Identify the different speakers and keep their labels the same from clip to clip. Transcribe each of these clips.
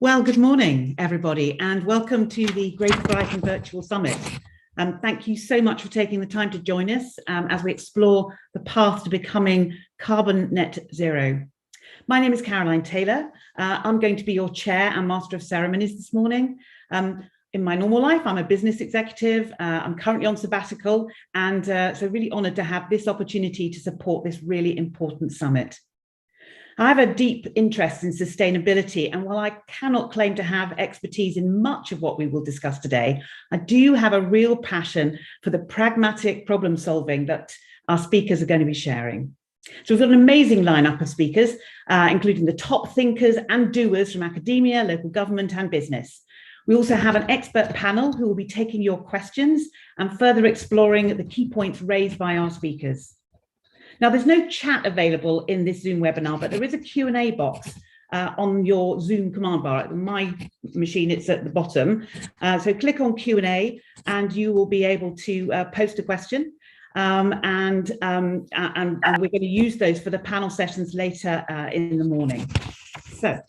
Speaker 1: Well, good morning, everybody, and welcome to the Greater Brighton Virtual Summit. Thank you so much for taking the time to join us as we explore the path to becoming carbon net zero. My name is Caroline Taylor. I'm going to be your chair and master of ceremonies this morning. In my normal life, I'm a business executive. I'm currently on sabbatical, and so really honoured to have this opportunity to support this really important summit. I have a deep interest in sustainability, and while I cannot claim to have expertise in much of what we will discuss today, I do have a real passion for the pragmatic problem solving that our speakers are going to be sharing. So we've got an amazing lineup of speakers, including the top thinkers and doers from academia, local government and business. We also have an expert panel who will be taking your questions and further exploring the key points raised by our speakers. Now, there's no chat available in this Zoom webinar, but there is a Q&A box on your Zoom command bar. On my machine, it's at the bottom. So click on Q&A and you will be able to post a question. And we're going to use those for the panel sessions later in the morning. So,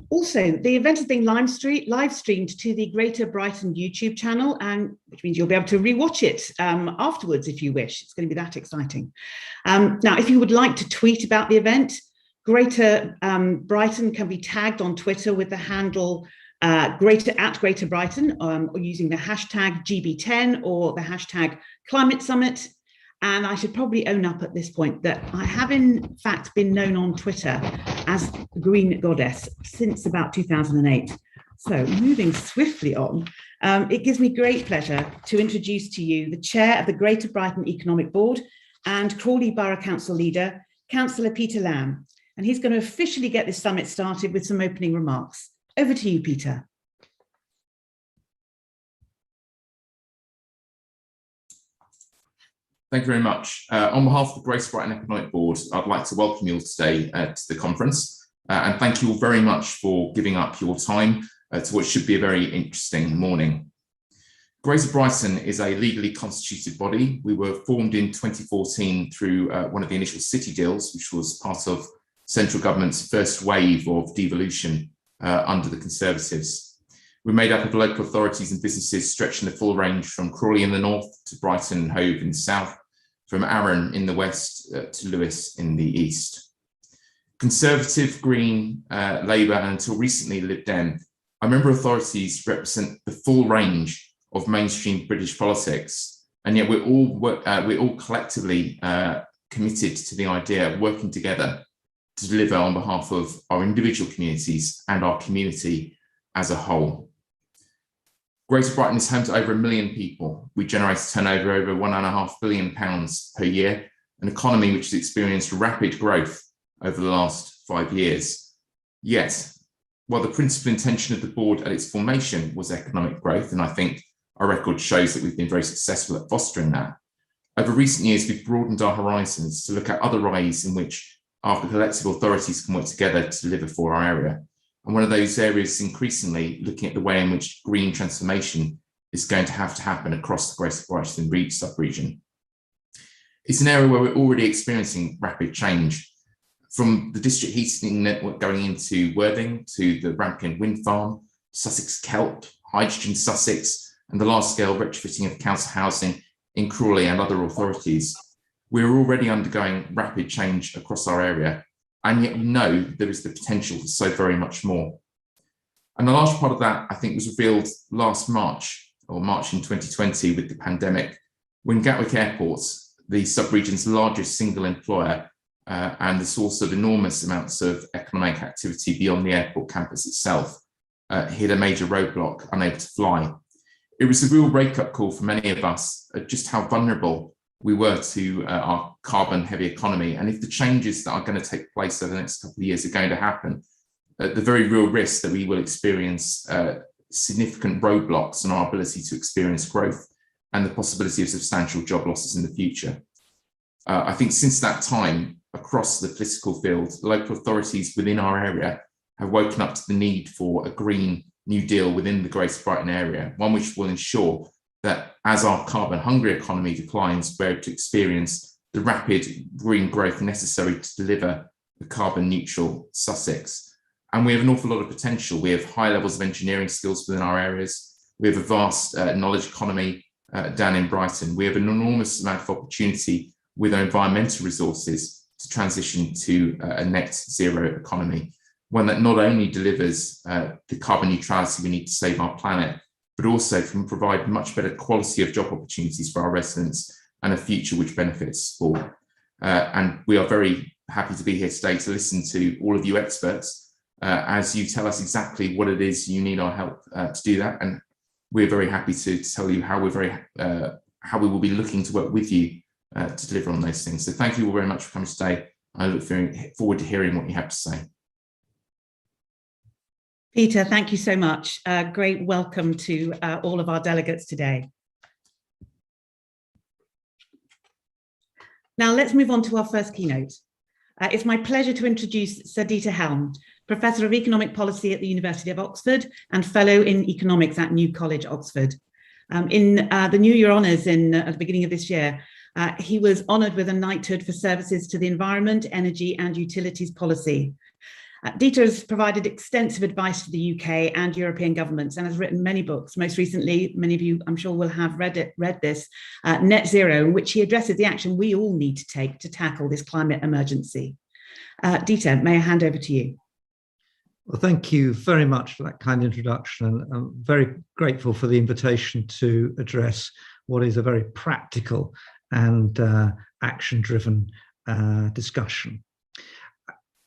Speaker 1: also, the event is being live streamed to the Greater Brighton YouTube channel, and which means you'll be able to rewatch it afterwards if you wish. It's going to be that exciting. Now, if you would like to tweet about the event, Greater Brighton can be tagged on Twitter with the handle Greater Brighton, or using the hashtag GB10 or the hashtag Climate Summit. And I should probably own up at this point that I have in fact been known on Twitter as the Green Goddess since about 2008. So moving swiftly on, it gives me great pleasure to introduce to you the chair of the Greater Brighton Economic Board and Crawley Borough Council leader, Councillor Peter Lamb. And he's going to officially get this summit started with some opening remarks. Over to you, Peter.
Speaker 2: Thank you very much. On behalf of the Greater Brighton Economic Board, I'd like to welcome you all today to the conference and thank you all very much for giving up your time to what should be a very interesting morning. Greater Brighton is a legally constituted body. We were formed in 2014 through one of the initial city deals, which was part of central government's first wave of devolution under the Conservatives. We're made up of local authorities and businesses stretching the full range from Crawley in the north to Brighton Hove in the south, from Arran in the west to Lewes in the east. Conservative, Green, Labour, and until recently Lib Dem, our member authorities represent the full range of mainstream British politics, and yet we're all collectively committed to the idea of working together to deliver on behalf of our individual communities and our community as a whole. Greater Brighton is home to over 1 million people. We generate a turnover over £1.5 billion per year, an economy which has experienced rapid growth over the last 5 years. Yet, while the principal intention of the board at its formation was economic growth, and I think our record shows that we've been very successful at fostering that, over recent years we've broadened our horizons to look at other ways in which our collective authorities can work together to deliver for our area. And one of those areas is increasingly looking at the way in which green transformation is going to happen across the Greater Brighton sub-region. It's an area where we're already experiencing rapid change, from the district heating network going into Worthing to the Rampion wind farm, Sussex Kelp, Hydrogen Sussex, and the large-scale retrofitting of council housing in Crawley and other authorities. We're already undergoing rapid change across our area, and yet we know there is the potential for so very much more. And a large part of that, I think, was revealed last March, or March in 2020, with the pandemic, when Gatwick Airport, the sub-region's largest single employer and the source of enormous amounts of economic activity beyond the airport campus itself, hit a major roadblock, unable to fly. It was a real wake-up call for many of us at just how vulnerable we were to our carbon-heavy economy, and if the changes that are going to take place over the next couple of years are going to happen, the very real risk that we will experience significant roadblocks on our ability to experience growth and the possibility of substantial job losses in the future. I think since that time, across the political field, local authorities within our area have woken up to the need for a Green New Deal within the Greater Brighton area, one which will ensure that as our carbon-hungry economy declines, we're able to experience the rapid green growth necessary to deliver the carbon-neutral Sussex. And we have an awful lot of potential. We have high levels of engineering skills within our areas. We have a vast knowledge economy down in Brighton. We have an enormous amount of opportunity with our environmental resources to transition to a net zero economy, one that not only delivers the carbon neutrality we need to save our planet, but also can provide much better quality of job opportunities for our residents and a future which benefits all. And we are very happy to be here today to listen to all of you experts as you tell us exactly what it is you need our help to do that. And we're very happy to tell you how how we will be looking to work with you to deliver on those things. So thank you all very much for coming today. I look forward to hearing what you have to say.
Speaker 1: Peter, thank you so much. Great welcome to all of our delegates today. Now let's move on to our first keynote. It's my pleasure to introduce Sir Dieter Helm, Professor of Economic Policy at the University of Oxford and Fellow in Economics at New College, Oxford. In the New Year Honours at the beginning of this year, he was honoured with a knighthood for services to the environment, energy and utilities policy. Dieter has provided extensive advice to the UK and European governments and has written many books. Most recently, many of you, I'm sure, will have read this, Net Zero, in which he addresses the action we all need to take to tackle this climate emergency. Dieter, may I hand over to you?
Speaker 3: Well, thank you very much for that kind introduction. I'm very grateful for the invitation to address what is a very practical and action-driven discussion.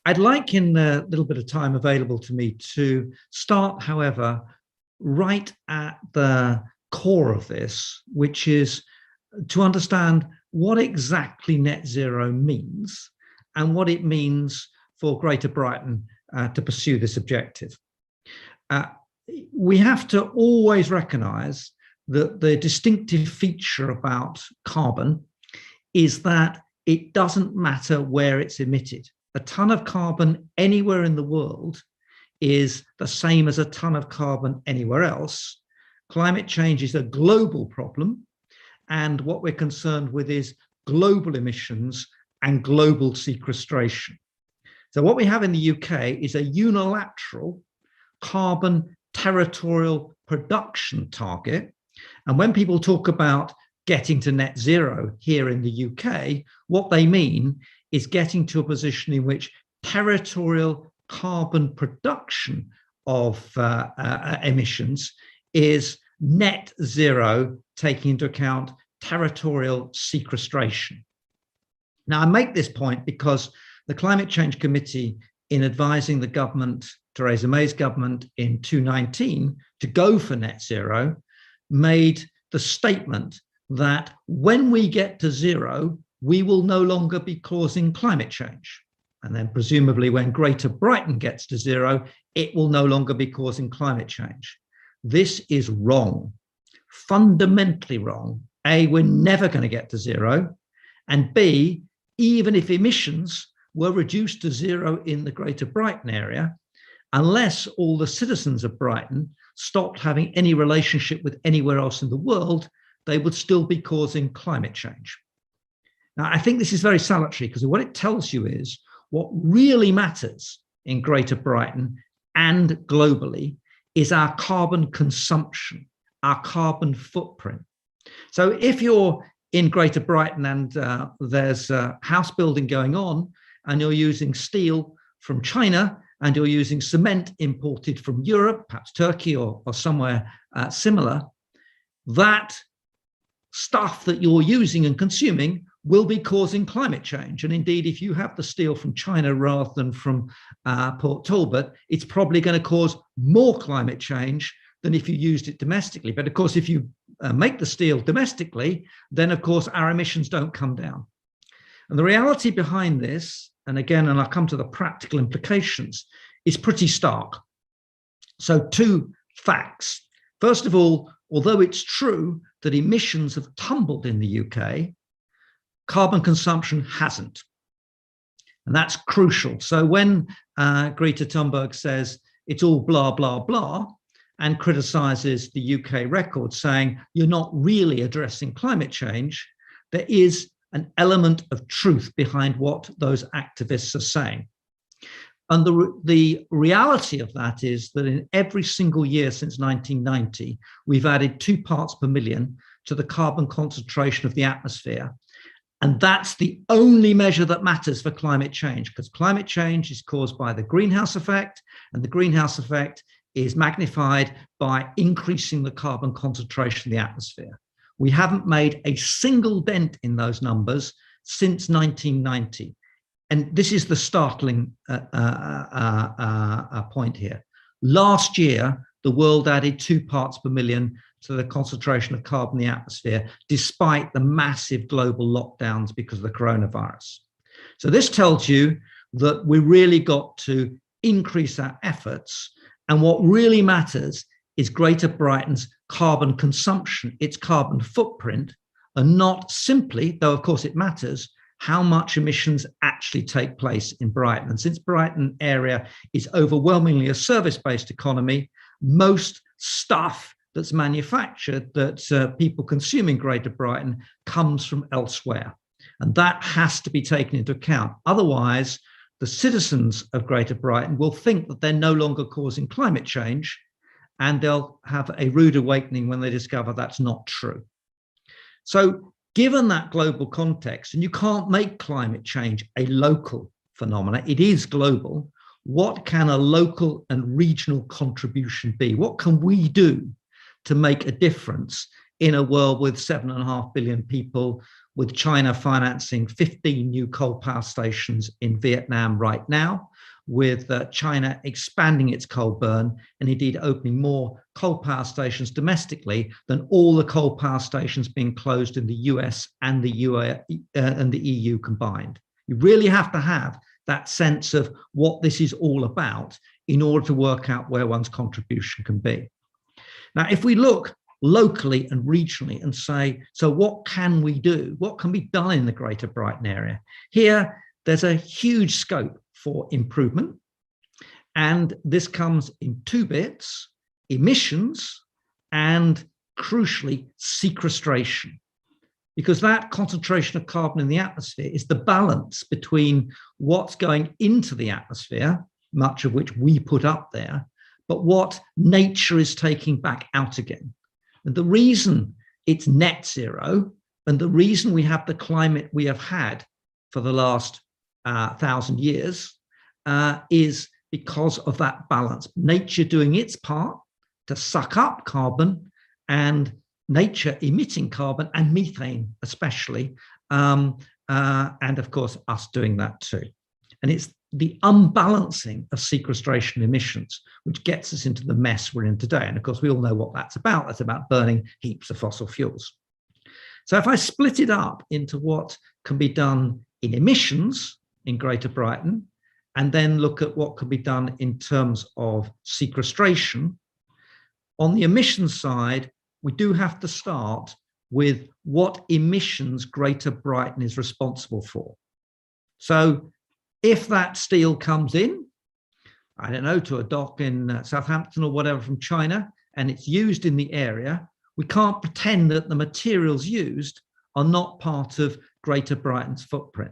Speaker 3: I'd like, in the little bit of time available to me, to start, however, right at the core of this, which is to understand what exactly net zero means and what it means for Greater Brighton to pursue this objective. We have to always recognise that the distinctive feature about carbon is that it doesn't matter where it's emitted. A ton of carbon anywhere in the world is the same as a ton of carbon anywhere else. Climate change is a global problem, and what we're concerned with is global emissions and global sequestration. So what we have in the UK is a unilateral carbon territorial production target. And when people talk about getting to net zero here in the UK, what they mean is getting to a position in which territorial carbon production of emissions is net zero, taking into account territorial sequestration. Now, I make this point because the Climate Change Committee, in advising the government, Theresa May's government, in 2019 to go for net zero, made the statement that when we get to zero, we will no longer be causing climate change. And then presumably when Greater Brighton gets to zero, it will no longer be causing climate change. This is wrong, fundamentally wrong. A, we're never going to get to zero. And B, even if emissions were reduced to zero in the Greater Brighton area, unless all the citizens of Brighton stopped having any relationship with anywhere else in the world, they would still be causing climate change. Now, I think this is very salutary because what it tells you is what really matters in Greater Brighton and globally is our carbon consumption, our carbon footprint. So if you're in Greater Brighton and there's house building going on and you're using steel from China and you're using cement imported from Europe, perhaps Turkey or somewhere similar, that stuff that you're using and consuming will be causing climate change. And indeed, if you have the steel from China rather than from Port Talbot, it's probably going to cause more climate change than if you used it domestically. But of course, if you make the steel domestically, then of course our emissions don't come down. And the reality behind this, and again, and I'll come to the practical implications, is pretty stark. So two facts. First of all, although it's true that emissions have tumbled in the UK, carbon consumption hasn't. And that's crucial. So when Greta Thunberg says it's all blah, blah, blah, and criticizes the UK record, saying you're not really addressing climate change, there is an element of truth behind what those activists are saying. And the reality of that is that in every single year since 1990, we've added 2 parts per million to the carbon concentration of the atmosphere. And that's the only measure that matters for climate change, because climate change is caused by the greenhouse effect, and the greenhouse effect is magnified by increasing the carbon concentration in the atmosphere. We haven't made a single dent in those numbers since 1990. And this is the startling point here. Last year, the world added 2 parts per million to the concentration of carbon in the atmosphere, despite the massive global lockdowns because of the coronavirus. So this tells you that we really got to increase our efforts. And what really matters is Greater Brighton's carbon consumption, its carbon footprint, and not simply, though of course it matters, how much emissions actually take place in Brighton. And since Brighton area is overwhelmingly a service-based economy, most stuff that's manufactured that people consume in Greater Brighton comes from elsewhere. And that has to be taken into account. Otherwise, the citizens of Greater Brighton will think that they're no longer causing climate change, and they'll have a rude awakening when they discover that's not true. So given that global context, and you can't make climate change a local phenomenon, it is global, what can a local and regional contribution be? What can we do to make a difference in a world with 7.5 billion people, with China financing 15 new coal power stations in Vietnam right now, with China expanding its coal burn and indeed opening more coal power stations domestically than all the coal power stations being closed in the US and the EU combined. You really have to have that sense of what this is all about in order to work out where one's contribution can be. Now, if we look locally and regionally and say, so what can we do? What can be done in the Greater Brighton area? Here, there's a huge scope for improvement. And this comes in 2 bits: emissions and, crucially, sequestration. Because that concentration of carbon in the atmosphere is the balance between what's going into the atmosphere, much of which we put up there, but what nature is taking back out again. And the reason it's net zero, and the reason we have the climate we have had for the last 1,000 years is because of that balance. Nature doing its part to suck up carbon, and nature emitting carbon and methane especially, and of course us doing that too. And it's the unbalancing of sequestration emissions which gets us into the mess we're in today. And of course we all know what that's about. That's about burning heaps of fossil fuels. So if I split it up into what can be done in emissions in Greater Brighton, and then look at what can be done in terms of sequestration, on the emissions side, we do have to start with what emissions Greater Brighton is responsible for. So if that steel comes in, I don't know, to a dock in Southampton or whatever from China, and it's used in the area, we can't pretend that the materials used are not part of Greater Brighton's footprint.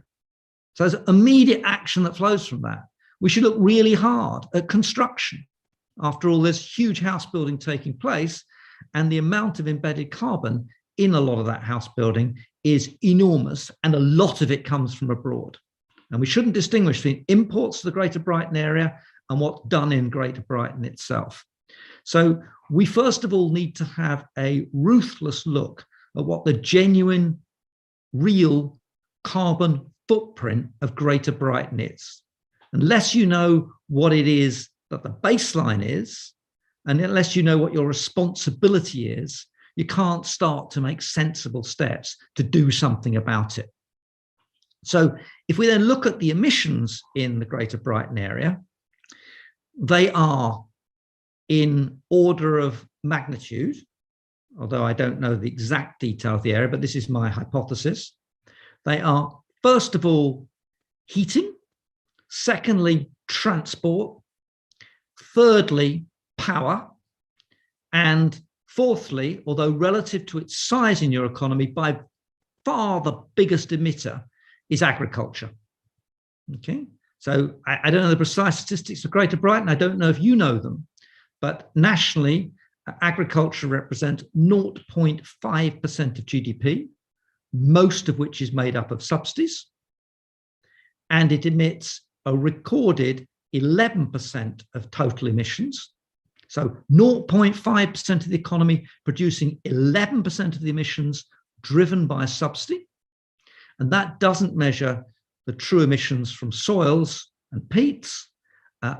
Speaker 3: So there's immediate action that flows from that. We should look really hard at construction. After all, there's huge house building taking place, and the amount of embedded carbon in a lot of that house building is enormous, and a lot of it comes from abroad. And we shouldn't distinguish between imports to the Greater Brighton area and what's done in Greater Brighton itself. So we first of all need to have a ruthless look at what the genuine, real carbon footprint of Greater Brighton is. Unless you know what it is that the baseline is, and unless you know what your responsibility is, you can't start to make sensible steps to do something about it. So if we then look at the emissions in the Greater Brighton area, they are in order of magnitude, although I don't know the exact detail of the area, but this is my hypothesis. They are, first of all, heating, secondly, transport, thirdly, power, and fourthly, although relative to its size in your economy, by far the biggest emitter is agriculture. Okay, So I don't know the precise statistics for Greater Brighton. I don't know if you know them, but nationally, agriculture represents 0.5% of GDP, most of which is made up of subsidies, and it emits a recorded 11% of total emissions. So 0.5% of the economy producing 11% of the emissions driven by subsidy. And that doesn't measure the true emissions from soils and peats.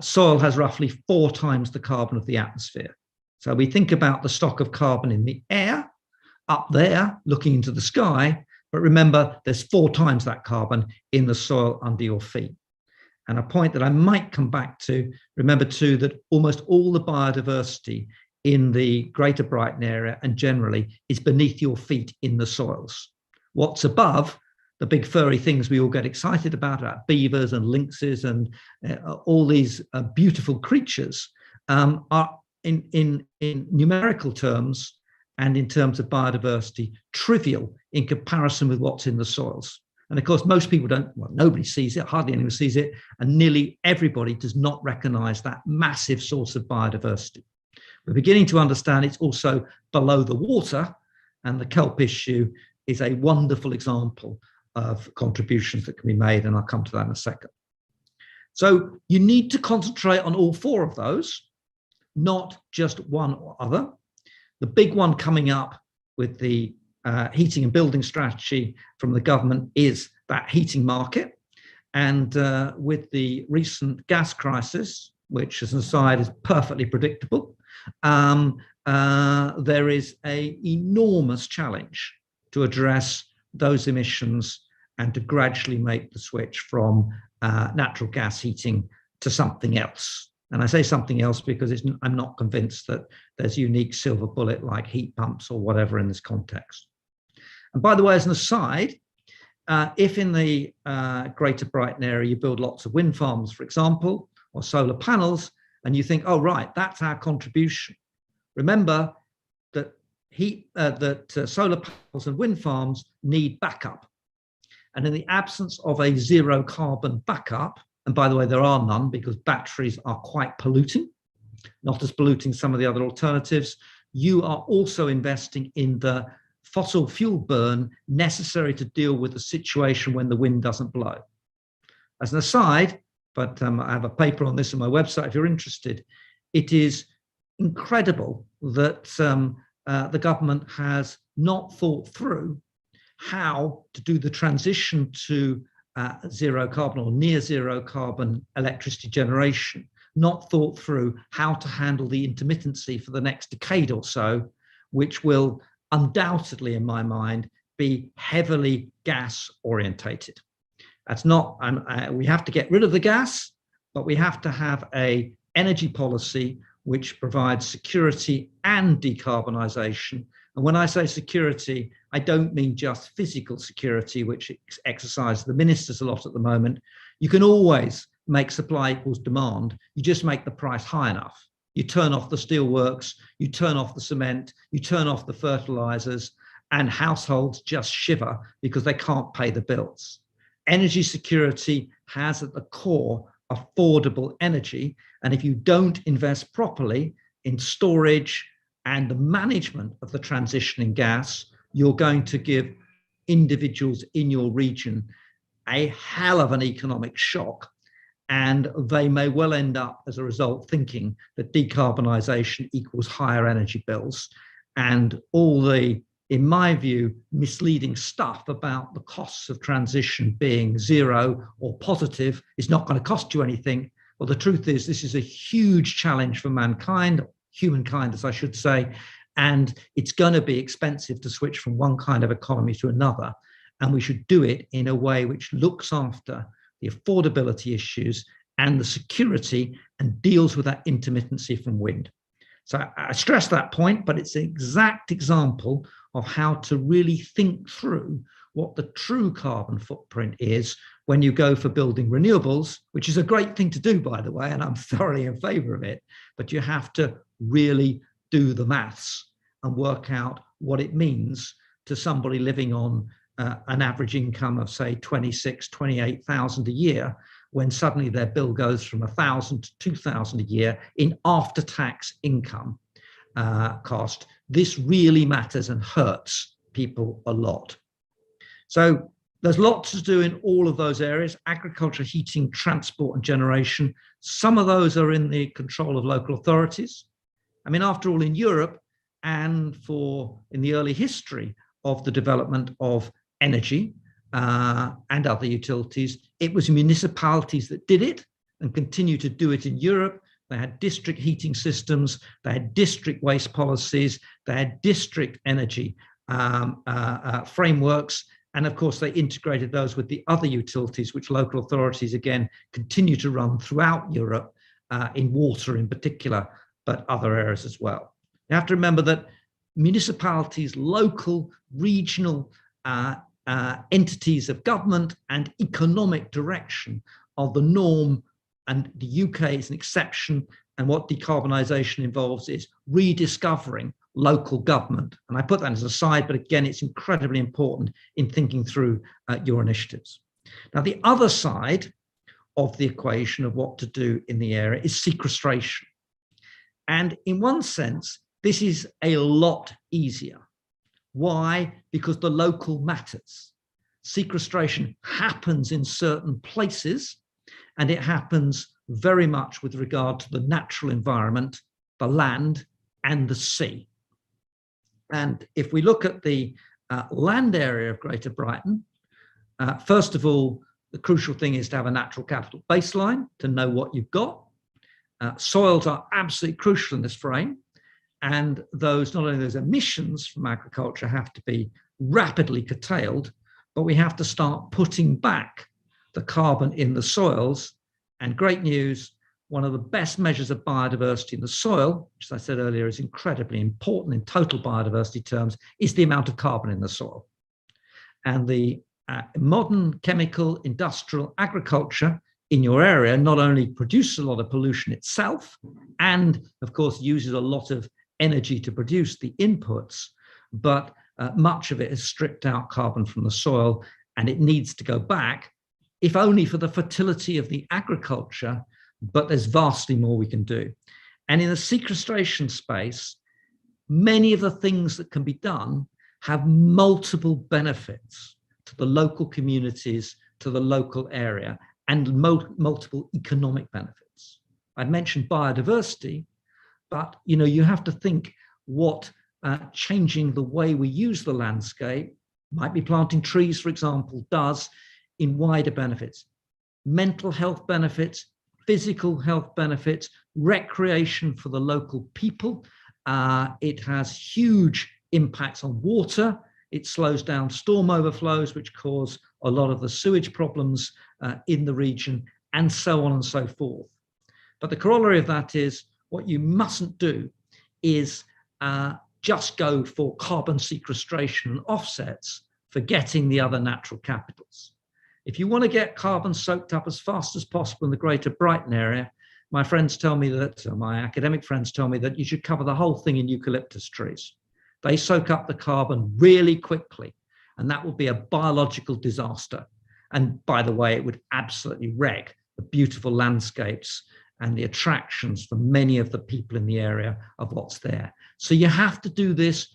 Speaker 3: Soil has roughly 4 times the carbon of the atmosphere. So we think about the stock of carbon in the air, up there, looking into the sky, but remember there's 4 times that carbon in the soil under your feet. And a point that I might come back to, remember too, that almost all the biodiversity in the Greater Brighton area and generally is beneath your feet in the soils. What's above, the big furry things we all get excited about beavers and lynxes and all these beautiful creatures, are in numerical terms and in terms of biodiversity, trivial in comparison with what's in the soils. And of course, most people don't, well, nobody sees it, hardly anyone sees it, and nearly everybody does not recognize that massive source of biodiversity. We're beginning to understand it's also below the water, and the kelp issue is a wonderful example of contributions that can be made, and I'll come to that in a second. So you need to concentrate on all 4 of those, not just one or other. The big one coming up with the heating and building strategy from the government is that heating market. And with the recent gas crisis, which as an aside is perfectly predictable, there is an enormous challenge to address those emissions and to gradually make the switch from natural gas heating to something else. And I say something else because I'm not convinced that there's a unique silver bullet like heat pumps or whatever in this context. And by the way, as an aside, if in the Greater Brighton area you build lots of wind farms, for example, or solar panels, and you think, oh, right, that's our contribution. Remember that solar panels and wind farms need backup. And in the absence of a zero carbon backup, and by the way, there are none because batteries are quite polluting, not as polluting as some of the other alternatives, you are also investing in the fossil fuel burn necessary to deal with the situation when the wind doesn't blow. As an aside, but I have a paper on this on my website if you're interested, it is incredible that the government has not thought through how to do the transition to zero carbon or near zero carbon electricity generation, not thought through how to handle the intermittency for the next decade or so, which will undoubtedly, in my mind, be heavily gas orientated. That's not, we have to get rid of the gas, but we have to have an energy policy which provides security and decarbonisation. And when I say security, I don't mean just physical security, which exercises the ministers a lot at the moment. You can always make supply equals demand. You just make the price high enough. You turn off the steelworks, you turn off the cement, you turn off the fertilizers, and households just shiver because they can't pay the bills. Energy security has at the core affordable energy. And if you don't invest properly in storage and the management of the transition in gas, you're going to give individuals in your region a hell of an economic shock. And they may well end up, as a result, thinking that decarbonisation equals higher energy bills. And all the, in my view, misleading stuff about the costs of transition being zero or positive is not going to cost you anything. Well, the truth is, this is a huge challenge for mankind, humankind, as I should say, and it's going to be expensive to switch from one kind of economy to another. And we should do it in a way which looks after the affordability issues and the security and deals with that intermittency from wind. So I stress that point, but it's an exact example of how to really think through what the true carbon footprint is when you go for building renewables, which is a great thing to do, by the way, and I'm thoroughly in favor of it, but you have to really do the maths and work out what it means to somebody living on an average income of say 26,000, 28,000 a year, when suddenly their bill goes from 1,000 to 2,000 a year in after-tax income cost. This really matters and hurts people a lot. So there's lots to do in all of those areas: agriculture, heating, transport, and generation. Some of those are in the control of local authorities. I mean, after all, in Europe and in the early history of the development of energy and other utilities, it was municipalities that did it and continue to do it in Europe. They had district heating systems, they had district waste policies, they had district energy frameworks, and of course they integrated those with the other utilities, which local authorities again continue to run throughout Europe, in water in particular, but other areas as well. You have to remember that municipalities, local, regional entities of government and economic direction are the norm, and the UK is an exception. And what decarbonisation involves is rediscovering local government. And I put that as a side, but again, it's incredibly important in thinking through your initiatives. Now, the other side of the equation of what to do in the area is sequestration. And in one sense, this is a lot easier. Why? Because the local matters. Sequestration happens in certain places, and it happens very much with regard to the natural environment, the land and the sea. And if we look at the land area of Greater Brighton, first of all, the crucial thing is to have a natural capital baseline to know what you've got. Soils are absolutely crucial in this frame, and those, not only those emissions from agriculture have to be rapidly curtailed, but we have to start putting back the carbon in the soils. And great news, one of the best measures of biodiversity in the soil, which, as I said earlier, is incredibly important in total biodiversity terms, is the amount of carbon in the soil. And the modern chemical industrial agriculture in your area not only produces a lot of pollution itself, and of course uses a lot of energy to produce the inputs, but much of it has stripped out carbon from the soil, and it needs to go back, if only for the fertility of the agriculture, but there's vastly more we can do. And in the sequestration space, many of the things that can be done have multiple benefits to the local communities, to the local area, and multiple economic benefits. I mentioned biodiversity, but you have to think what changing the way we use the landscape, might be planting trees, for example, does in wider benefits. Mental health benefits, physical health benefits, recreation for the local people. It has huge impacts on water. It slows down storm overflows, which cause a lot of the sewage problems in the region, and so on and so forth. But the corollary of that is, what you mustn't do is just go for carbon sequestration and offsets, forgetting the other natural capitals. If you want to get carbon soaked up as fast as possible in the Greater Brighton area, my friends tell me that, or my academic friends tell me that you should cover the whole thing in eucalyptus trees. They soak up the carbon really quickly, and that will be a biological disaster. And by the way, it would absolutely wreck the beautiful landscapes and the attractions for many of the people in the area of what's there. So you have to do this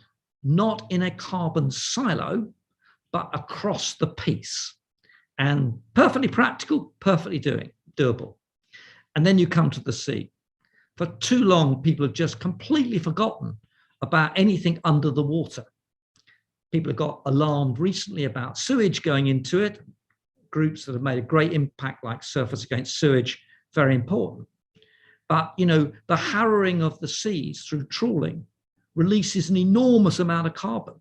Speaker 3: not in a carbon silo, but across the piece. And perfectly practical, perfectly doable. And then you come to the sea. For too long, people have just completely forgotten about anything under the water. People have got alarmed recently about sewage going into it. Groups that have made a great impact, like Surfers Against Sewage, very important. But the harrowing of the seas through trawling releases an enormous amount of carbon.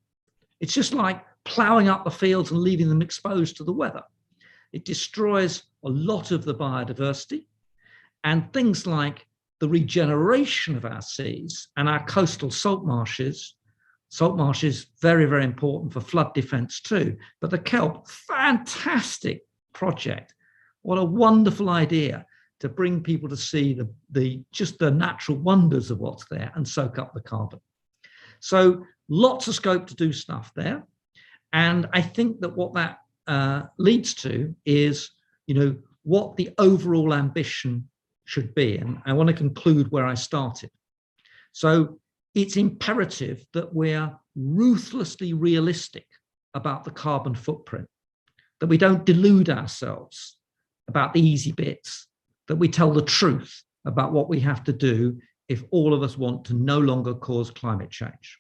Speaker 3: It's just like ploughing up the fields and leaving them exposed to the weather. It destroys a lot of the biodiversity, and things like the regeneration of our seas and our coastal salt marshes. Salt marshes, very, very important for flood defense too. But the kelp, fantastic project. What a wonderful idea to bring people to see just the natural wonders of what's there and soak up the carbon. So lots of scope to do stuff there. And I think that what that leads to is, what the overall ambition should be. And I want to conclude where I started. So it's imperative that we're ruthlessly realistic about the carbon footprint, that we don't delude ourselves about the easy bits, that we tell the truth about what we have to do if all of us want to no longer cause climate change.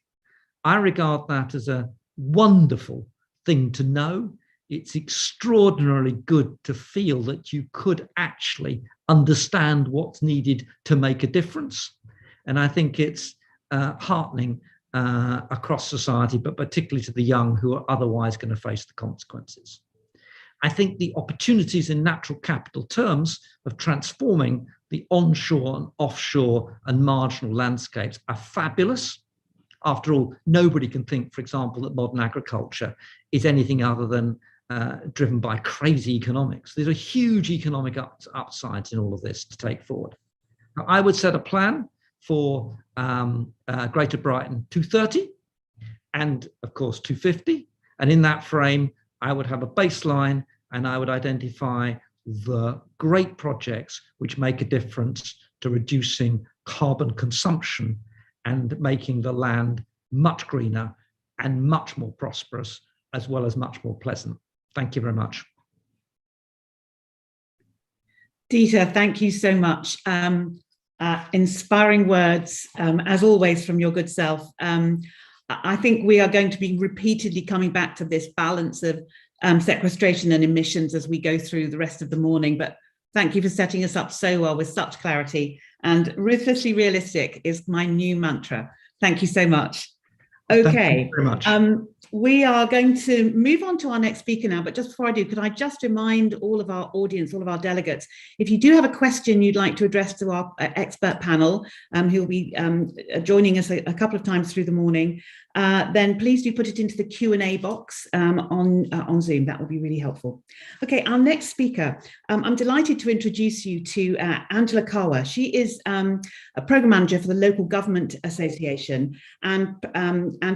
Speaker 3: I regard that as a wonderful thing to know. It's extraordinarily good to feel that you could actually understand what's needed to make a difference. And I think it's heartening across society, but particularly to the young who are otherwise going to face the consequences. I think the opportunities in natural capital terms of transforming the onshore and offshore and marginal landscapes are fabulous. After all, nobody can think, for example, that modern agriculture is anything other than driven by crazy economics. There's a huge economic upsides in all of this to take forward. Now, I would set a plan for Greater Brighton 230 and, of course, 250. And in that frame, I would have a baseline and I would identify the great projects which make a difference to reducing carbon consumption and making the land much greener and much more prosperous, as well as much more pleasant. Thank you very much.
Speaker 1: Dieter, thank you so much. Inspiring words, as always, from your good self. I think we are going to be repeatedly coming back to this balance of sequestration and emissions as we go through the rest of the morning, but thank you for setting us up so well with such clarity. And ruthlessly realistic is my new mantra. Thank you so much. Okay.
Speaker 3: Thank you very much.
Speaker 1: We are going to move on to our next speaker now, but just before I do, could I just remind all of our audience, all of our delegates, if you do have a question you'd like to address to our expert panel, who'll be joining us a couple of times through the morning, then please do put it into the Q&A box on Zoom. That will be really helpful. Okay, our next speaker, I'm delighted to introduce you to Angela Kawa. She is a program manager for the Local Government Association, and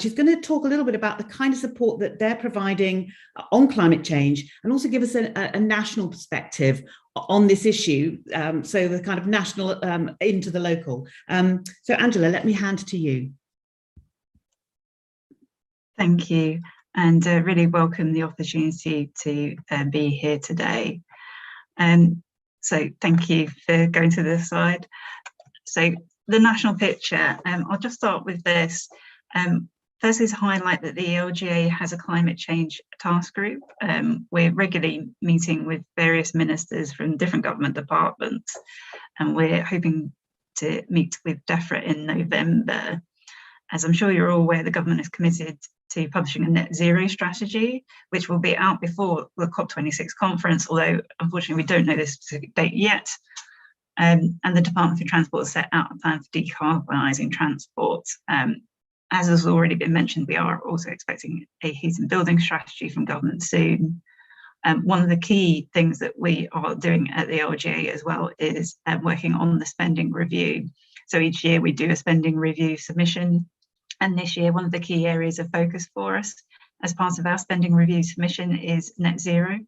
Speaker 1: she's going to talk a little bit about the kind of support that they're providing on climate change, and also give us a national perspective on this issue, so the kind of national into the local. So Angela, let me hand to you.
Speaker 4: Thank you, and really welcome the opportunity to be here today. So thank you for going to this slide. So the national picture, I'll just start with this. Firstly, to highlight that the LGA has a climate change task group. We're regularly meeting with various ministers from different government departments, and we're hoping to meet with DEFRA in November. As I'm sure you're all aware, the government is committed to publishing a net zero strategy, which will be out before the COP26 conference, although unfortunately we don't know the specific date yet. And the Department for Transport has set out a plan for decarbonising transport. As has already been mentioned, we are also expecting a heat and building strategy from government soon. One of the key things that we are doing at the LGA as well is working on the spending review. So each year we do a spending review submission. And this year, one of the key areas of focus for us as part of our spending review submission is net zero.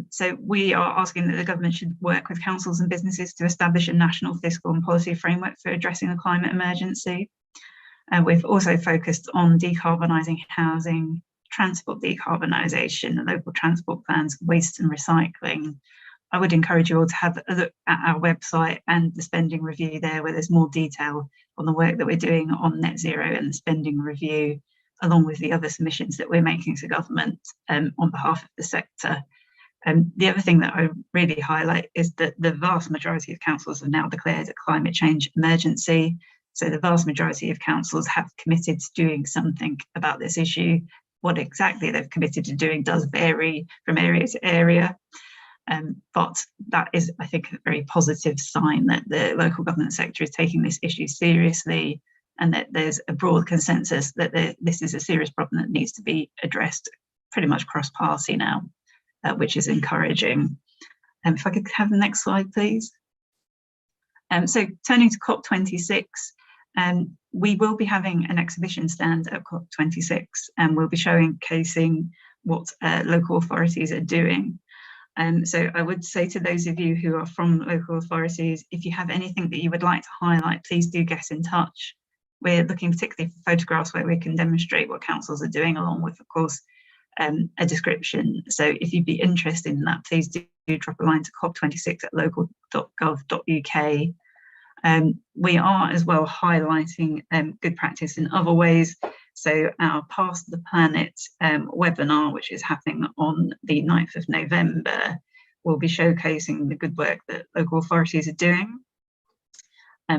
Speaker 4: So we are asking that the government should work with councils and businesses to establish a national fiscal and policy framework for addressing the climate emergency. We've also focused on decarbonising housing, transport decarbonisation, local transport plans, waste and recycling. I would encourage you all to have a look at our website and the spending review there, where there's more detail on the work that we're doing on net zero and the spending review, along with the other submissions that we're making to government on behalf of the sector. The other thing that I really highlight is that the vast majority of councils have now declared a climate change emergency. So the vast majority of councils have committed to doing something about this issue. What exactly they've committed to doing does vary from area to area. But that is, I think, a very positive sign that the local government sector is taking this issue seriously, and that there's a broad consensus that this is a serious problem that needs to be addressed pretty much cross-party now, which is encouraging. If I could have the next slide, please. So turning to COP26, we will be having an exhibition stand at COP26, and we'll be showcasing what local authorities are doing. So I would say to those of you who are from local authorities, if you have anything that you would like to highlight, please do get in touch. We're looking particularly for photographs where we can demonstrate what councils are doing, along with, of course, a description. So if you'd be interested in that, please do drop a line to cop26@local.gov.uk. We are as well highlighting good practice in other ways. So our Path to the Planet webinar, which is happening on the 9th of November, will be showcasing the good work that local authorities are doing.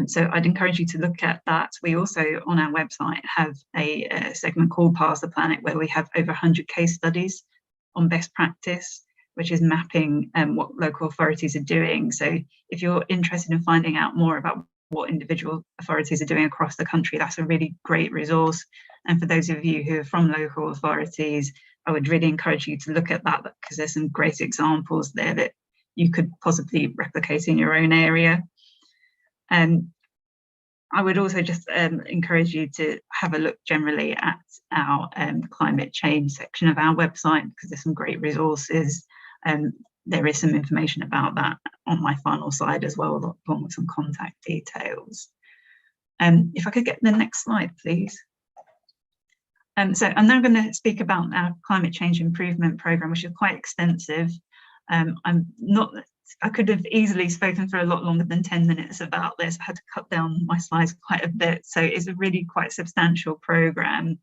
Speaker 4: So I'd encourage you to look at that. We also, on our website, have a segment called Path to the Planet, where we have over 100 case studies on best practice, which is mapping what local authorities are doing. So if you're interested in finding out more about what individual authorities are doing across the country, that's a really great resource. And for those of you who are from local authorities, I would really encourage you to look at that, because there's some great examples there that you could possibly replicate in your own area. I would also just encourage you to have a look generally at our climate change section of our website, because there's some great resources. There is some information about that on my final slide as well, along with some contact details. If I could get the next slide, please. So I'm now going to speak about our climate change improvement programme, which is quite extensive. I could have easily spoken for a lot longer than 10 minutes about this. I had to cut down my slides quite a bit. So it's a really quite substantial programme.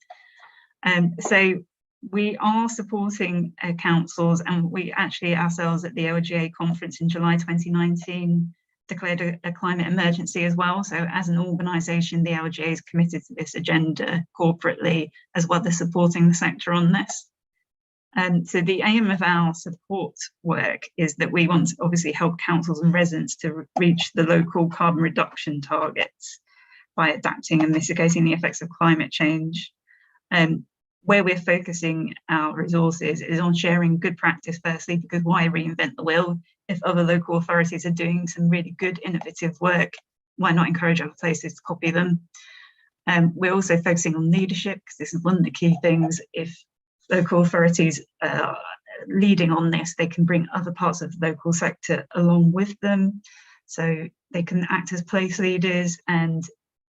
Speaker 4: So we are supporting councils, and we actually ourselves at the LGA conference in July 2019 declared a climate emergency as well. So as an organisation, the LGA is committed to this agenda corporately, as well as supporting the sector on this. So the aim of our support work is that we want to obviously help councils and residents to reach the local carbon reduction targets by adapting and mitigating the effects of climate change. Where we're focusing our resources is on sharing good practice firstly, because why reinvent the wheel? If other local authorities are doing some really good innovative work, why not encourage other places to copy them? We're also focusing on leadership, because this is one of the key things. If local authorities are leading on this, they can bring other parts of the local sector along with them. So they can act as place leaders and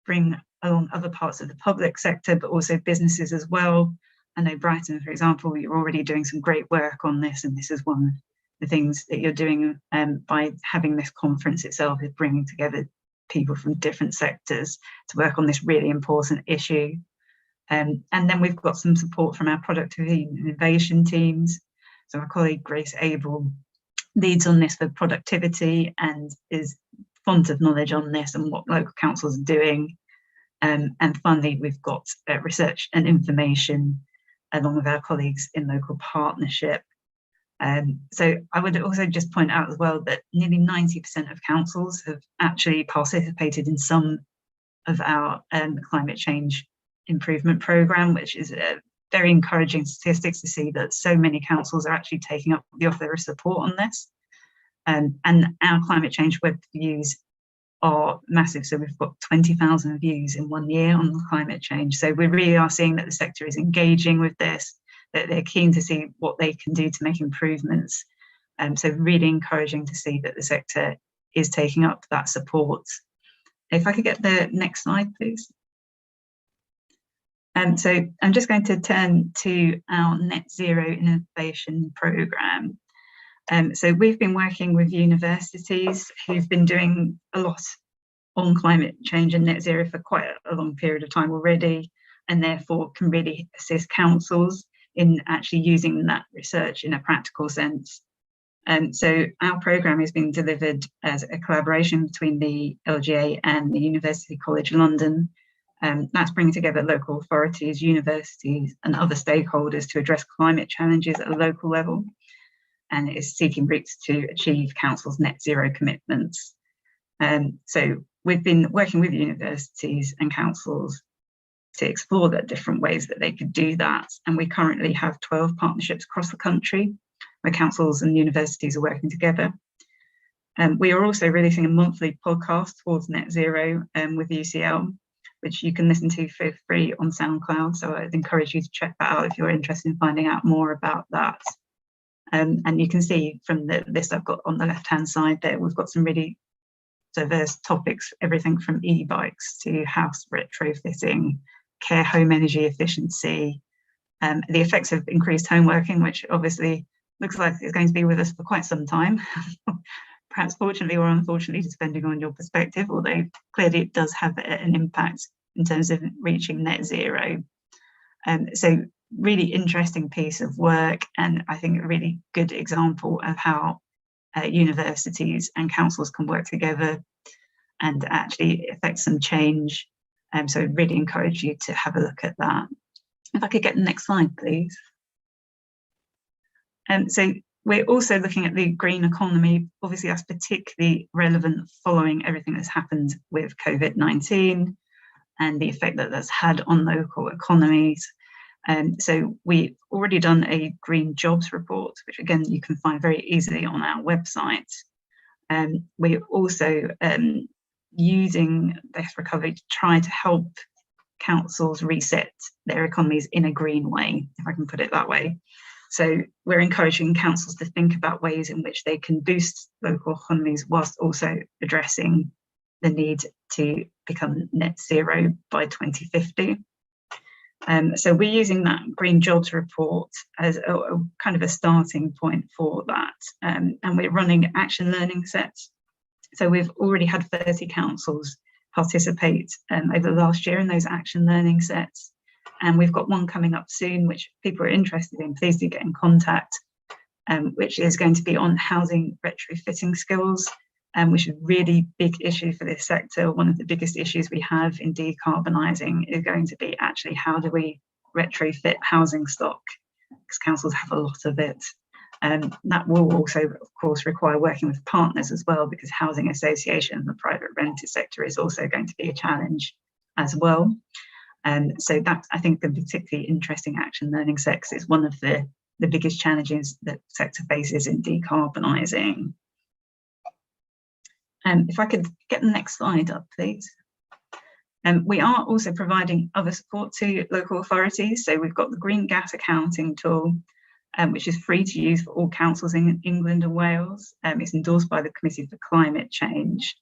Speaker 4: bring along other parts of the public sector, but also businesses as well. I know Brighton, for example, you're already doing some great work on this, and this is one of the things that you're doing by having this conference itself, is bringing together people from different sectors to work on this really important issue. And then we've got some support from our productivity and innovation teams. So my colleague Grace Abel leads on this for productivity and is font of knowledge on this and what local councils are doing. And finally, we've got research and information along with our colleagues in local partnership. So I would also just point out as well that nearly 90% of councils have actually participated in some of our climate change improvement programme, which is very encouraging statistics to see that so many councils are actually taking up the offer of support on this. And our climate change web views are massive. So we've got 20,000 views in 1 year on climate change. So we really are seeing that the sector is engaging with this, that they're keen to see what they can do to make improvements. So really encouraging to see that the sector is taking up that support. If I could get the next slide, please. So I'm just going to turn to our Net Zero Innovation Programme. So we've been working with universities who've been doing a lot on climate change and net zero for quite a long period of time already, and therefore can really assist councils in actually using that research in a practical sense. So our programme is being delivered as a collaboration between the LGA and the University College London. That's bringing together local authorities, universities and other stakeholders to address climate challenges at a local level, and it is seeking routes to achieve council's net zero commitments. So we've been working with universities and councils to explore the different ways that they could do that, and we currently have 12 partnerships across the country where councils and universities are working together. We are also releasing a monthly podcast towards net zero with UCL, which you can listen to for free on SoundCloud. So I'd encourage you to check that out if you're interested in finding out more about that. And you can see from the list I've got on the left-hand side there, we've got some really diverse topics, everything from e-bikes to house retrofitting, care home energy efficiency, the effects of increased home working, which obviously looks like it's going to be with us for quite some time, perhaps fortunately or unfortunately, depending on your perspective, although clearly it does have an impact in terms of reaching net zero. So really interesting piece of work, and I think a really good example of how universities and councils can work together and actually affect some change. So I really encourage you to have a look at that. If I could get the next slide, please. So we're also looking at the green economy. Obviously, that's particularly relevant following everything that's happened with COVID-19 and the effect that that's had on local economies. So we've already done a green jobs report, which again, you can find very easily on our website. We're also using this recovery to try to help councils reset their economies in a green way, if I can put it that way. So we're encouraging councils to think about ways in which they can boost local economies whilst also addressing the need to become net zero by 2050. So we're using that green jobs report as a kind of a starting point for that. And we're running action learning sets. So we've already had 30 councils participate over the last year in those action learning sets. And we've got one coming up soon, which people are interested in, please do get in contact, which is going to be on housing retrofitting skills, which is a really big issue for this sector. One of the biggest issues we have in decarbonising is going to be actually how do we retrofit housing stock, because councils have a lot of it. That will also, of course, require working with partners as well, because housing association and the private rented sector is also going to be a challenge as well. So that's, I think, the particularly interesting action learning sector is one of the biggest challenges that sector faces in decarbonising. If I could get the next slide up, please. We are also providing other support to local authorities. So we've got the green gas accounting tool, which is free to use for all councils in England and Wales. It's endorsed by the Committee for Climate Change.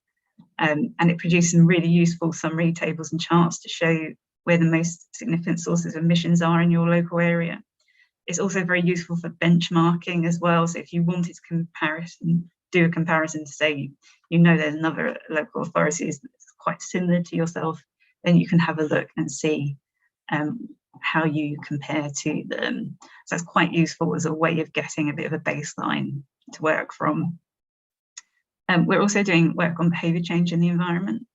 Speaker 4: And it produces some really useful summary tables and charts to show where the most significant sources of emissions are in your local area. It's also very useful for benchmarking as well. So if you wanted to do a comparison to say, you know, there's another local authority that's quite similar to yourself, then you can have a look and see how you compare to them. So it's quite useful as a way of getting a bit of a baseline to work from. We're also doing work on behaviour change in the environment.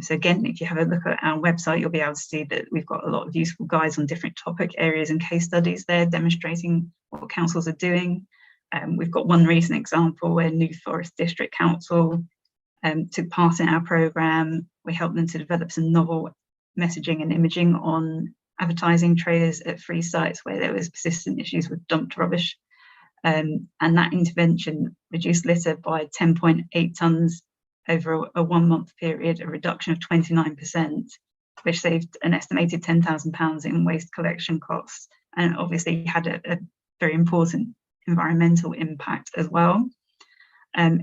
Speaker 4: So again, if you have a look at our website, you'll be able to see that we've got a lot of useful guides on different topic areas and case studies there demonstrating what councils are doing. We've got one recent example where New Forest District Council took part in our programme. We helped them to develop some novel messaging and imaging on advertising trailers at free sites where there was persistent issues with dumped rubbish. And that intervention reduced litter by 10.8 tonnes over a 1 month period, a reduction of 29%, which saved an estimated £10,000 in waste collection costs, and obviously had a very important environmental impact as well.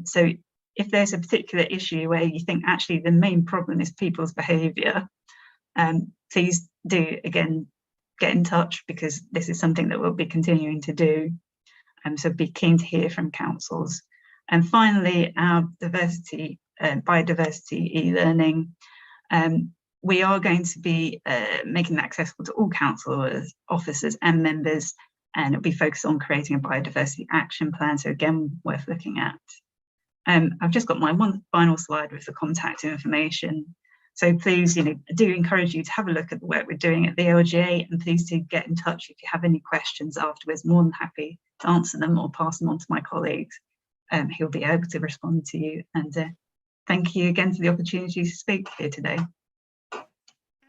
Speaker 4: So if there's a particular issue where you think actually the main problem is people's behaviour, please do, again, get in touch, because this is something that we'll be continuing to do. So be keen to hear from councils. And finally, our biodiversity e-learning. We are going to be making that accessible to all councillors, officers and members, and it'll be focused on creating a biodiversity action plan. So again, worth looking at. I've just got my one final slide with the contact information. So please, I do encourage you to have a look at the work we're doing at the LGA, and please do get in touch if you have any questions afterwards. More than happy to answer them or pass them on to my colleagues. He'll be able to respond to you. And thank you again for the opportunity to speak here today.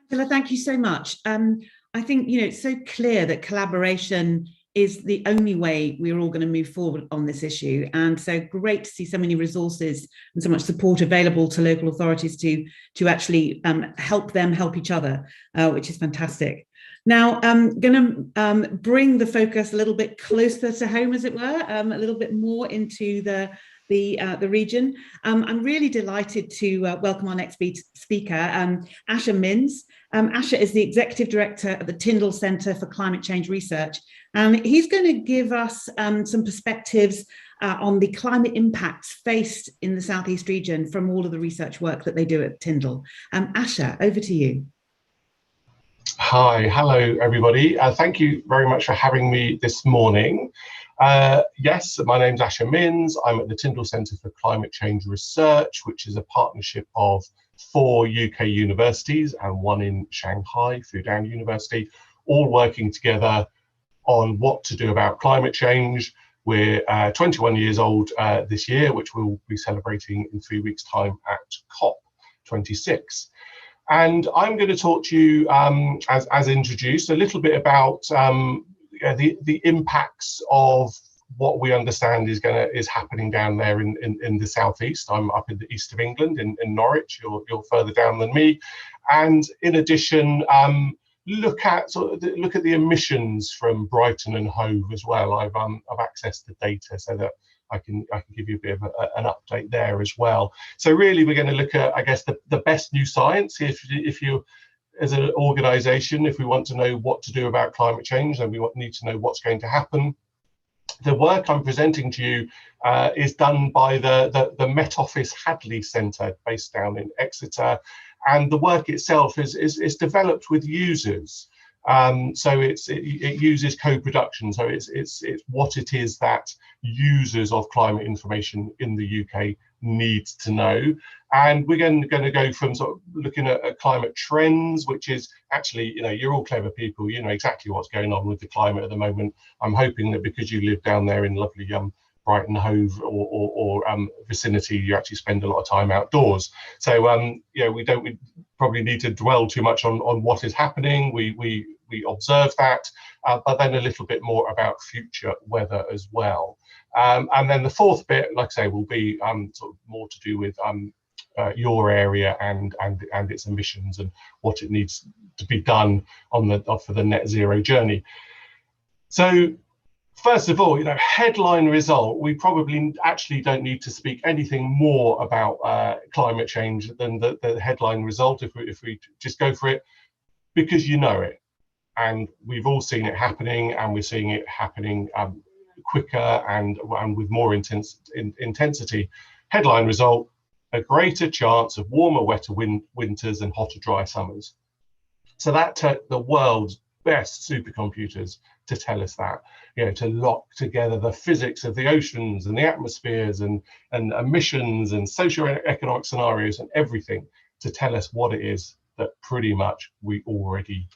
Speaker 1: Angela, thank you so much. I think, it's so clear that collaboration is the only way we're all going to move forward on this issue. And so great to see so many resources and so much support available to local authorities to actually help them help each other, which is fantastic. Now, I'm going to bring the focus a little bit closer to home, as it were, a little bit more into the region. I'm really delighted to welcome our next speaker, Asher Minns. Asher is the Executive Director at the Tyndall Centre for Climate Change Research, and he's going to give us some perspectives on the climate impacts faced in the South East region from all of the research work that they do at Tyndall. Asher, over to you.
Speaker 5: Hi, hello everybody. Thank you very much for having me this morning. Yes, my name's Asher Minns. I'm at the Tyndall Centre for Climate Change Research, which is a partnership of 4 UK universities and 1 in Shanghai, Fudan University, all working together on what to do about climate change. We're 21 years old this year, which we'll be celebrating in 3 weeks' time at COP26. And I'm going to talk to you, as introduced, a little bit about the impacts of what we understand is happening down there in the southeast. I'm up in the east of England, in Norwich. You're further down than me, and in addition, look at the emissions from Brighton and Hove as well. I've accessed the data so that I can give you a bit of an update there as well. So really, we're going to look at, I guess, the best new science. If you, as an organisation, if we want to know what to do about climate change, then we need to know what's going to happen. The work I'm presenting to you is done by the Met Office Hadley Centre, based down in Exeter, and the work itself is developed with users. So it uses co-production. So it's what it is that users of climate information in the UK need to know. And we're going to go from sort of looking at climate trends, which is actually, you're all clever people, you know exactly what's going on with the climate at the moment. I'm hoping that because you live down there in lovely Brighton Hove or vicinity, you actually spend a lot of time outdoors. So we probably need to dwell too much on what is happening. We observe that, but then a little bit more about future weather as well. And then the fourth bit, like I say, will be sort of more to do with your area and its emissions and what it needs to be done for the net zero journey. So first of all, headline result, we probably actually don't need to speak anything more about climate change than the headline result if we just go for it, because you know it. And we've all seen it happening, and we're seeing it happening quicker and with more intensity. Headline result: a greater chance of warmer, wetter winters and hotter, dry summers. So that took the world's best supercomputers to tell us that, to lock together the physics of the oceans and the atmospheres and emissions and socio-economic scenarios and everything to tell us what it is that pretty much we already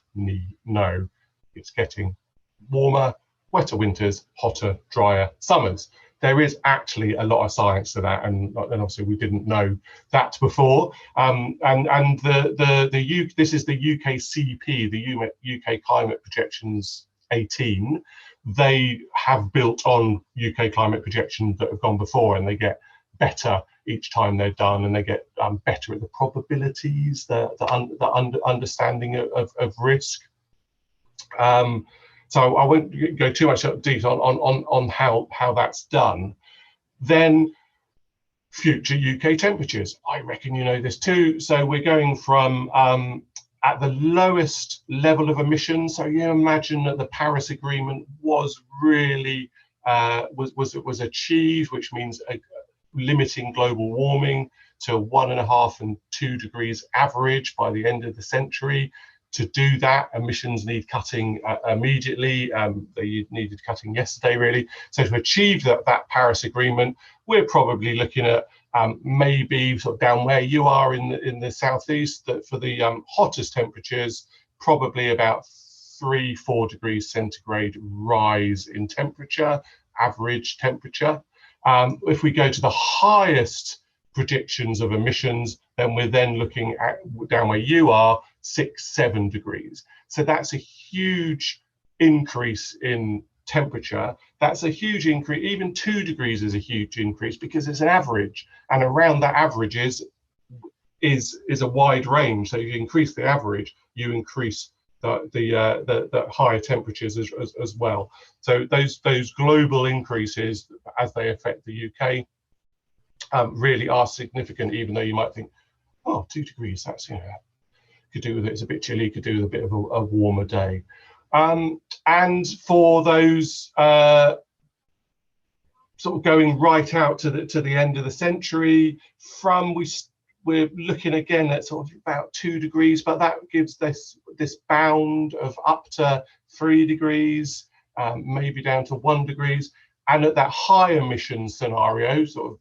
Speaker 5: know. It's getting warmer, wetter winters, hotter, drier summers. There is actually a lot of science to that, and obviously we didn't know that before. This is the UKCP, the UK Climate Projections 18. They have built on UK climate projections that have gone before, and they get better each time they're done, and they get better at the probabilities, the understanding of risk. So I won't go too much detail on how that's done. Then future UK temperatures. I reckon you know this too. So we're going from at the lowest level of emissions. So you imagine that the Paris Agreement was really was achieved, which means limiting global warming to 1.5 and 2 degrees average by the end of the century. To do that, emissions need cutting immediately. They needed cutting yesterday, really. So to achieve that Paris Agreement, we're probably looking at maybe sort of down where you are in the southeast, that for the hottest temperatures, probably about 3-4 degrees centigrade rise in temperature, average temperature. If we go to the highest predictions of emissions, then we're then looking at down where you are, 6-7 degrees. So that's a huge increase in temperature. That's a huge increase. Even 2 degrees is a huge increase because it's an average, and around that average is a wide range. So if you increase the average, you increase the higher temperatures as well. So those global increases, as they affect the UK, really are significant, even though you might think, oh, 2 degrees, that's, could do with it, it's a bit chilly, could do with a bit of a warmer day. And for those sort of going right out to the end of the century, we're looking again at sort of about 2 degrees, but that gives this bound of up to 3 degrees, maybe down to 1 degrees. And at that high emission scenario, sort of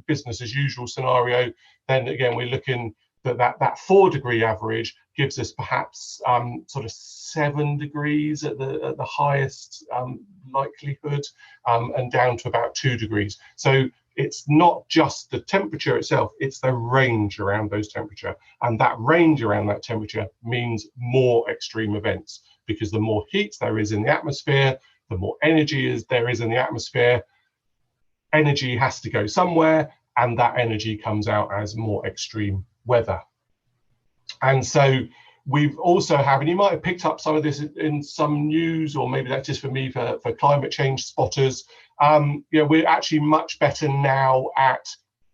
Speaker 5: business as usual scenario, then again we're looking that 4 degree average gives us perhaps sort of 7 degrees at the highest likelihood, and down to about 2 degrees. So it's not just the temperature itself, it's the range around those temperature. And that range around that temperature means more extreme events, because the more heat there is in the atmosphere, the more energy there is in the atmosphere. Energy has to go somewhere, and that energy comes out as more extreme weather. And so we've also and you might have picked up some of this in some news, or maybe that's just for me, for climate change spotters. We're actually much better now at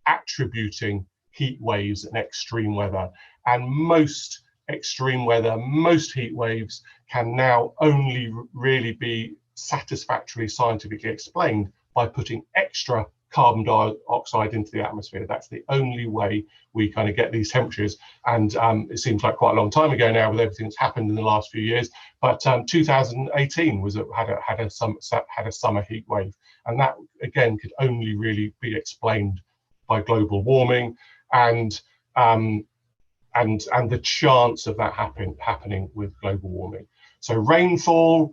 Speaker 5: attributing heat waves and extreme weather. And most extreme weather, most heat waves can now only really be satisfactorily scientifically explained by putting extra carbon dioxide into the atmosphere. That's the only way we kind of get these temperatures. And it seems like quite a long time ago now with everything that's happened in the last few years, but 2018 had a summer heat wave, and that again could only really be explained by global warming and the chance of that happening with global warming. So rainfall,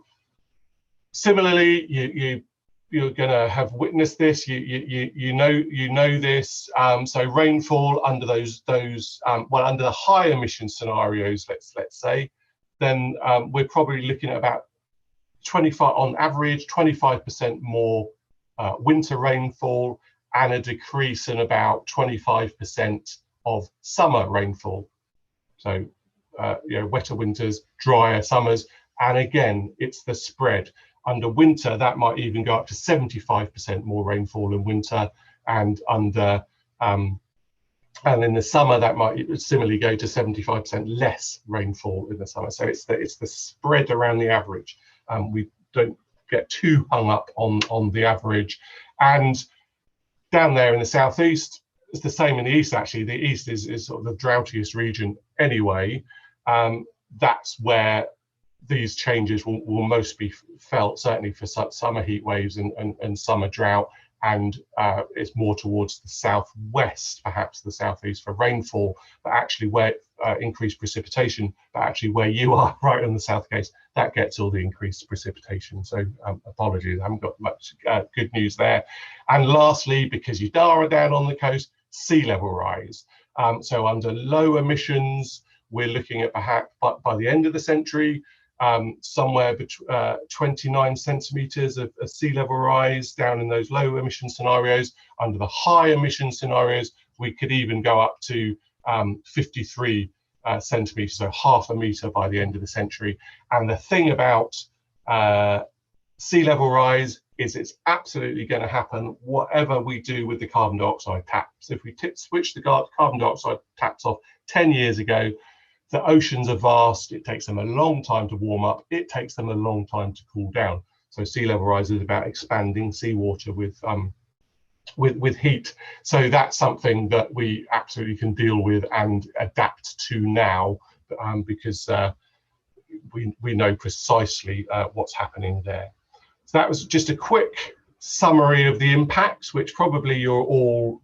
Speaker 5: similarly, you're going to have witnessed this. You know this. So rainfall under under the high emission scenarios, let's say, then we're probably looking at about 25% more winter rainfall, and a decrease in about 25% of summer rainfall. So wetter winters, drier summers, and again it's the spread. Under winter, that might even go up to 75% more rainfall in winter, and in the summer that might similarly go to 75% less rainfall in the summer. So it's the spread around the average. We don't get too hung up on the average. And down there in the southeast, it's the same in the east. Actually, the east is sort of the droughtiest region anyway. That's where these changes will most be felt, certainly for summer heat waves and summer drought, and it's more towards the southwest, perhaps the southeast for rainfall, but actually where increased precipitation, but actually where you are right on the south coast, that gets all the increased precipitation. So apologies, I haven't got much good news there. And lastly, because you are down on the coast, sea level rise. So under low emissions, we're looking at perhaps by the end of the century, somewhere between 29 centimetres of sea level rise down in those low emission scenarios. Under the high emission scenarios, we could even go up to 53 centimetres, so half a metre by the end of the century. And the thing about sea level rise is it's absolutely going to happen whatever we do with the carbon dioxide taps. If we switch the carbon dioxide taps off 10 years ago, the oceans are vast, it takes them a long time to warm up, it takes them a long time to cool down. So sea level rise is about expanding seawater with heat. So that's something that we absolutely can deal with and adapt to now, because we know precisely what's happening there. So that was just a quick summary of the impacts, which probably you're all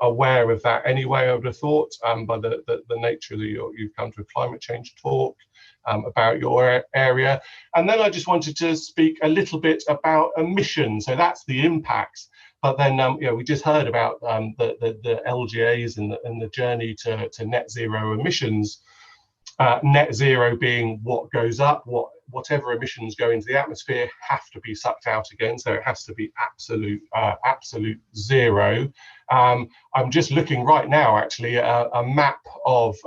Speaker 5: aware of that anyway, I would have thought, by the nature that you've come to a climate change talk about your area. And then I just wanted to speak a little bit about emissions. So that's the impacts. But then we just heard about the LGAs and the journey to net zero emissions. Net zero being what goes up, whatever emissions go into the atmosphere have to be sucked out again, so it has to be absolute zero. I'm just looking right now actually at a map of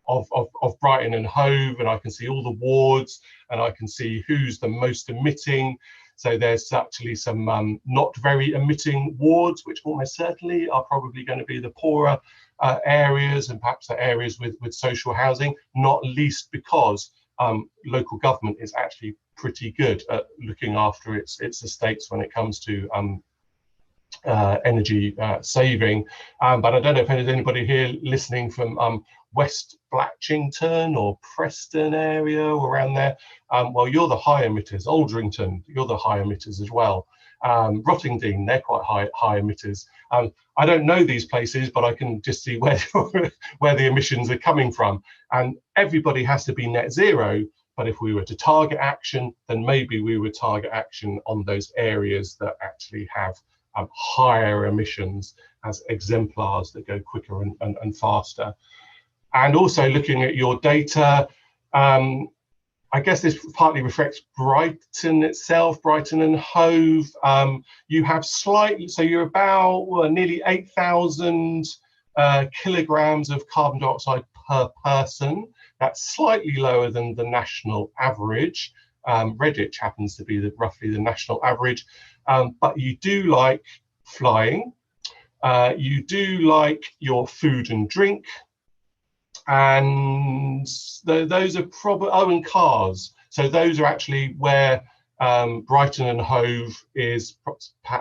Speaker 5: of Brighton and Hove, and I can see all the wards, and I can see who's the most emitting. So there's actually some not very emitting wards, which almost certainly are probably going to be the poorer areas, and perhaps the areas with social housing, not least because local government is actually pretty good at looking after its estates when it comes to energy saving. But I don't know if there's anybody here listening from West Blatchington or Preston area or around there. Well, you're the high emitters. Aldrington, you're the high emitters as well. Rottingdean, they're quite high emitters. I don't know these places, but I can just see where the emissions are coming from. And everybody has to be net zero. But if we were to target action, then maybe we would target action on those areas that actually have higher emissions as exemplars that go quicker and faster. And also looking at your data, I guess this partly reflects Brighton itself, Brighton and Hove. You have slightly, so you're about nearly 8,000 kilograms of carbon dioxide per person. That's slightly lower than the national average. Redditch happens to be roughly the national average. But you do like flying, you do like your food and drink, and those are probably, and cars. So those are actually where Brighton and Hove is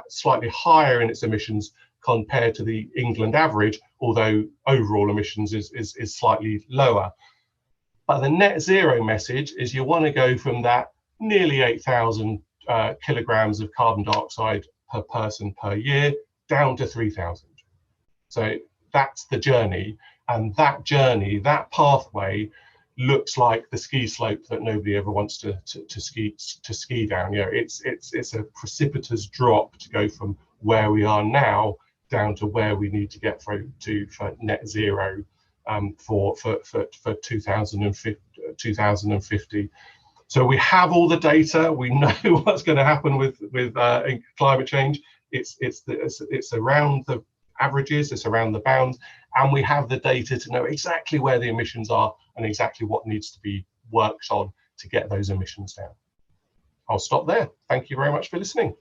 Speaker 5: slightly higher in its emissions compared to the England average, although overall emissions is slightly lower. But the net zero message is you want to go from that nearly 8,000 kilograms of carbon dioxide per person per year down to 3,000. So that's the journey, and that journey, that pathway, looks like the ski slope that nobody ever wants to ski down. You know, it's a precipitous drop to go from where we are now down to where we need to get for net zero for 2050. So we have all the data. We know what's going to happen with climate change. It's around the averages, it's around the bounds, and we have the data to know exactly where the emissions are and exactly what needs to be worked on to get those emissions down. I'll stop there. Thank you very much for listening.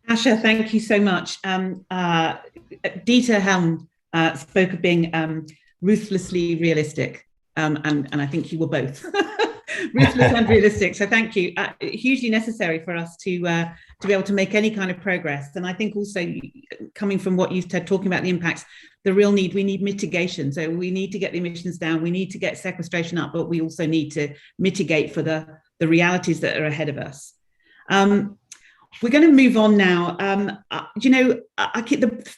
Speaker 1: Asha, thank you so much. Dieter Helm spoke of being ruthlessly realistic, and I think you were both. Ruthless and realistic. So thank you. Hugely necessary for us to be able to make any kind of progress. And I think also, coming from what you said, talking about the impacts, the real need, we need mitigation. So we need to get the emissions down. We need to get sequestration up, but we also need to mitigate for the realities that are ahead of us. We're going to move on now. The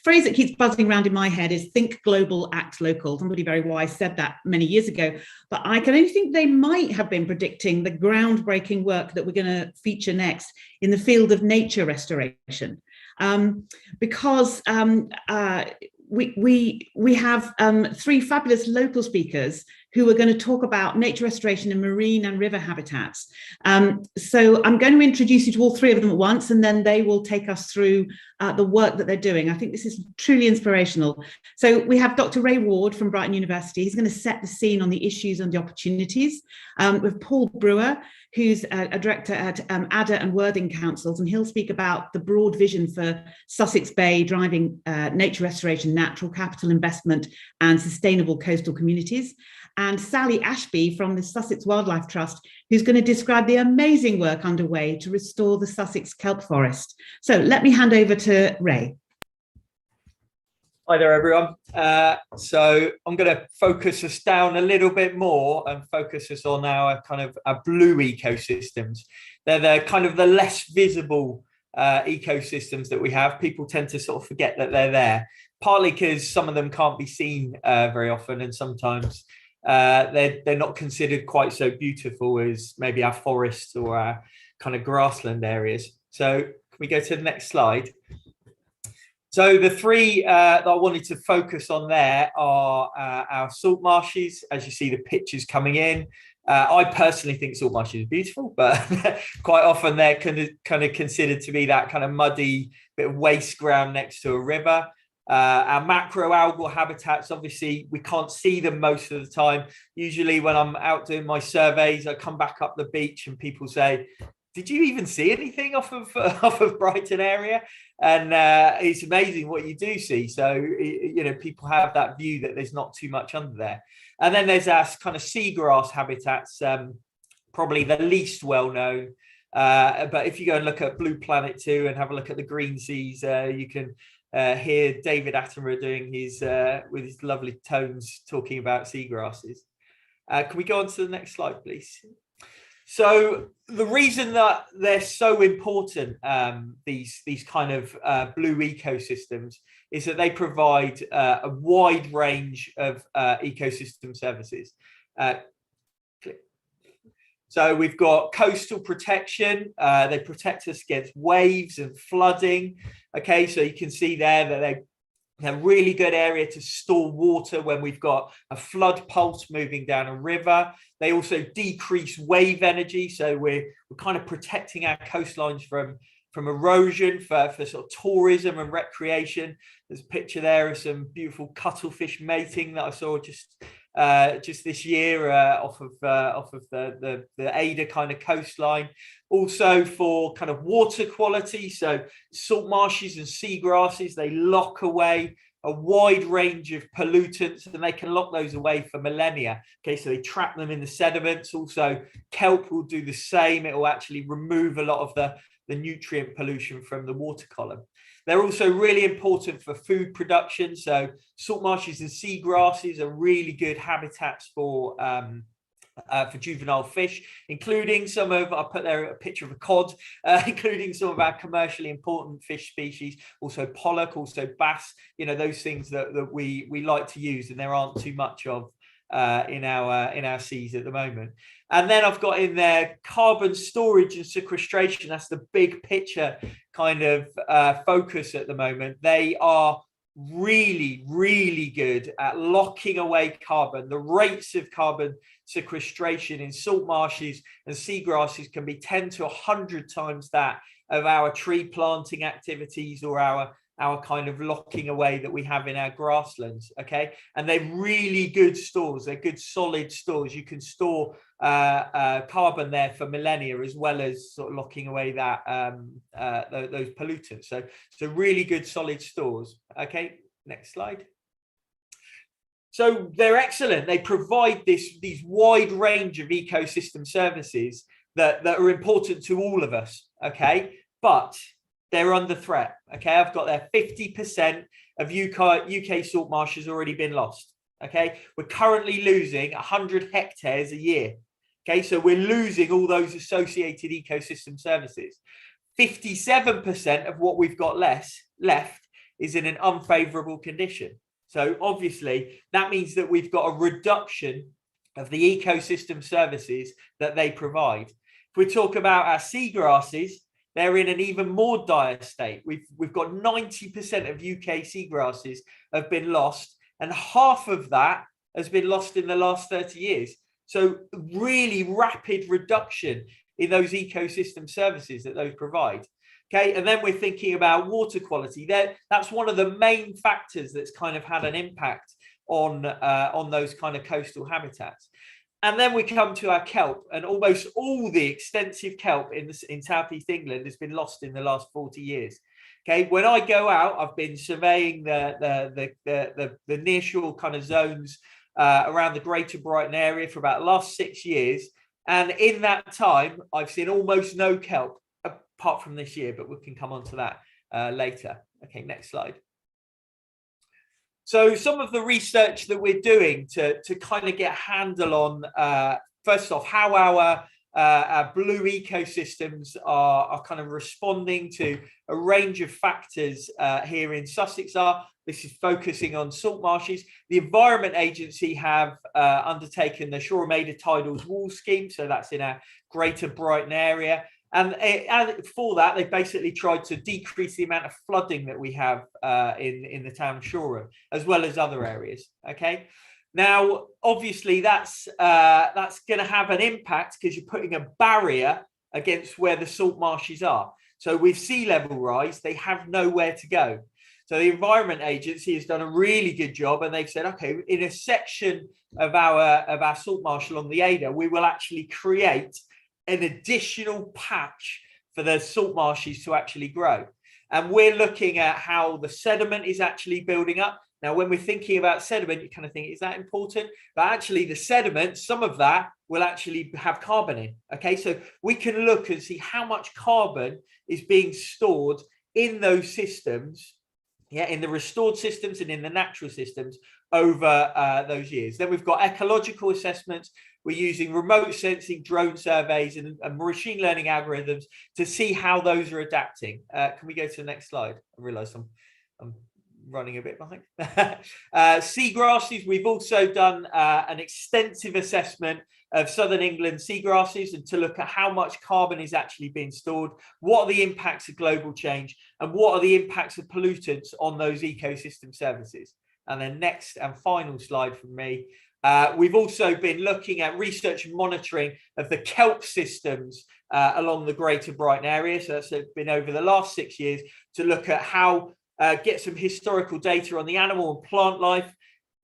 Speaker 1: phrase that keeps buzzing around in my head is think global, act local. Somebody very wise said that many years ago, but I can only think they might have been predicting the groundbreaking work that we're going to feature next in the field of nature restoration. Because we have three fabulous local speakers who are going to talk about nature restoration in marine and river habitats. So I'm going to introduce you to all three of them at once, and then they will take us through the work that they're doing. I think this is truly inspirational. So we have Dr. Ray Ward from Brighton University. He's going to set the scene on the issues and the opportunities. With Paul Brewer, who's a director at Adder and Worthing Councils, and he'll speak about the broad vision for Sussex Bay driving nature restoration, natural capital investment, and sustainable coastal communities. And Sally Ashby from the Sussex Wildlife Trust, who's going to describe the amazing work underway to restore the Sussex kelp forest. So let me hand over to Ray.
Speaker 6: Hi there, everyone. So I'm going to focus us down a little bit more and focus us on our blue ecosystems. They're the kind of the less visible ecosystems that we have. People tend to sort of forget that they're there, partly because some of them can't be seen very often, and sometimes they're not considered quite so beautiful as maybe our forests or our kind of grassland areas. So can we go to the next slide? So the three that I wanted to focus on there are our salt marshes. As you see the pictures coming in, I personally think salt marshes are beautiful, but quite often they're kind of considered to be that kind of muddy bit of waste ground next to a river. Our macroalgal habitats, obviously, we can't see them most of the time. Usually when I'm out doing my surveys, I come back up the beach and people say, did you even see anything off of Brighton area? And it's amazing what you do see. So, people have that view that there's not too much under there. And then there's our kind of seagrass habitats, probably the least well known. But if you go and look at Blue Planet 2 and have a look at the green seas, you can hear David Attenborough doing with his lovely tones talking about seagrasses. Can we go on to the next slide, please? So the reason that they're so important, these kind of blue ecosystems, is that they provide a wide range of ecosystem services. So we've got coastal protection. They protect us against waves and flooding. Okay, so you can see there that they a really good area to store water when we've got a flood pulse moving down a river. They also decrease wave energy, so we're kind of protecting our coastlines from erosion for sort of tourism and recreation. There's a picture there of some beautiful cuttlefish mating that I saw just this year off of the Ada kind of coastline. Also for kind of water quality, so salt marshes and seagrasses, they lock away a wide range of pollutants, and they can lock those away for millennia. Okay, so they trap them in the sediments. Also, kelp will do the same. It will actually remove a lot of the nutrient pollution from the water column. They're also really important for food production. So salt marshes and seagrasses are really good habitats for juvenile fish, including some of, I'll put there a picture of a cod, including some of our commercially important fish species, also pollock, also bass, those things that we like to use, and there aren't too much of in our seas at the moment. And then I've got in there carbon storage and sequestration. That's the big picture kind of focus at the moment. They are really, really good at locking away carbon. The rates of carbon sequestration in salt marshes and seagrasses can be 10 to 100 times that of our tree planting activities or our kind of locking away that we have in our grasslands. Okay, and they're really good stores. They're good solid stores. You can store carbon there for millennia, as well as sort of locking away that those pollutants. So really good solid stores. Okay, next slide. So they're excellent. They provide these wide range of ecosystem services that are important to all of us. Okay, but they're under threat. Okay, I've got there 50% of UK salt marshes already been lost. Okay, we're currently losing 100 hectares a year. Okay, so we're losing all those associated ecosystem services. 57% of what we've got left is in an unfavorable condition. So obviously that means that we've got a reduction of the ecosystem services that they provide. If we talk about our seagrasses, they're in an even more dire state. We've got 90% of UK seagrasses have been lost, and half of that has been lost in the last 30 years. So really rapid reduction in those ecosystem services that those provide. Okay, and then we're thinking about water quality. That's one of the main factors that's kind of had an impact on those kind of coastal habitats. And then we come to our kelp, and almost all the extensive kelp in Southeast England has been lost in the last 40 years. Okay, when I go out, I've been surveying the nearshore kind of zones around the Greater Brighton area for about the last 6 years, and in that time, I've seen almost no kelp apart from this year, but we can come on to that later. Okay, next slide. So some of the research that we're doing to kind of get a handle on, first off, how our blue ecosystems are kind of responding to a range of factors here in Sussex are. This is focusing on salt marshes. The Environment Agency have undertaken the Shore Maida Tidals Wall Scheme, so that's in our Greater Brighton area. And for that, they basically tried to decrease the amount of flooding that we have in the town of Shoreham, as well as other areas. Okay, now obviously that's going to have an impact because you're putting a barrier against where the salt marshes are. So with sea level rise, they have nowhere to go. So the Environment Agency has done a really good job, and they've said, okay, in a section of our salt marsh along the Ada, we will actually create an additional patch for the salt marshes to actually grow. And we're looking at how the sediment is actually building up. Now, when we're thinking about sediment, you kind of think, is that important? But actually the sediment, some of that will actually have carbon in. Okay, so we can look and see how much carbon is being stored in those systems, in the restored systems and in the natural systems over those years. Then we've got ecological assessments. We're using remote sensing, drone surveys, and machine learning algorithms to see how those are adapting. Can we go to the next slide? I realise I'm running a bit behind. Seagrasses, we've also done an extensive assessment of southern England seagrasses, and to look at how much carbon is actually being stored, what are the impacts of global change, and what are the impacts of pollutants on those ecosystem services. And then next and final slide from me. We've also been looking at research and monitoring of the kelp systems along the Greater Brighton area. So that's been over the last 6 years to look at how, get some historical data on the animal and plant life,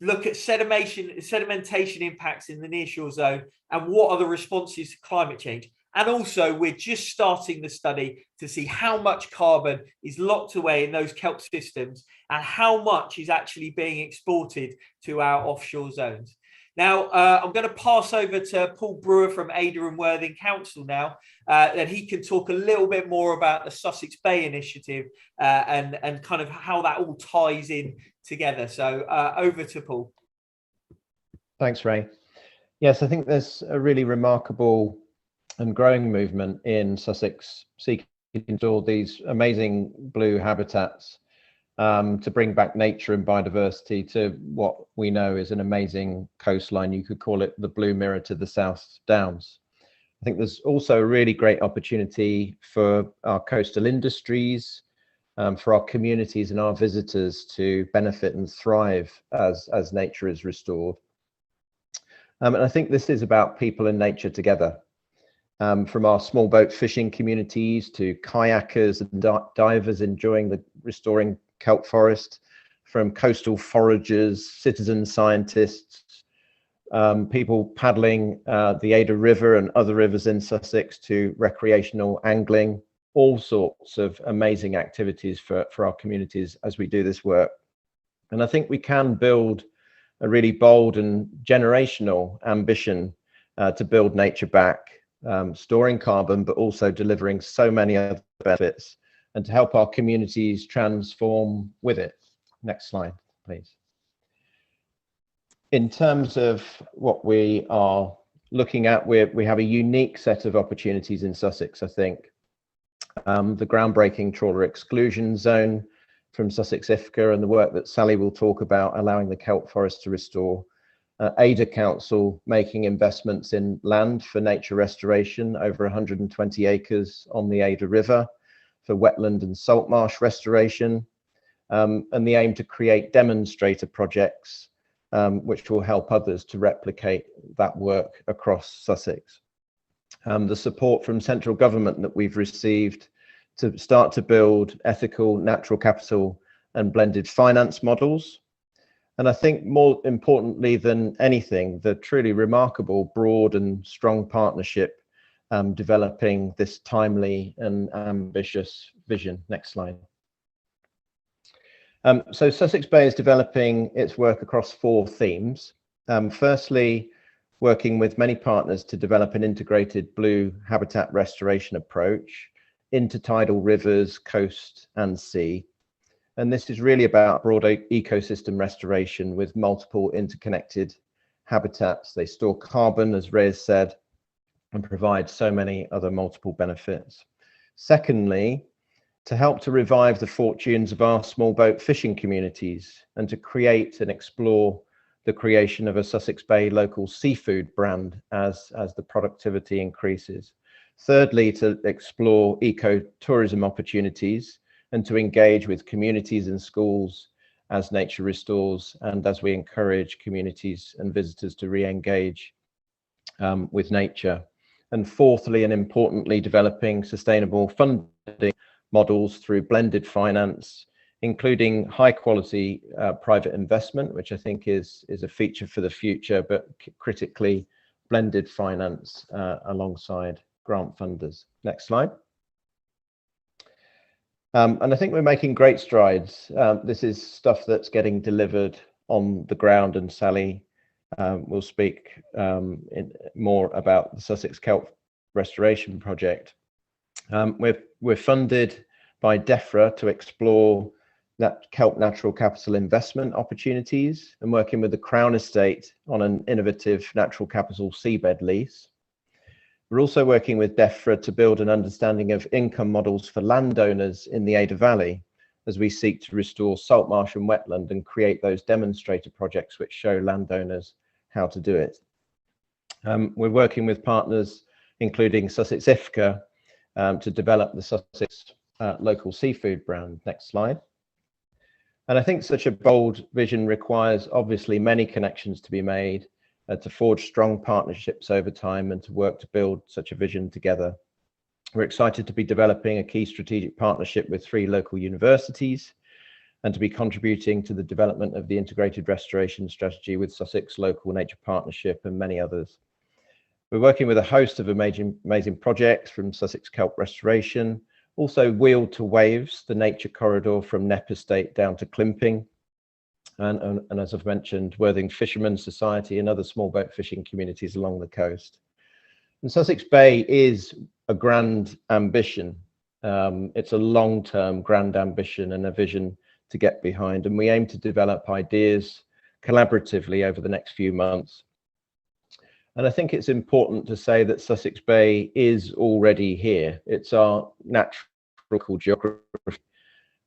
Speaker 6: look at sedimentation impacts in the nearshore zone, and what are the responses to climate change. And also, we're just starting the study to see how much carbon is locked away in those kelp systems and how much is actually being exported to our offshore zones. Now, I'm going to pass over to Paul Brewer from Ada and Worthing Council now, and he can talk a little bit more about the Sussex Bay Initiative and kind of how that all ties in together. So over to Paul.
Speaker 7: Thanks, Ray. Yes, I think there's a really remarkable and growing movement in Sussex seeking to install these amazing blue habitats to bring back nature and biodiversity to what we know is an amazing coastline. You could call it the blue mirror to the South Downs. I think there's also a really great opportunity for our coastal industries, for our communities and our visitors to benefit and thrive as nature is restored. And I think this is about people and nature together. From our small boat fishing communities to kayakers and divers enjoying the restoring kelp forest, from coastal foragers, citizen scientists, people paddling the Ada River and other rivers in Sussex, to recreational angling, all sorts of amazing activities for our communities as we do this work. And I think we can build a really bold and generational ambition to build nature back, storing carbon, but also delivering so many other benefits, and to help our communities transform with it. Next slide, please. In terms of what we are looking at, we have a unique set of opportunities in Sussex, I think. The groundbreaking trawler exclusion zone from Sussex IFCA and the work that Sally will talk about, allowing the kelp forest to restore. Ada Council making investments in land for nature restoration, over 120 acres on the Ada River, for wetland and salt marsh restoration, and the aim to create demonstrator projects which will help others to replicate that work across Sussex. The support from central government that we've received to start to build ethical natural capital and blended finance models. And I think more importantly than anything, the truly remarkable, broad and strong partnership developing this timely and ambitious vision. Next slide. So Sussex Bay is developing its work across 4 themes. Firstly, working with many partners to develop an integrated blue habitat restoration approach into tidal rivers, coast and sea. And this is really about broader ecosystem restoration with multiple interconnected habitats. They store carbon, as Ray has said, and provide so many other multiple benefits. Secondly, to help to revive the fortunes of our small boat fishing communities and to create and explore the creation of a Sussex Bay local seafood brand as the productivity increases. Thirdly, to explore ecotourism opportunities and to engage with communities and schools as nature restores and as we encourage communities and visitors to re-engage with nature. And fourthly, and importantly, developing sustainable funding models through blended finance, including high quality private investment, which I think is a feature for the future, but critically blended finance alongside grant funders. Next slide. And I think we're making great strides. This is stuff that's getting delivered on the ground, and Sally will speak more about the Sussex Kelp Restoration Project. We're funded by DEFRA to explore that kelp natural capital investment opportunities and working with the Crown Estate on an innovative natural capital seabed lease. We're also working with DEFRA to build an understanding of income models for landowners in the Ada Valley as we seek to restore salt marsh and wetland and create those demonstrator projects which show landowners how to do it. We're working with partners including Sussex IFCA to develop the Sussex local seafood brand. Next slide. And I think such a bold vision requires obviously many connections to be made, to forge strong partnerships over time and to work to build such a vision together. We're excited to be developing a key strategic partnership with 3 local universities and to be contributing to the development of the integrated restoration strategy with Sussex Local Nature Partnership and many others. We're working with a host of amazing projects from Sussex Kelp Restoration, also Wheeled to Waves, the nature corridor from Knepp Estate down to Climping, and as I've mentioned, Worthing Fishermen's Society and other small boat fishing communities along the coast. And Sussex Bay is a grand ambition. It's a long-term grand ambition and a vision to get behind, and we aim to develop ideas collaboratively over the next few months. And I think it's important to say that Sussex Bay is already here. It's our natural geography.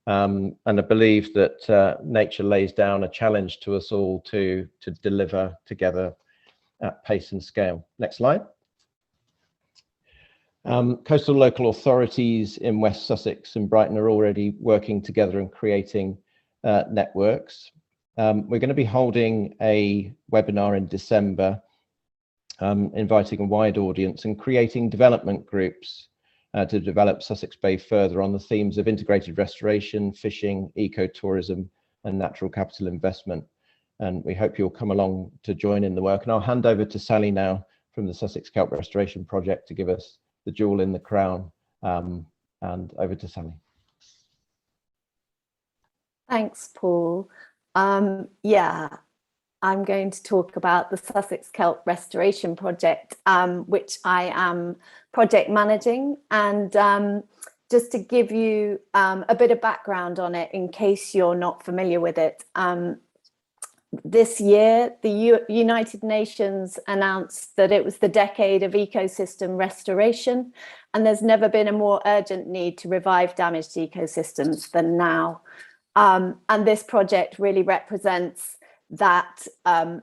Speaker 7: And I believe that nature lays down a challenge to us all to deliver together at pace and scale. Next slide. Coastal local authorities in West Sussex and Brighton are already working together and creating networks. We're going to be holding a webinar in December, inviting a wide audience and creating development groups to develop Sussex Bay further on the themes of integrated restoration, fishing, ecotourism, and natural capital investment. And we hope you'll come along to join in the work. And I'll hand over to Sally now from the Sussex Kelp Restoration Project to give us the jewel in the crown. And over to Sally.
Speaker 8: Thanks, Paul. Yeah, I'm going to talk about the Sussex Kelp Restoration Project, which I am project managing. And just to give you a bit of background on it, in case you're not familiar with it, this year, the United Nations announced that it was the decade of ecosystem restoration, and there's never been a more urgent need to revive damaged ecosystems than now. And this project really represents that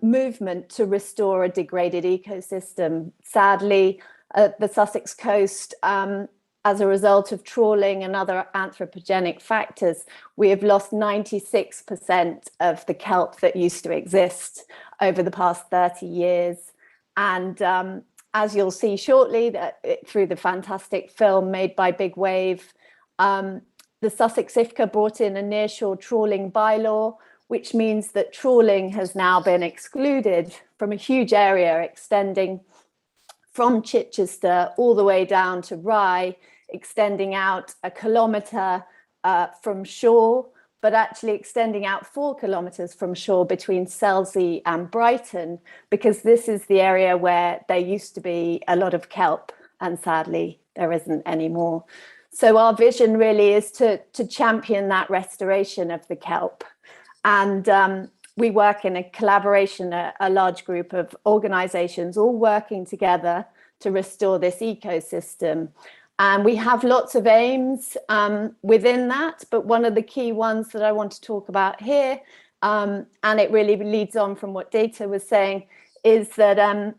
Speaker 8: movement to restore a degraded ecosystem. Sadly, the Sussex coast, as a result of trawling and other anthropogenic factors, we have lost 96% of the kelp that used to exist over the past 30 years. And as you'll see shortly, through the fantastic film made by Big Wave, the Sussex IFCA brought in a nearshore trawling bylaw, which means that trawling has now been excluded from a huge area extending from Chichester all the way down to Rye, extending out 1 kilometre from shore, but actually extending out 4 kilometres from shore between Selsey and Brighton, because this is the area where there used to be a lot of kelp, and sadly there isn't anymore. So our vision really is to champion that restoration of the kelp. And we work in a collaboration, a large group of organisations all working together to restore this ecosystem. And we have lots of aims within that, but one of the key ones that I want to talk about here, and it really leads on from what Data was saying, is that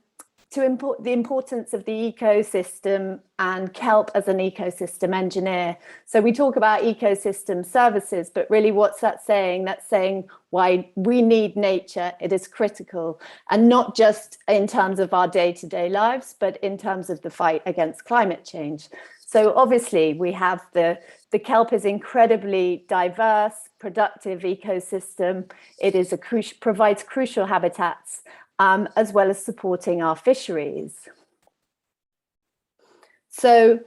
Speaker 8: the importance of the ecosystem and kelp as an ecosystem engineer. So we talk about ecosystem services, but really what's that saying? That's saying why we need nature. It is critical, and not just in terms of our day-to-day lives, but in terms of the fight against climate change. So obviously we have the The kelp is incredibly diverse, productive ecosystem. It is provides crucial habitats, as well as supporting our fisheries. So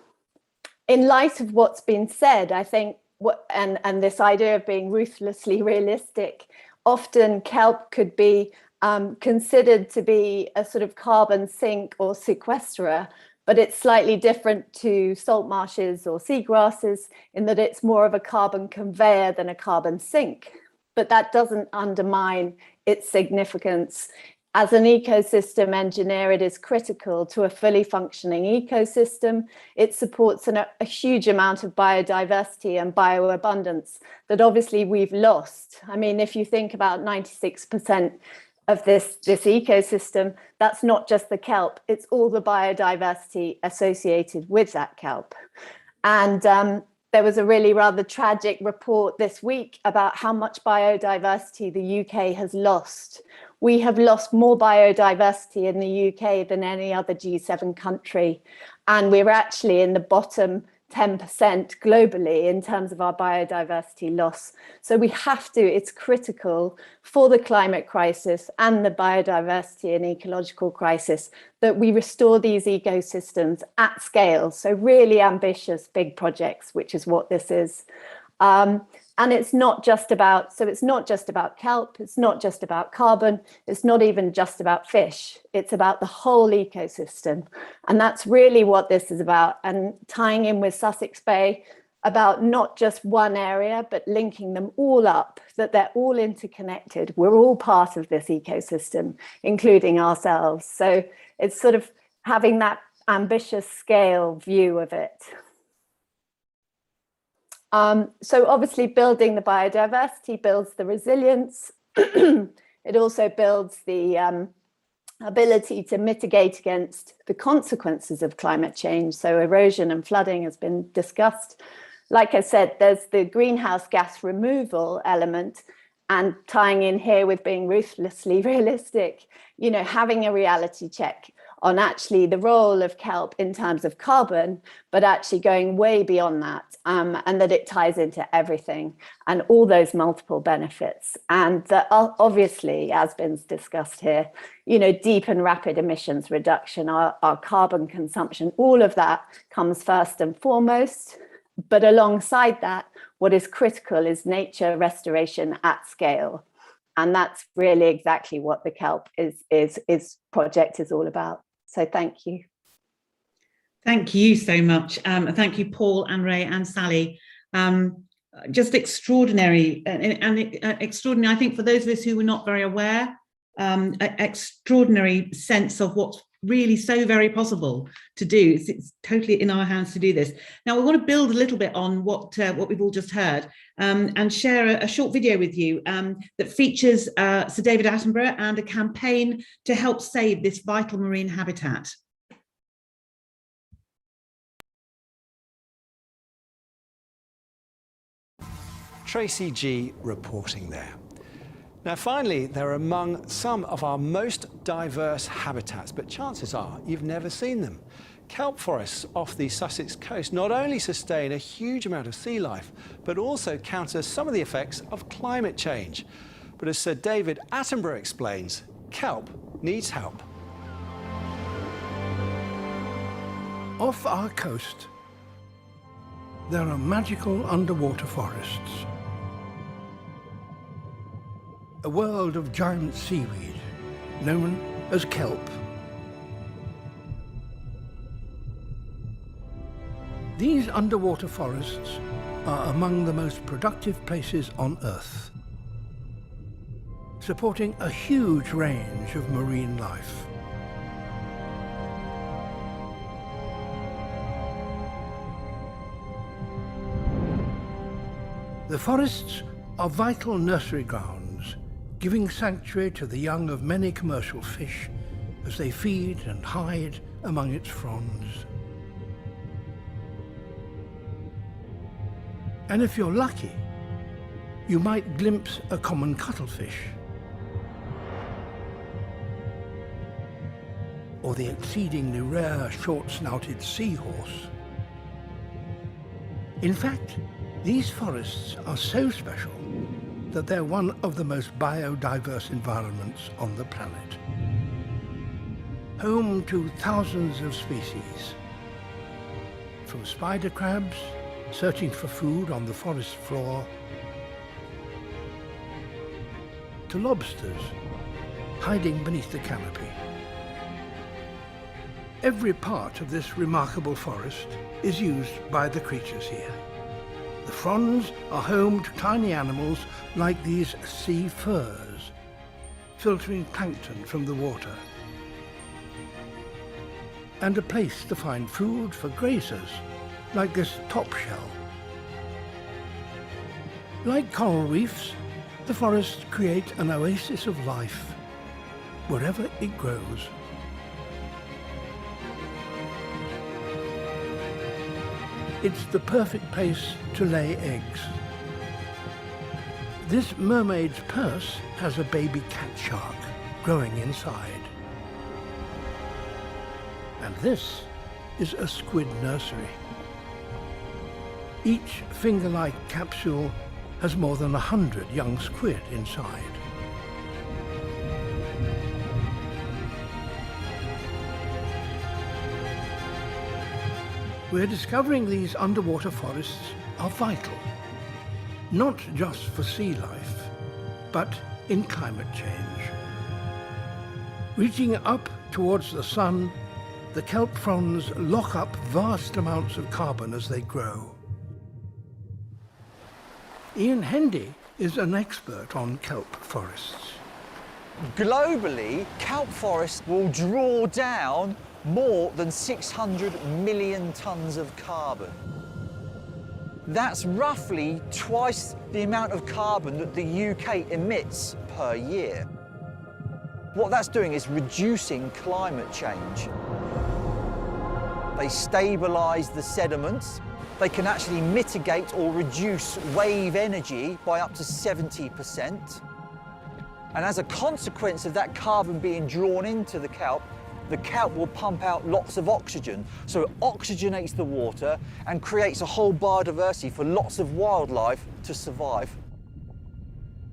Speaker 8: in light of what's been said, I think and this idea of being ruthlessly realistic, often kelp could be considered to be a sort of carbon sink or sequesterer, but it's slightly different to salt marshes or seagrasses in that it's more of a carbon conveyor than a carbon sink. But that doesn't undermine its significance. As an ecosystem engineer, it is critical to a fully functioning ecosystem. It supports a huge amount of biodiversity and bioabundance that obviously we've lost. I mean, if you think about 96% of this ecosystem, that's not just the kelp, it's all the biodiversity associated with that kelp. And there was a really rather tragic report this week about how much biodiversity the UK has lost. We have lost more biodiversity in the UK than any other G7 country. And we're actually in the bottom 10% globally in terms of our biodiversity loss. So we have to, it's critical for the climate crisis and the biodiversity and ecological crisis that we restore these ecosystems at scale. So really ambitious big projects, which is what this is. And it's not just about, so it's not just about kelp, it's not just about carbon, it's not even just about fish, it's about the whole ecosystem. And that's really what this is about. And tying in with Sussex Bay, about not just one area, but linking them all up, that they're all interconnected. We're all part of this ecosystem, including ourselves. So it's sort of having that ambitious scale view of it. So obviously building the biodiversity builds the resilience. It also builds the ability to mitigate against the consequences of climate change. So erosion and flooding has been discussed. Like I said, there's the greenhouse gas removal element, and tying in here with being ruthlessly realistic, you know, having a reality check on actually the role of kelp in terms of carbon, but actually going way beyond that, and that it ties into everything and all those multiple benefits. And that obviously, as been discussed here, you know, deep and rapid emissions reduction, our carbon consumption, all of that comes first and foremost. But alongside that, what is critical is nature restoration at scale. And that's really exactly what the kelp project is all about. So thank you.
Speaker 1: Thank you so much. Thank you, Paul and Ray and Sally. Just extraordinary and extraordinary, I think, for those of us who were not very aware, extraordinary sense of what's really so very possible to do. It's totally in our hands to do this. Now, we want to build a little bit on what we've all just heard and share a short video with you that features Sir David Attenborough and a campaign to help save this vital marine habitat.
Speaker 9: Tracy G reporting there. Now, finally, they're among some of our most diverse habitats, but chances are you've never seen them. Kelp forests off the Sussex coast not only sustain a huge amount of sea life, but also counter some of the effects of climate change. But as Sir David Attenborough explains, kelp needs help.
Speaker 10: Off our coast, there are magical underwater forests. A world of giant seaweed, known as kelp. These underwater forests are among the most productive places on Earth, supporting a huge range of marine life. The forests are vital nursery grounds, giving sanctuary to the young of many commercial fish as they feed and hide among its fronds. And if you're lucky, you might glimpse a common cuttlefish, or the exceedingly rare short-snouted seahorse. In fact, these forests are so special that they're one of the most biodiverse environments on the planet. Home to thousands of species, from spider crabs searching for food on the forest floor, to lobsters hiding beneath the canopy. Every part of this remarkable forest is used by the creatures here. The fronds are home to tiny animals like these sea furs, filtering plankton from the water, and a place to find food for grazers like this top shell. Like coral reefs, the forests create an oasis of life wherever it grows. It's the perfect place to lay eggs. This mermaid's purse has a baby cat shark growing inside. And this is a squid nursery. Each finger-like capsule has more than 100 young squid inside. We're discovering these underwater forests are vital, not just for sea life, but in climate change. Reaching up towards the sun, the kelp fronds lock up vast amounts of carbon as they grow. Ian Hendy is an expert on kelp forests.
Speaker 11: Globally, kelp forests will draw down more than 600 million tonnes of carbon. That's roughly twice the amount of carbon that the UK emits per year. What that's doing is reducing climate change. They stabilise the sediments. They can actually mitigate or reduce wave energy by up to 70%. And as a consequence of that carbon being drawn into the kelp will pump out lots of oxygen. So it oxygenates the water and creates a whole biodiversity for lots of wildlife to survive.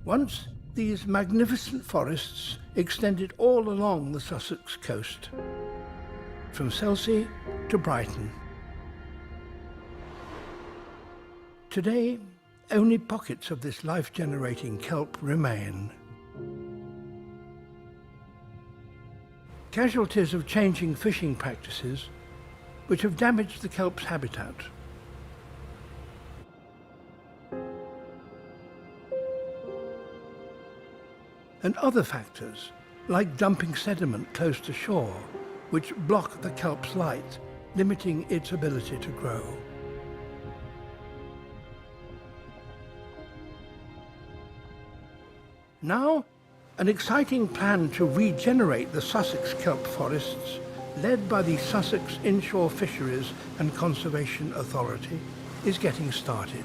Speaker 10: Once, these magnificent forests extended all along the Sussex coast, from Chelsea to Brighton. Today, only pockets of this life-generating kelp remain. Casualties of changing fishing practices, which have damaged the kelp's habitat. And other factors, like dumping sediment close to shore, which block the kelp's light, limiting its ability to grow. Now, an exciting plan to regenerate the Sussex kelp forests, led by the Sussex Inshore Fisheries and Conservation Authority, is getting started.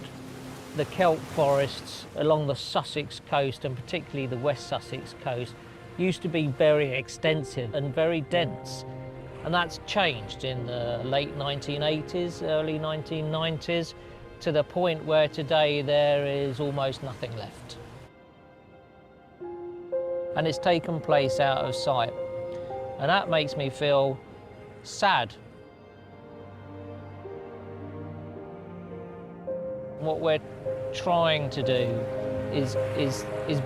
Speaker 12: The kelp forests along the Sussex coast, and particularly the West Sussex coast, used to be very extensive and very dense. And that's changed in the late 1980s, early 1990s, to the point where today there is almost nothing left. And it's taken place out of sight. And that makes me feel sad. What we're trying to do is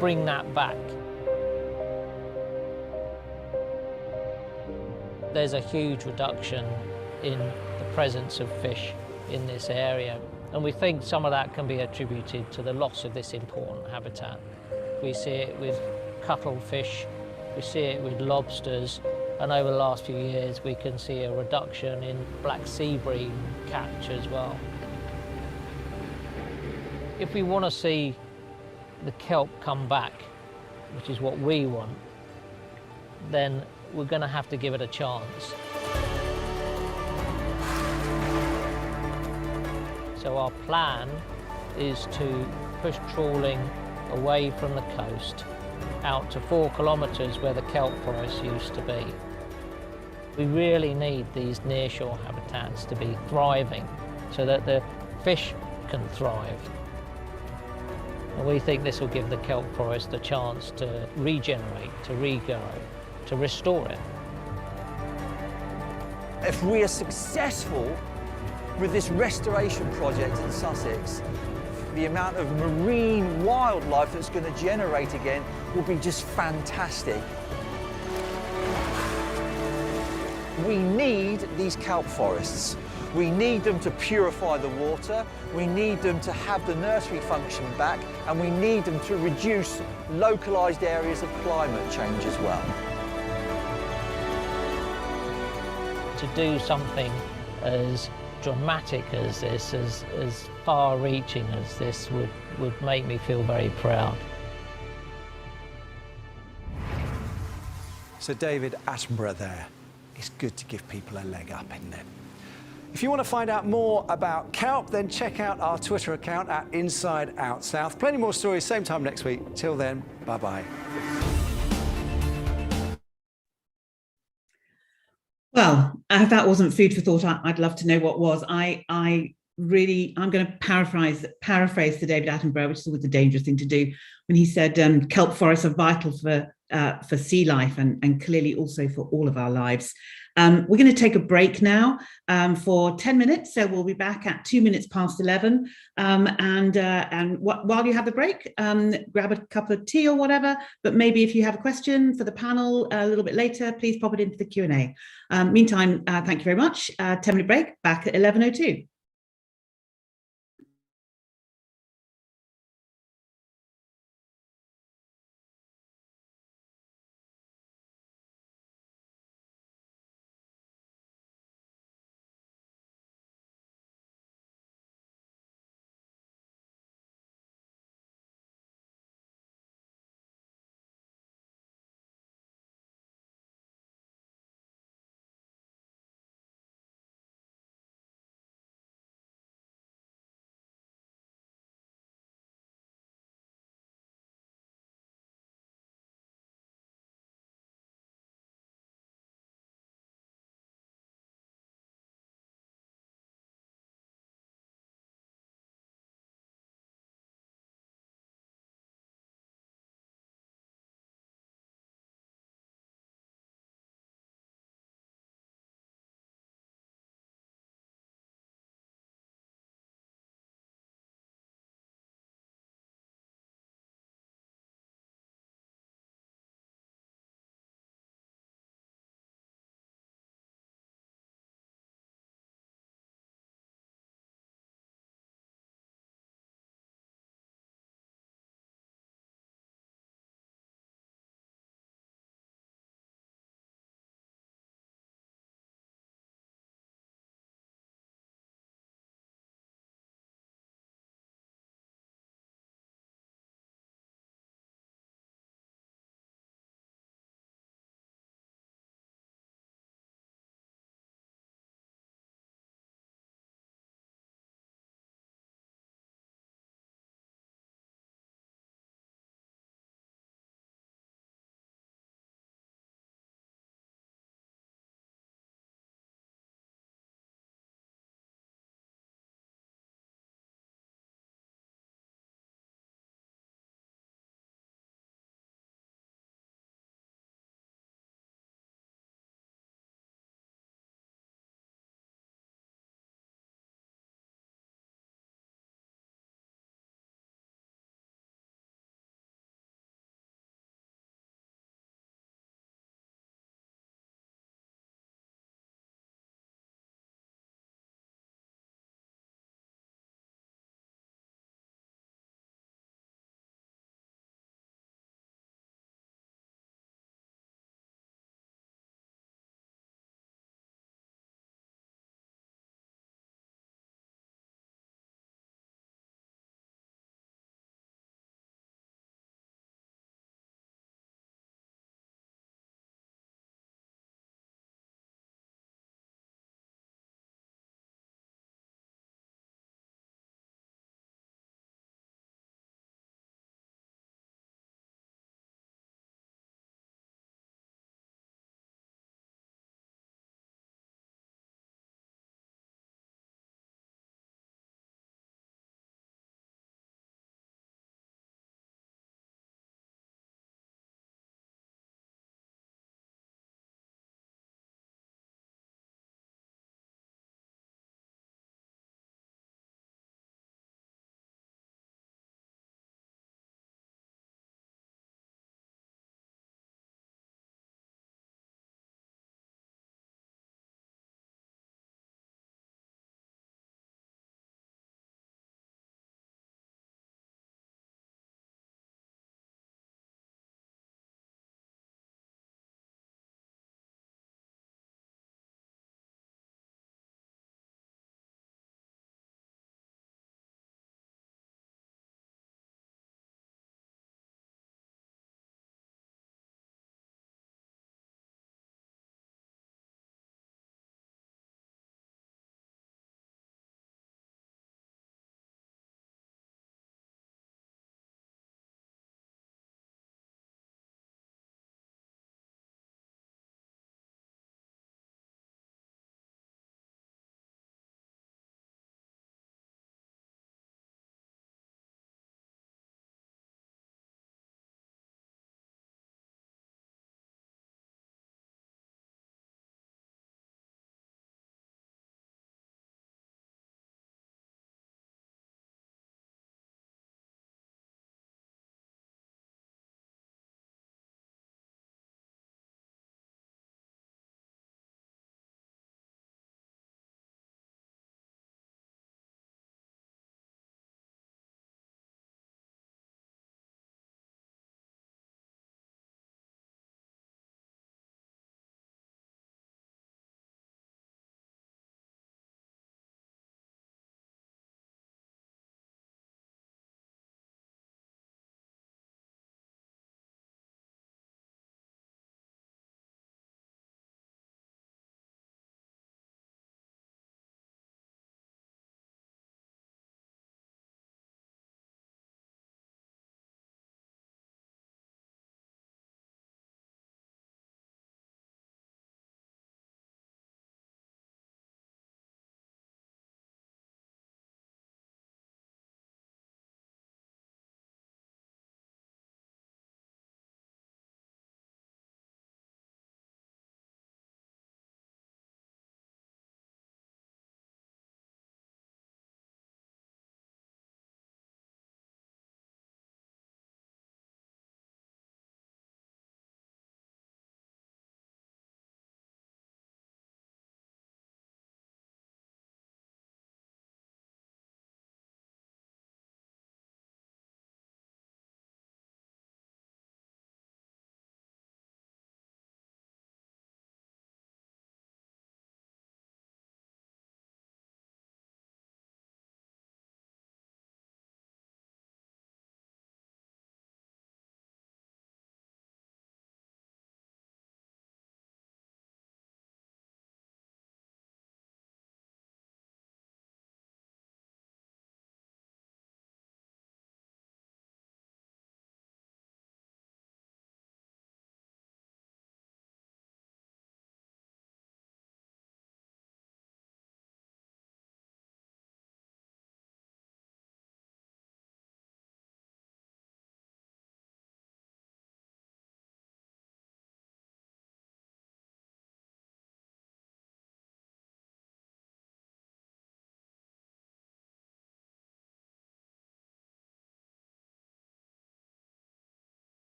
Speaker 12: bring that back. There's a huge reduction in the presence of fish in this area. And we think some of that can be attributed to the loss of this important habitat. We see it with cuttlefish, we see it with lobsters, and over the last few years we can see a reduction in black sea bream catch as well. If we want to see the kelp come back, which is what we want, then we're going to have to give it a chance. So our plan is to push trawling away from the coast out to 4 kilometres where the kelp forest used to be. We really need these nearshore habitats to be thriving so that the fish can thrive. And we think this will give the kelp forest a chance to regenerate, to regrow, to restore it.
Speaker 11: If we are successful with this restoration project in Sussex, the amount of marine wildlife that's going to generate again will be just fantastic. We need these kelp forests. We need them to purify the water, we need them to have the nursery function back, and we need them to reduce localised areas of climate change as well.
Speaker 12: To do something as dramatic as this, as far-reaching as this, would make me feel very proud.
Speaker 9: So David Attenborough there. It's good to give people a leg up, isn't it? If you want to find out more about kelp, then check out our Twitter account at Inside Out South. Plenty more stories, same time next week. Till then, bye-bye.
Speaker 1: Well, if that wasn't food for thought, I'd love to know what was. I'm going to paraphrase to David Attenborough, which is always a dangerous thing to do, when he said kelp forests are vital for sea life and clearly also for all of our lives. We're going to take a break now for 10 minutes, so we'll be back at 11:02. And while you have the break, grab a cup of tea or whatever, but maybe if you have a question for the panel a little bit later, please pop it into the Q&A. Meantime, thank you very much. 10-minute break, back at 11:02.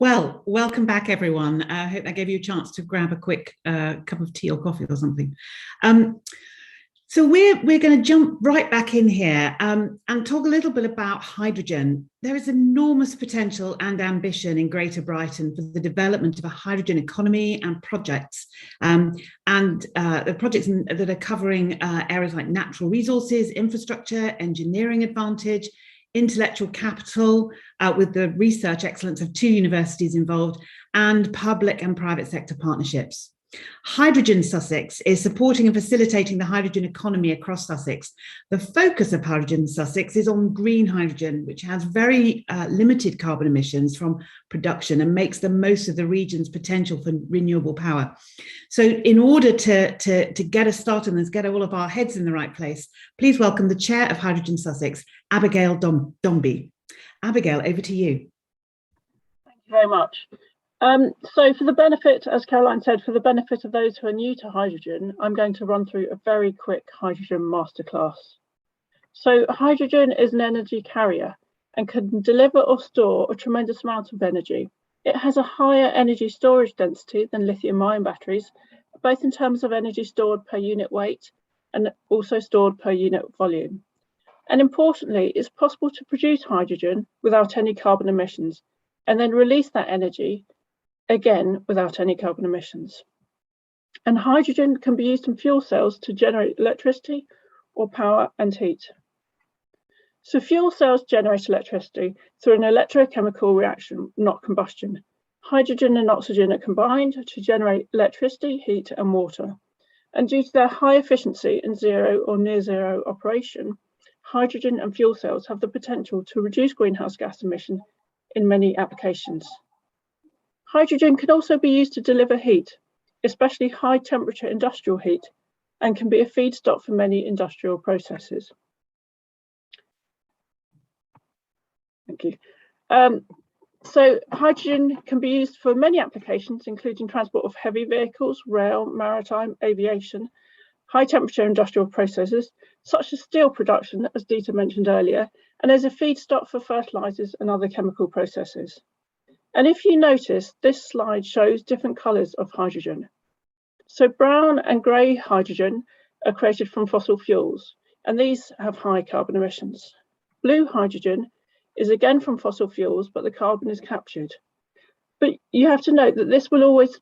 Speaker 1: Well, welcome back, everyone. I hope that gave you a chance to grab a quick cup of tea or coffee or something. So we're going to jump right back in here and talk a little bit about hydrogen. There is enormous potential and ambition in Greater Brighton for the development of a hydrogen economy and projects. The projects that are covering areas like natural resources, infrastructure, engineering advantage, intellectual capital, with the research excellence of 2 universities involved, and public and private sector partnerships. Hydrogen Sussex is supporting and facilitating the hydrogen economy across Sussex. The focus of Hydrogen Sussex is on green hydrogen, which has very limited carbon emissions from production and makes the most of the region's potential for renewable power. So in order to get us started and get all of our heads in the right place, please welcome the Chair of Hydrogen Sussex, Abigail Dombey. Abigail, over to you.
Speaker 13: Thank you very much. So for the benefit, as Caroline said, for the benefit of those who are new to hydrogen, I'm going to run through a very quick hydrogen masterclass. So hydrogen is an energy carrier and can deliver or store a tremendous amount of energy. It has a higher energy storage density than lithium-ion batteries, both in terms of energy stored per unit weight and also stored per unit volume. And importantly, it's possible to produce hydrogen without any carbon emissions and then release that energy again without any carbon emissions. And hydrogen can be used in fuel cells to generate electricity or power and heat. So fuel cells generate electricity through an electrochemical reaction, not combustion. Hydrogen and oxygen are combined to generate electricity, heat and water. And due to their high efficiency and zero or near zero operation, hydrogen and fuel cells have the potential to reduce greenhouse gas emission in many applications. Hydrogen can also be used to deliver heat, especially high temperature industrial heat, and can be a feedstock for many industrial processes. Thank you. So hydrogen can be used for many applications, including transport of heavy vehicles, rail, maritime, aviation, high temperature industrial processes, such as steel production, as Dieter mentioned earlier, and as a feedstock for fertilizers and other chemical processes. And if you notice, this slide shows different colours of hydrogen. So brown and grey hydrogen are created from fossil fuels, and these have high carbon emissions. Blue hydrogen is again from fossil fuels, but the carbon is captured. But you have to note that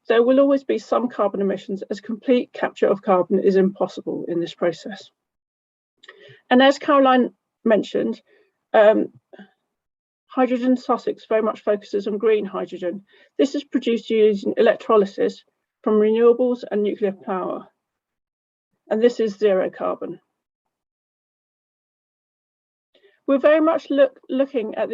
Speaker 13: there will always be some carbon emissions, as complete capture of carbon is impossible in this process. And as Caroline mentioned, Hydrogen Sussex very much focuses on green hydrogen. This is produced using electrolysis from renewables and nuclear power. And this is zero carbon. We're very much looking at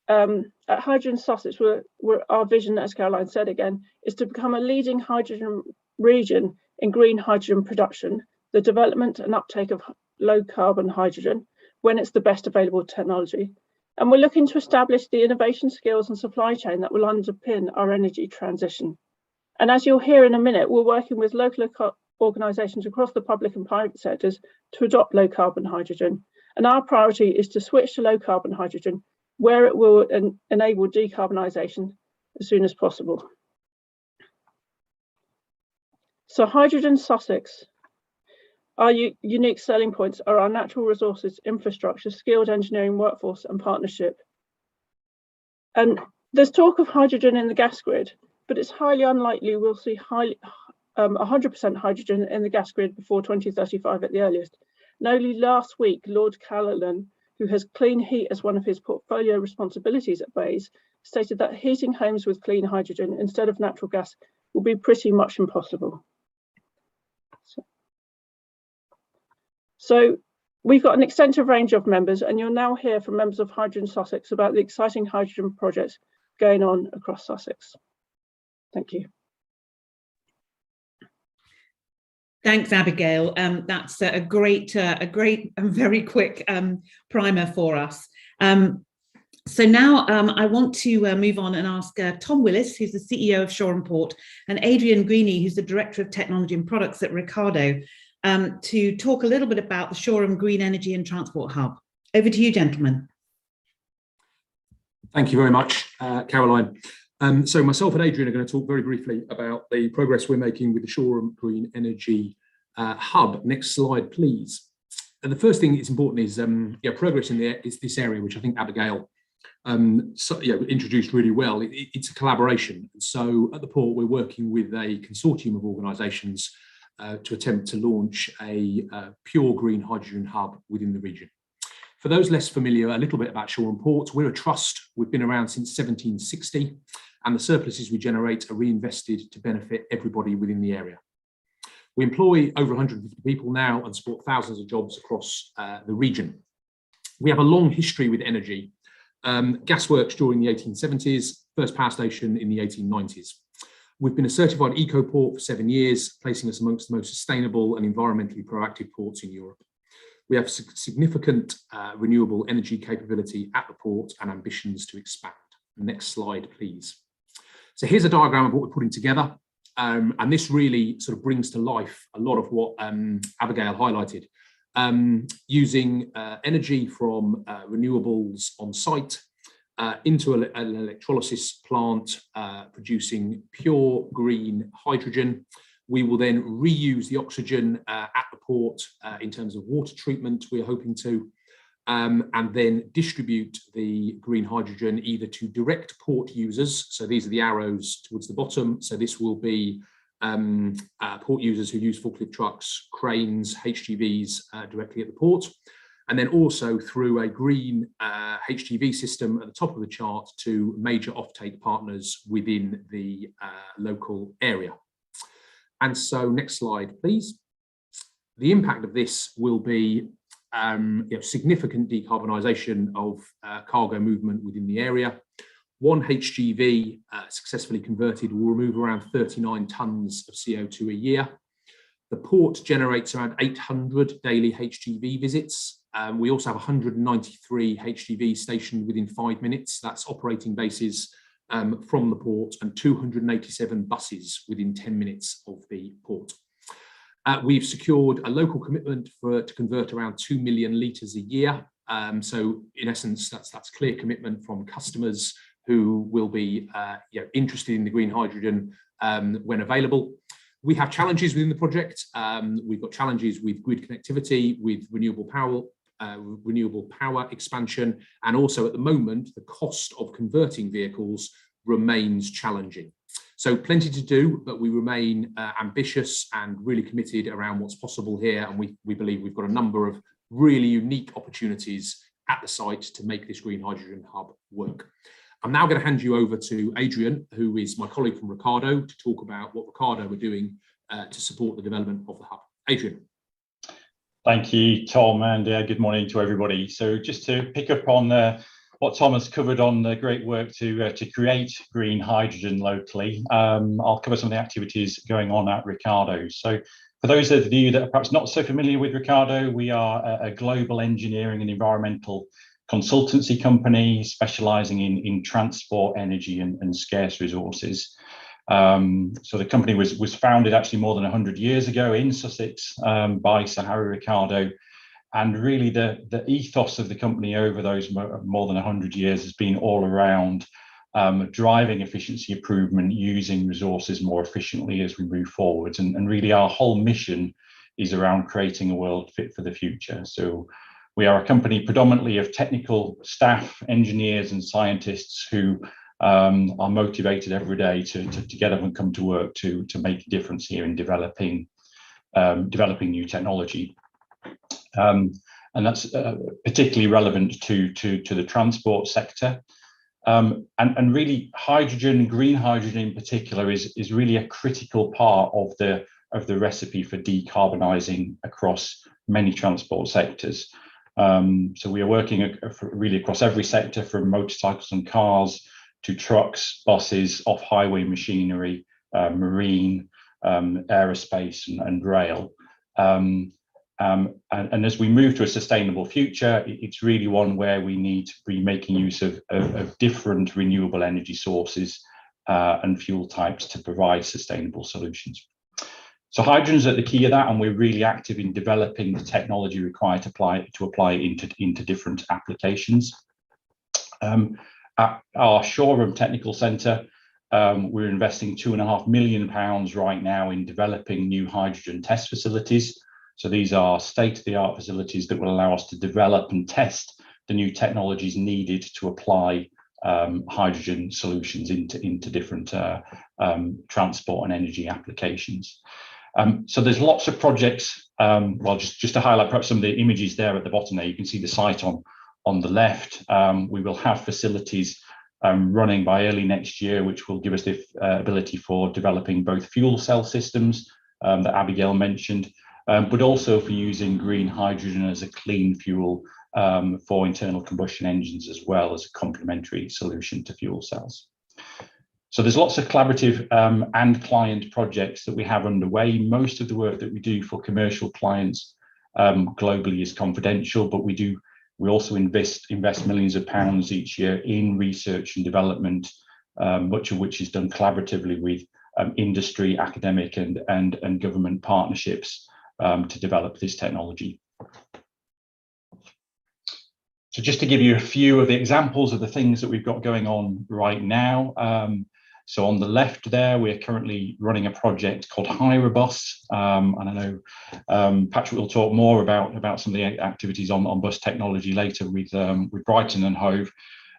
Speaker 13: at Hydrogen Sussex, where our vision, as Caroline said again, is to become a leading hydrogen region in green hydrogen production, the development and uptake of low carbon hydrogen when it's the best available technology. And we're looking to establish the innovation skills and supply chain that will underpin our energy transition. And as you'll hear in a minute, we're working with local organisations across the public and private sectors to adopt low carbon hydrogen. And our priority is to switch to low carbon hydrogen where it will enable decarbonisation as soon as possible. So Hydrogen Sussex, our unique selling points are our natural resources, infrastructure, skilled engineering workforce and partnership. And there's talk of hydrogen in the gas grid, but it's highly unlikely we'll see 100% hydrogen in the gas grid before 2035 at the earliest. And only last week, Lord Callanan, who has clean heat as one of his portfolio responsibilities at BEIS, stated that heating homes with clean hydrogen instead of natural gas will be pretty much impossible. So we've got an extensive range of members, and you'll now hear from members of Hydrogen Sussex about the exciting hydrogen projects going on across Sussex. Thank you.
Speaker 1: Thanks, Abigail. That's a great and very quick primer for us. So now I want to move on and ask Tom Willis, who's the CEO of Shore & Port, and Adrian Greeny, who's the Director of Technology and Products at Ricardo, to talk a little bit about the Shoreham Green Energy and Transport Hub. Over to you, gentlemen.
Speaker 14: Thank you very much, Caroline. So myself and Adrian are going to talk very briefly about the progress we're making with the Shoreham Green Energy Hub. Next slide, please. And the first thing that's important is progress in this area, which I think Abigail introduced really well. It's a collaboration. So at the port, we're working with a consortium of organisations to attempt to launch a pure green hydrogen hub within the region. For those less familiar, a little bit about Shoreham Port. We're a trust. We've been around since 1760, and the surpluses we generate are reinvested to benefit everybody within the area. We employ over 150 people now and support thousands of jobs across the region. We have a long history with energy. Gasworks during the 1870s, first power station in the 1890s. We've been a certified eco port for 7 years, placing us amongst the most sustainable and environmentally proactive ports in Europe. We have significant renewable energy capability at the port and ambitions to expand. Next slide, please. So here's a diagram of what we're putting together. And this really sort of brings to life a lot of what Abigail highlighted. Using energy from renewables on site into an electrolysis plant producing pure green hydrogen. We will then reuse the oxygen at the port in terms of water treatment, we're hoping to, and then distribute the green hydrogen either to direct port users. So these are the arrows towards the bottom. So this will be port users who use forklift trucks, cranes, HGVs directly at the port. And then also through a green HGV system at the top of the chart to major offtake partners within the local area. And so next slide, please. The impact of this will be significant decarbonisation of cargo movement within the area. One HGV successfully converted will remove around 39 tonnes of CO2 a year. The port generates around 800 daily HGV visits. We also have 193 HGV stationed within 5 minutes. That's operating bases from the port, and 287 buses within 10 minutes of the port. We've secured a local commitment to convert around 2 million litres a year. So in essence, that's clear commitment from customers who will be interested in the green hydrogen when available. We have challenges within the project. We've got challenges with grid connectivity, with renewable power expansion, and also at the moment, the cost of converting vehicles remains challenging. So plenty to do, but we remain ambitious and really committed around what's possible here. And we believe we've got a number of really unique opportunities at the site to make this green hydrogen hub work. I'm now going to hand you over to Adrian, who is my colleague from Ricardo, to talk about what Ricardo are doing to support the development of the hub. Adrian.
Speaker 15: Thank you, Tom, and good morning to everybody. So just to pick up on what Tom has covered on the great work to create green hydrogen locally, I'll cover some of the activities going on at Ricardo. So for those of you that are perhaps not so familiar with Ricardo, we are a global engineering and environmental consultancy company specialising in transport, energy and scarce resources. So the company was founded actually more than 100 years ago in Sussex by Sir Harry Ricardo, and really the ethos of the company over those more than 100 years has been all around driving efficiency improvement, using resources more efficiently as we move forwards, and really our whole mission is around creating a world fit for the future. So we are a company predominantly of technical staff, engineers and scientists who are motivated every day to get up and come to work to make a difference here in developing new technology. And that's particularly relevant to the transport sector. And really hydrogen, green hydrogen in particular, is really a critical part of the recipe for decarbonising across many transport sectors. So we are working really across every sector, from motorcycles and cars to trucks, buses, off-highway machinery, marine, aerospace and rail. And as we move to a sustainable future, it's really one where we need to be making use of different renewable energy sources and fuel types to provide sustainable solutions. So hydrogen is at the key of that, and we're really active in developing the technology required to apply it into different applications. At our Shoreham Technical Centre, We're investing £2.5 million right now in developing new hydrogen test facilities. So these are state-of-the-art facilities that will allow us to develop and test the new technologies needed to apply hydrogen solutions into different transport and energy applications. So there's lots of projects. Well, just to highlight perhaps some of the images there at the bottom there, you can see the site on the left. We will have facilities running by early next year, which will give us the ability for developing both fuel cell systems that Abigail mentioned, but also for using green hydrogen as a clean fuel for internal combustion engines, as well as a complementary solution to fuel cells. So there's lots of collaborative and client projects that we have underway. Most of the work that we do for commercial clients globally is confidential, but we also invest millions of pounds each year in research and development, much of which is done collaboratively with industry, academic and government partnerships to develop this technology. So just to give you a few of the examples of the things that we've got going on right now. So on the left there, we're currently running a project called HyraBus. And I know Patrick will talk more about some of the activities on bus technology later with Brighton and Hove.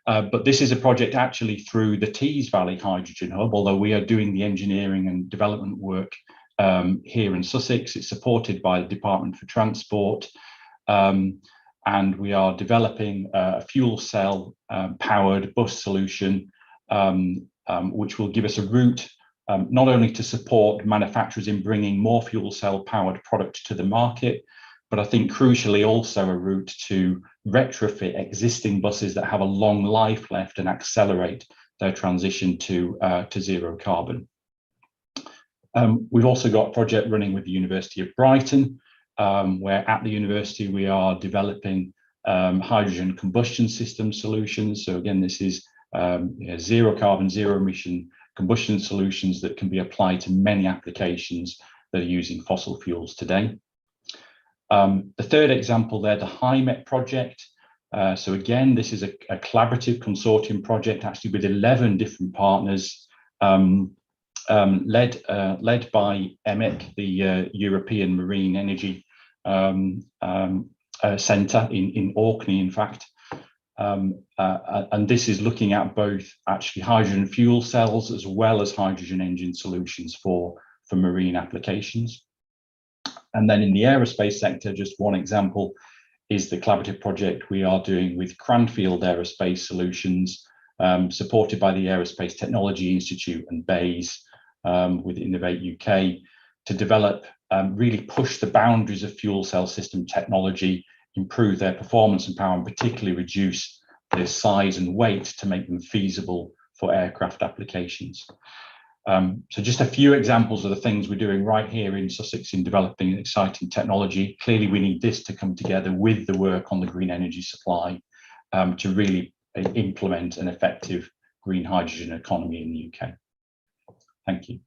Speaker 15: But this is a project actually through the Tees Valley Hydrogen Hub, although we are doing the engineering and development work here in Sussex. It's supported by the Department for Transport. And we are developing a fuel cell powered bus solution, which will give us a route not only to support manufacturers in bringing more fuel cell powered product to the market, but I think crucially also a route to retrofit existing buses that have a long life left and accelerate their transition to zero carbon. We've also got a project running with the University of Brighton, where at the university we are developing hydrogen combustion system solutions. So again, this is zero carbon, zero emission combustion solutions that can be applied to many applications that are using fossil fuels today. The third example there, the HyMet project. So again, this is a collaborative consortium project, actually with 11 different partners, led by EMEC, the European Marine Energy Centre in Orkney, in fact. And this is looking at both actually hydrogen fuel cells as well as hydrogen engine solutions for marine applications. And then in the aerospace sector, just one example is the collaborative project we are doing with Cranfield Aerospace Solutions, supported by the Aerospace Technology Institute and BAYES with Innovate UK, to develop, really push the boundaries of fuel cell system technology, improve their performance and power, and particularly reduce their size and weight to make them feasible for aircraft applications. So just a few examples of the things we're doing right here in Sussex in developing exciting technology. Clearly, we need this to come together with the work on the green energy supply to really implement an effective green hydrogen economy in the UK. Thank you.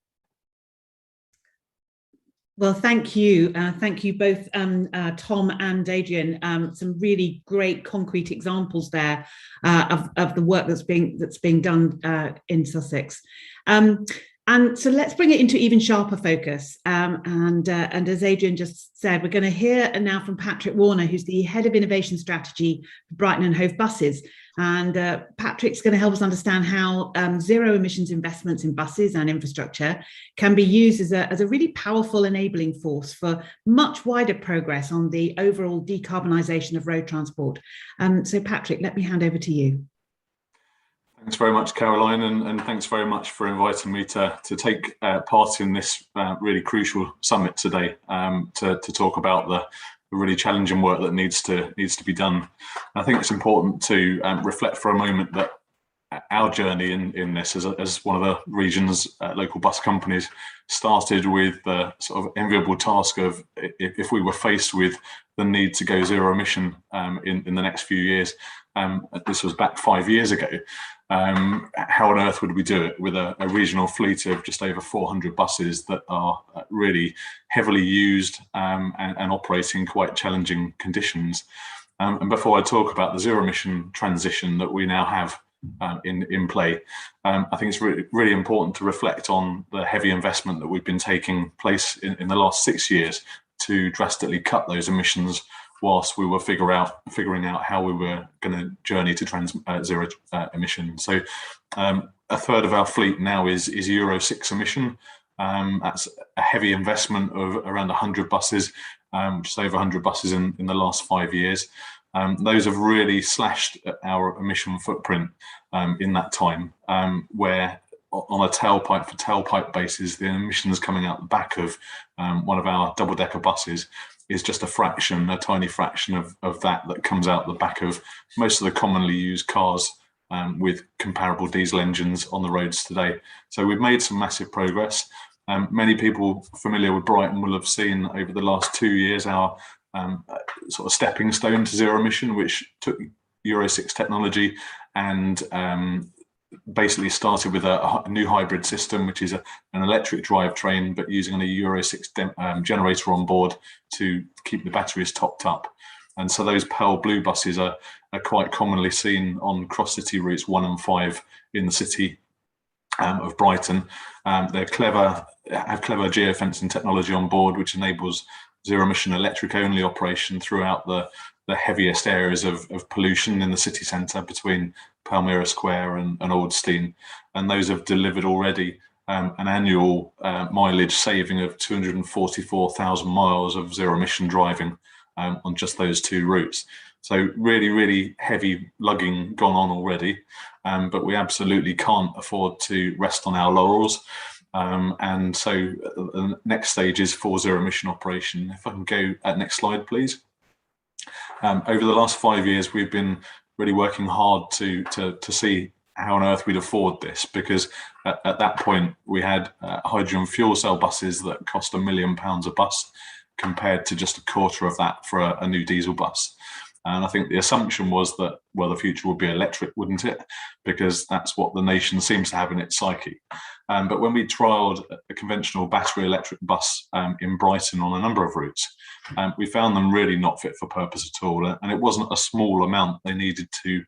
Speaker 1: Well, thank you. Thank you both, Tom and Adrian. Some really great concrete examples there of the work that's being done in Sussex. And so let's bring it into even sharper focus. And as Adrian just said, we're going to hear now from Patrick Warner, who's the Head of Innovation Strategy for Brighton and Hove Buses. And Patrick's going to help us understand how zero emissions investments in buses and infrastructure can be used as a really powerful enabling force for much wider progress on the overall decarbonisation of road transport. So Patrick, let me hand over to you.
Speaker 16: Thanks very much, Caroline, and thanks very much for inviting me to take part in this really crucial summit today to talk about the really challenging work that needs to be done. I think it's important to reflect for a moment that our journey in this as one of the region's local bus companies started with the sort of enviable task of, if we were faced with the need to go zero emission in the next few years, this was back 5 years ago, how on earth would we do it with a regional fleet of just over 400 buses that are really heavily used and operating in quite challenging conditions? And before I talk about the zero emission transition that we now have in play. I think it's really important to reflect on the heavy investment that we've been taking place in the last 6 years to drastically cut those emissions, whilst we were figuring out how we were going to journey to zero emission. So a third of our fleet now is Euro 6 emission. That's a heavy investment of around 100 buses, just over 100 buses in the last 5 years. Those have really slashed our emission footprint in that time, where on a tailpipe for tailpipe basis, the emissions coming out the back of one of our double-decker buses is just a tiny fraction of that comes out the back of most of the commonly used cars with comparable diesel engines on the roads today. So we've made some massive progress. Many people familiar with Brighton will have seen over the last 2 years our sort of stepping stone to zero emission, which took Euro 6 technology and basically started with a new hybrid system, which is an electric drivetrain, but using a Euro 6 generator on board to keep the batteries topped up. And so those pale blue buses are quite commonly seen on cross-city routes 1 and 5 in the city of Brighton. They're have clever geofencing technology on board, which enables zero emission electric only operation throughout the heaviest areas of pollution in the city centre between Palmyra Square and Aldstein. And those have delivered already an annual mileage saving of 244,000 miles of zero emission driving on just those 2 routes. So really heavy lugging gone on already, but we absolutely can't afford to rest on our laurels. And so the next stage is for zero emission operation. If I can go next slide, please. Over the last 5 years, we've been really working hard to see how on earth we'd afford this, because at that point we had hydrogen fuel cell buses that cost £1 million a bus, compared to just a quarter of that for a new diesel bus. And I think the assumption was that, well, the future would be electric, wouldn't it? Because that's what the nation seems to have in its psyche. But when we trialled a conventional battery electric bus in Brighton on a number of routes, we found them really not fit for purpose at all. And it wasn't a small amount they needed to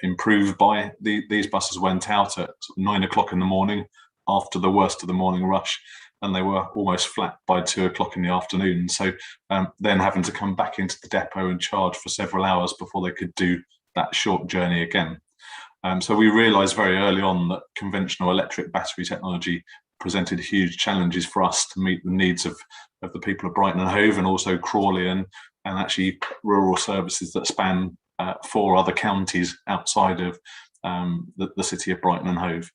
Speaker 16: improve by. These buses went out at 9 o'clock in the morning after the worst of the morning rush, and they were almost flat by 2 o'clock in the afternoon. So then having to come back into the depot and charge for several hours before they could do that short journey again. So we realised very early on that conventional electric battery technology presented huge challenges for us to meet the needs of the people of Brighton and Hove, and also Crawley and actually rural services that span 4 other counties outside of the city of Brighton and Hove.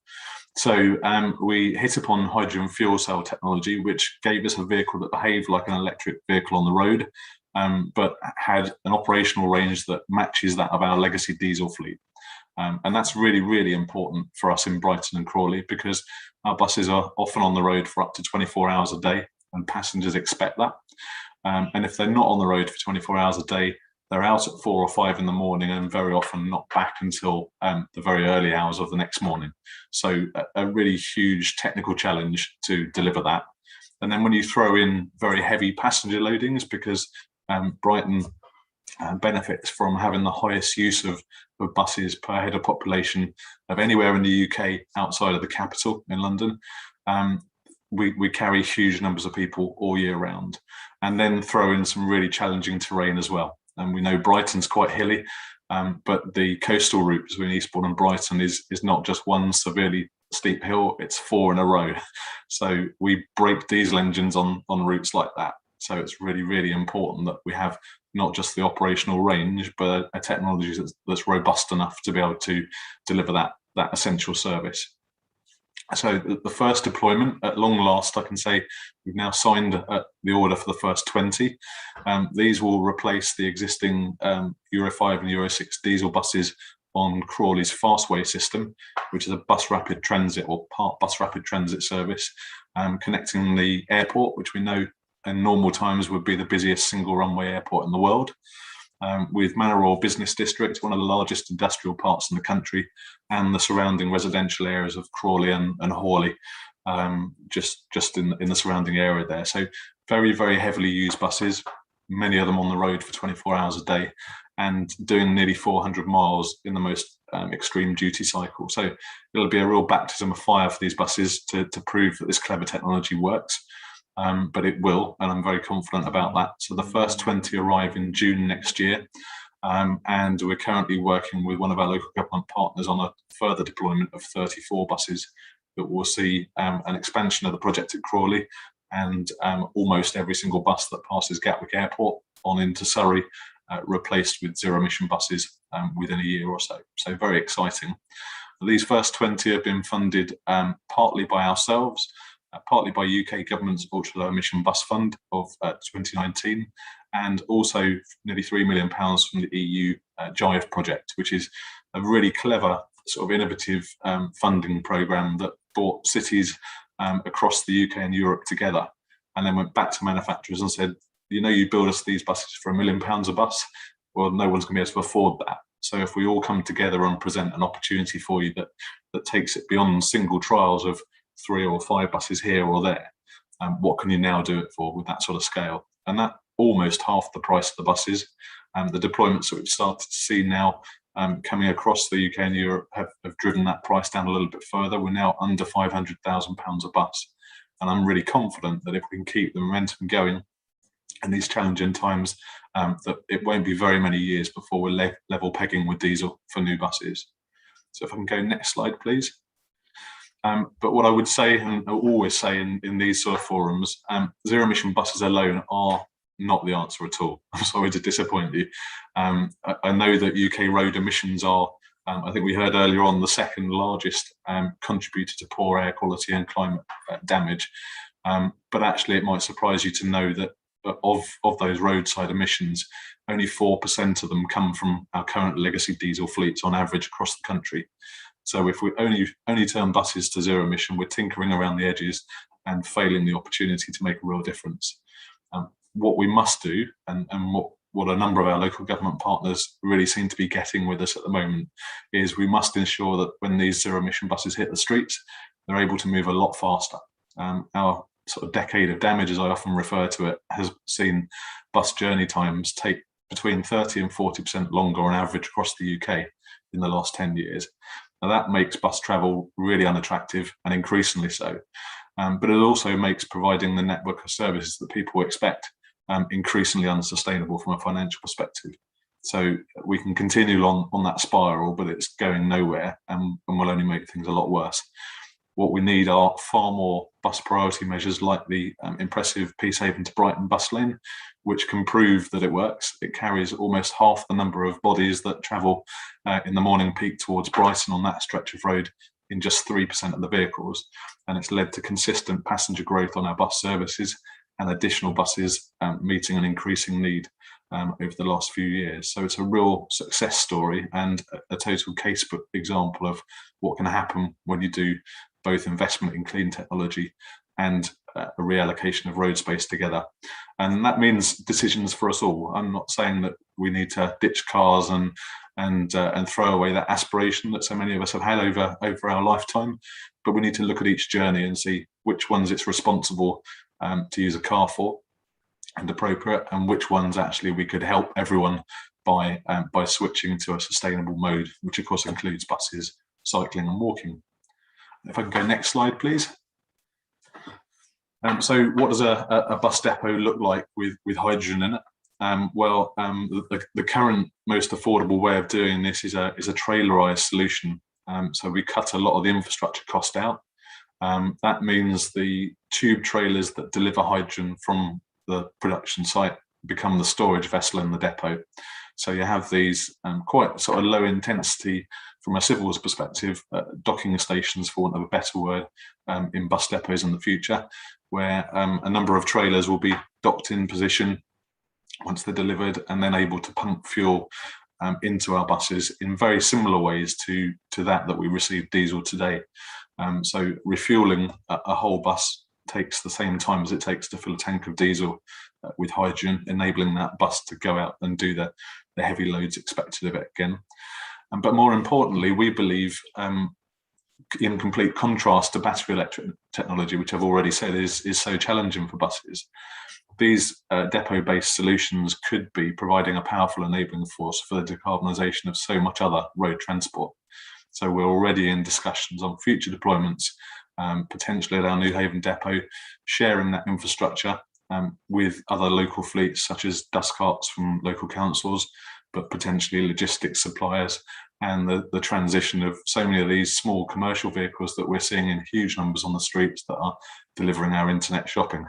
Speaker 16: So we hit upon hydrogen fuel cell technology, which gave us a vehicle that behaved like an electric vehicle on the road, but had an operational range that matches that of our legacy diesel fleet. And that's really important for us in Brighton and Crawley, because our buses are often on the road for up to 24 hours a day, and passengers expect that. And if they're not on the road for 24 hours a day, they're out at 4 or 5 in the morning, and very often not back until the very early hours of the next morning. So a really huge technical challenge to deliver that. And then when you throw in very heavy passenger loadings, because Brighton benefits from having the highest use of buses per head of population of anywhere in the UK outside of the capital in London, we carry huge numbers of people all year round. And then throw in some really challenging terrain as well. And we know Brighton's quite hilly, but the coastal route between Eastbourne and Brighton is not just one severely steep hill, it's 4 in a row. So we break diesel engines on routes like that. So it's really important that we have not just the operational range, but a technology that's robust enough to be able to deliver that essential service. So the first deployment, at long last, I can say we've now signed the order for the first 20. These will replace the existing Euro 5 and Euro 6 diesel buses on Crawley's Fastway system, which is a bus rapid transit or part bus rapid transit service, connecting the airport, which we know in normal times would be the busiest single runway airport in the world, with Manor Royal Business District, one of the largest industrial parts in the country, and the surrounding residential areas of Crawley and Hawley, just in the surrounding area there. So very heavily used buses, many of them on the road for 24 hours a day. and doing nearly 400 miles in the most extreme duty cycle. So it'll be a real baptism of fire for these buses to prove that this clever technology works. But it will, and I'm very confident about that. So the first 20 arrive in June next year. And we're currently working with one of our local government partners on a further deployment of 34 buses that will see an expansion of the project at Crawley, and almost every single bus that passes Gatwick Airport on into Surrey replaced with zero emission buses within a year or so. So very exciting. These first 20 have been funded partly by ourselves, partly by UK government's Ultra Low Emission Bus Fund of 2019, and also nearly £3 million from the EU JIVE project, which is a really clever sort of innovative funding programme that brought cities across the UK and Europe together, and then went back to manufacturers and said, you know, you build us these buses for £1 million a bus, well, no one's going to be able to afford that. So if we all come together and present an opportunity for you that takes it beyond single trials of 3 or 5 buses here or there, what can you now do it for with that sort of scale? And that almost half the price of the buses. The deployments that we've started to see now coming across the UK and Europe have driven that price down a little bit further. We're now under £500,000 a bus. And I'm really confident that if we can keep the momentum going in these challenging times, that it won't be very many years before we're level pegging with diesel for new buses. So if I can go next slide, please. But what I would say, and I always say in these sort of forums, zero emission buses alone are not the answer at all. I'm sorry to disappoint you. I know that UK road emissions are, I think we heard earlier on, the second largest contributor to poor air quality and climate damage. But actually it might surprise you to know that of those roadside emissions, only 4% of them come from our current legacy diesel fleets on average across the country. So if we only turn buses to zero emission, we're tinkering around the edges and failing the opportunity to make a real difference. What we must do, and what a number of our local government partners really seem to be getting with us at the moment, is we must ensure that when these zero emission buses hit the streets, they're able to move a lot faster. Our sort of decade of damage, as I often refer to it, has seen bus journey times take between 30 and 40% longer on average across the UK in the last 10 years. Now that makes bus travel really unattractive, and increasingly so. But it also makes providing the network of services that people expect increasingly unsustainable from a financial perspective. So we can continue on that spiral, but it's going nowhere, and will only make things a lot worse. What we need are far more bus priority measures like the impressive Peacehaven to Brighton bus lane, which can prove that it works. It carries almost half the number of bodies that travel in the morning peak towards Brighton on that stretch of road in just 3% of the vehicles. And it's led to consistent passenger growth on our bus services and additional buses meeting an increasing need over the last few years. So it's a real success story and a total casebook example of what can happen when you do both investment in clean technology and a reallocation of road space together. And that means decisions for us all. I'm not saying that we need to ditch cars and throw away that aspiration that so many of us have had over our lifetime, but we need to look at each journey and see which ones it's responsible to use a car for and appropriate, and which ones actually we could help everyone by switching to a sustainable mode, which of course includes buses, cycling and walking. If I can go next slide, please. So what does a bus depot look like with hydrogen in it? The current most affordable way of doing this is a trailerized solution. So we cut a lot of the infrastructure cost out. That means the tube trailers that deliver hydrogen from the production site become the storage vessel in the depot. So you have these quite sort of low intensity, from a civils perspective, docking stations, for want of a better word, in bus depots in the future, where a number of trailers will be docked in position once they're delivered, and then able to pump fuel into our buses in very similar ways to that we receive diesel today. So refueling a whole bus takes the same time as it takes to fill a tank of diesel with hydrogen, enabling that bus to go out and do the heavy loads expected of it again. But more importantly, we believe in complete contrast to battery electric technology, which I've already said is so challenging for buses. These depot-based solutions could be providing a powerful enabling force for the decarbonisation of so much other road transport. So we're already in discussions on future deployments, potentially at our Newhaven depot, sharing that infrastructure with other local fleets, such as dust carts from local councils, but potentially logistics suppliers, and the transition of so many of these small commercial vehicles that we're seeing in huge numbers on the streets that are delivering our internet shopping.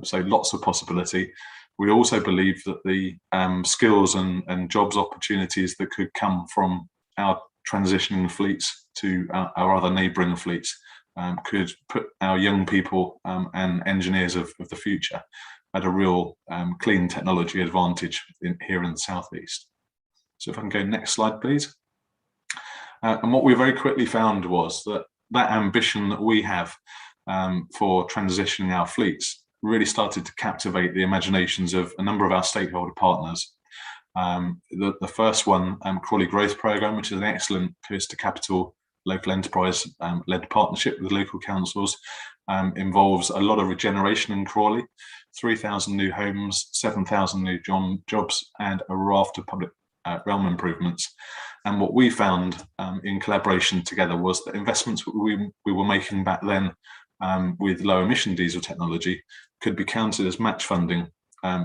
Speaker 16: So lots of possibility. We also believe that the skills and jobs opportunities that could come from our transitioning fleets to our other neighbouring fleets could put our young people and engineers of the future at a real clean technology advantage here in the southeast. So if I can go next slide, please. And what we very quickly found was that ambition that we have for transitioning our fleets really started to captivate the imaginations of a number of our stakeholder partners. The first one, Crawley Growth Programme, which is an excellent coast to capital local enterprise led partnership with local councils, involves a lot of regeneration in Crawley, 3,000 new homes, 7,000 new jobs, and a raft of public realm improvements. And what we found in collaboration together was that investments we were making back then with low emission diesel technology could be counted as match funding,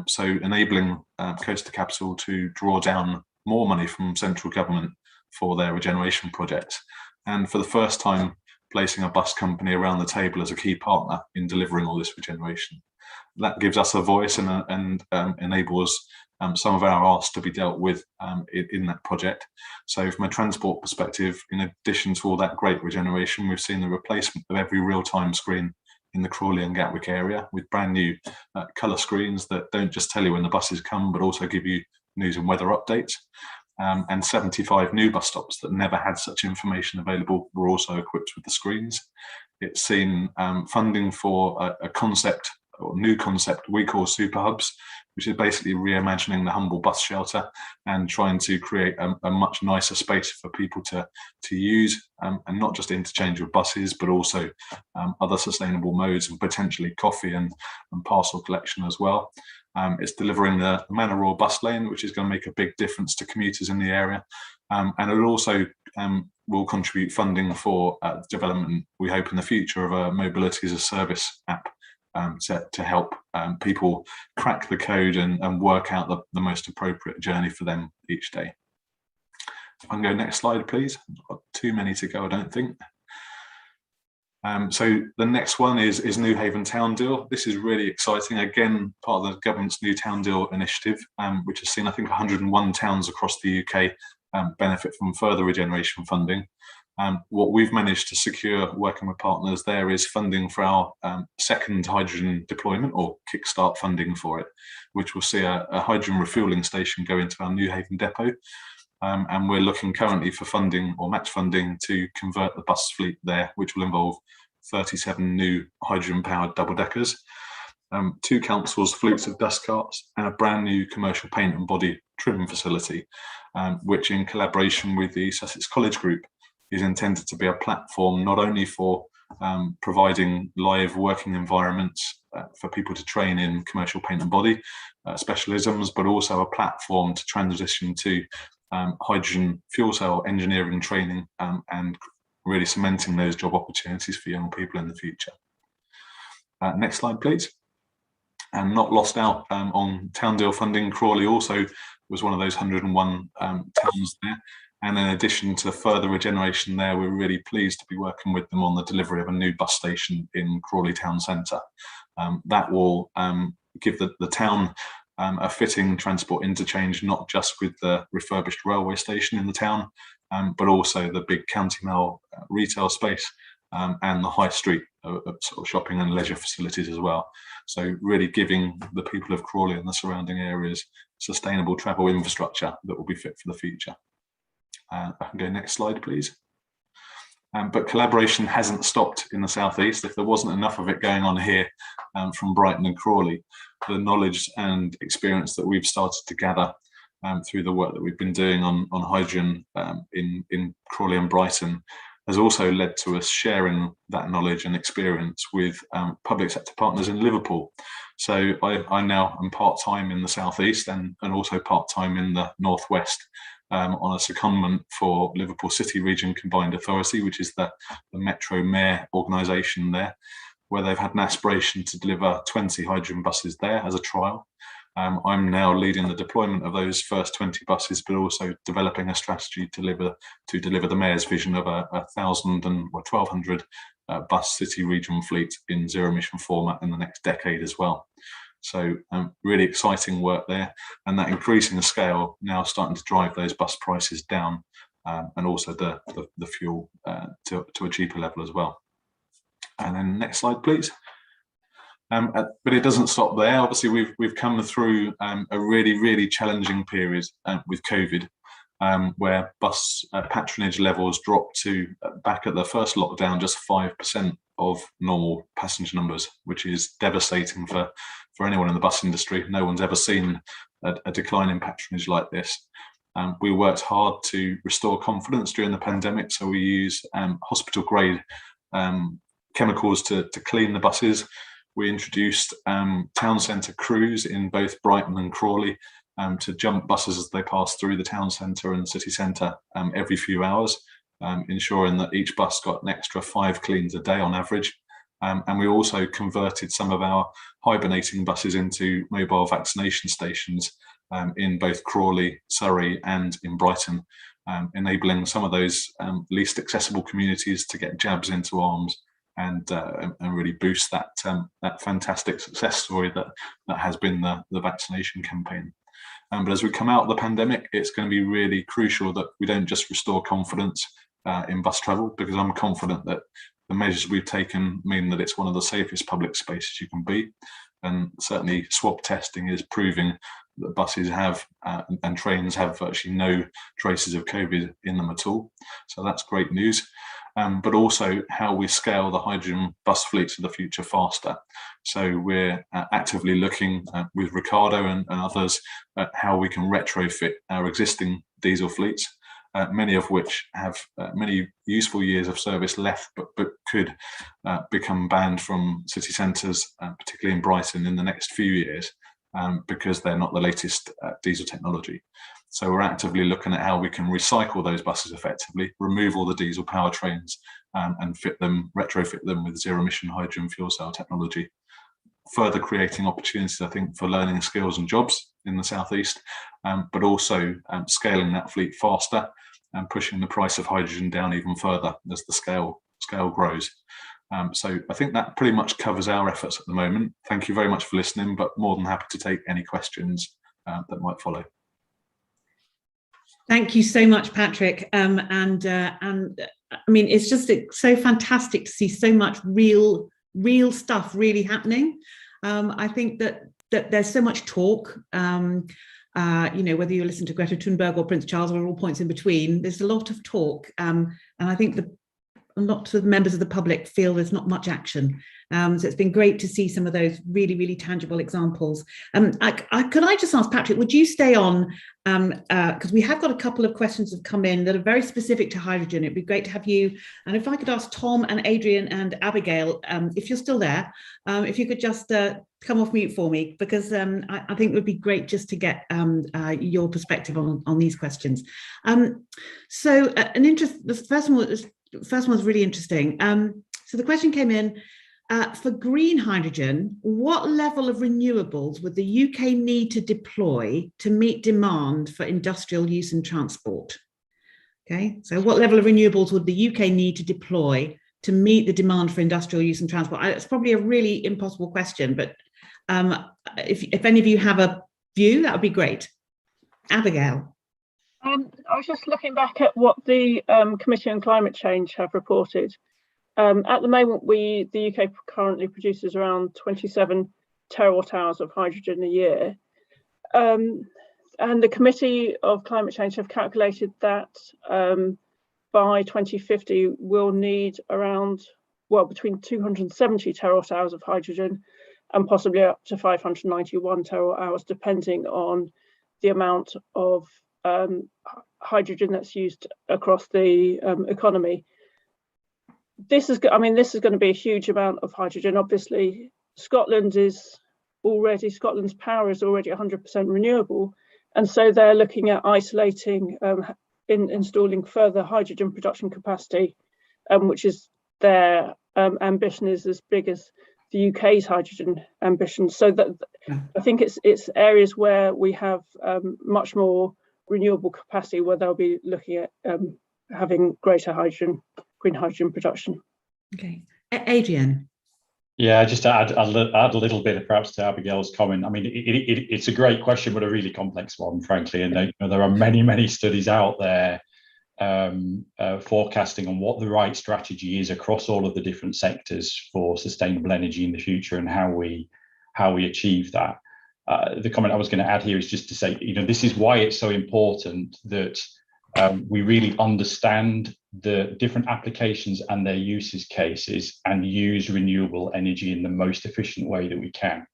Speaker 16: so enabling Coast to Capital to draw down more money from central government for their regeneration projects, and for the first time placing a bus company around the table as a key partner in delivering all this regeneration. That gives us a voice and enables some of our asks to be dealt with in that project. So from a transport perspective, in addition to all that great regeneration, we've seen the replacement of every real-time screen in the Crawley and Gatwick area with brand new colour screens that don't just tell you when the buses come, but also give you news and weather updates. And 75 new bus stops that never had such information available were also equipped with the screens. It's seen funding for a concept, or new concept we call super hubs, which is basically reimagining the humble bus shelter and trying to create a much nicer space for people to use, and not just interchange with buses, but also other sustainable modes and potentially coffee and parcel collection as well. It's delivering the Manor Royal bus lane, which is going to make a big difference to commuters in the area. And it also will contribute funding for development, we hope in the future, of a mobility as a service app to help people crack the code and work out the most appropriate journey for them each day. If I can go next slide, please. I've got too many to go, I don't think. So the next one is Newhaven Town Deal. This is really exciting. Again, part of the government's New Town Deal initiative, which has seen, I think, 101 towns across the UK benefit from further regeneration funding. What we've managed to secure working with partners there is funding for our second hydrogen deployment, or kickstart funding for it, which will see a hydrogen refuelling station go into our Newhaven depot. And we're looking currently for funding or match funding to convert the bus fleet there, which will involve 37 new hydrogen-powered double-deckers, 2 councils' fleets of dust carts, and a brand new commercial paint and body trim facility, which, in collaboration with the Sussex College Group, is intended to be a platform not only for providing live working environments for people to train in commercial paint and body specialisms, but also a platform to transition to hydrogen fuel cell engineering training and really cementing those job opportunities for young people in the future. Next slide, please. And not lost out on Town Deal funding, Crawley also was one of those 101 towns there. And in addition to further regeneration there, we're really pleased to be working with them on the delivery of a new bus station in Crawley Town Centre. That will give the town a fitting transport interchange, not just with the refurbished railway station in the town, but also the big County Mall retail space and the high street of sort of shopping and leisure facilities as well. So really giving the people of Crawley and the surrounding areas sustainable travel infrastructure that will be fit for the future. I can go next slide, please. But collaboration hasn't stopped in the southeast. If there wasn't enough of it going on here from Brighton and Crawley, the knowledge and experience that we've started to gather through the work that we've been doing on hydrogen in Crawley and Brighton has also led to us sharing that knowledge and experience with public sector partners in Liverpool. So I now am part-time in the southeast and also part-time in the northwest on a secondment for Liverpool City Region Combined Authority, which is the Metro Mayor organisation there, where they've had an aspiration to deliver 20 hydrogen buses there as a trial. I'm now leading the deployment of those first 20 buses, but also developing a strategy to deliver the Mayor's vision of a 1,000 and 1,200 bus city region fleet in zero emission format in the next decade as well. So really exciting work there, and that increasing scale now starting to drive those bus prices down, and also the fuel to a cheaper level as well. And then next slide, please. But it doesn't stop there. Obviously, we've come through a really challenging period with COVID, where bus patronage levels dropped to back at the first lockdown just 5% of normal passenger numbers, which is devastating for anyone in the bus industry. No one's ever seen a decline in patronage like this. We worked hard to restore confidence during the pandemic, so we use hospital grade chemicals to clean the buses. We introduced town centre crews in both Brighton and Crawley to jump buses as they pass through the town centre and city centre every few hours, ensuring that each bus got an extra 5 cleans a day on average. And we also converted some of our hibernating buses into mobile vaccination stations in both Crawley, Surrey and in Brighton, enabling some of those least accessible communities to get jabs into arms and really boost that fantastic success story that has been the vaccination campaign. But as we come out of the pandemic, it's going to be really crucial that we don't just restore confidence in bus travel, because I'm confident that the measures we've taken mean that it's one of the safest public spaces you can be. And certainly swab testing is proving that buses have and trains have virtually no traces of COVID in them at all. So that's great news. But also how we scale the hydrogen bus fleets of the future faster. So we're actively looking with Ricardo and others at how we can retrofit our existing diesel fleets, many of which have many useful years of service left, but could become banned from city centres, particularly in Brighton, in the next few years, because they're not the latest diesel technology. So we're actively looking at how we can recycle those buses effectively, remove all the diesel powertrains and retrofit them with zero emission hydrogen fuel cell technology, further creating opportunities, I think, for learning skills and jobs in the southeast, but also scaling that fleet faster and pushing the price of hydrogen down even further as the scale grows. So I think that pretty much covers our efforts at the moment. Thank you very much for listening, but more than happy to take any questions that might follow.
Speaker 1: Thank you so much, Patrick. And I mean, it's just so fantastic to see so much real stuff really happening. I think that there's so much talk, you know, whether you listen to Greta Thunberg or Prince Charles or all points in between, there's a lot of talk. And I think a lot of members of the public feel there's not much action. So it's been great to see some of those really tangible examples. Could I just ask Patrick, would you stay on, because we have got a couple of questions that have come in that are very specific to hydrogen. It'd be great to have you. And if I could ask Tom and Adrian and Abigail, if you're still there, if you could just come off mute for me, because I think it would be great just to get your perspective on these questions. The first one was really interesting. So the question came in, for green hydrogen, what level of renewables would the UK need to deploy to meet demand for industrial use and transport? Okay, so what level of renewables would the UK need to deploy to meet the demand for industrial use and transport? It's probably a really impossible question, but if any of you have a view, that would be great. Abigail.
Speaker 13: I was just looking back at what the Committee on Climate Change have reported. At the moment, the UK currently produces around 27 terawatt hours of hydrogen a year. And the Committee of Climate Change have calculated that by 2050, we'll need around, well, between 270 terawatt hours of hydrogen and possibly up to 591 terawatt hours, depending on the amount of hydrogen that's used across the economy. this is going to be a huge amount of hydrogen. Obviously, Scotland's power is already 100% renewable, and so they're looking at isolating, installing further hydrogen production capacity, which is their ambition is as big as the UK's hydrogen ambition. So that I think it's areas where we have much more renewable capacity, where they'll be looking at having greater green hydrogen production.
Speaker 1: Okay, Adrian.
Speaker 15: Yeah, just to add a little bit perhaps to Abigail's comment. I mean, it's a great question, but a really complex one, frankly. And there are many studies out there forecasting on what the right strategy is across all of the different sectors for sustainable energy in the future and how we achieve that. The comment I was going to add here is just to say, this is why it's so important that we really understand the different applications and their uses cases and use renewable energy in the most efficient way that we can.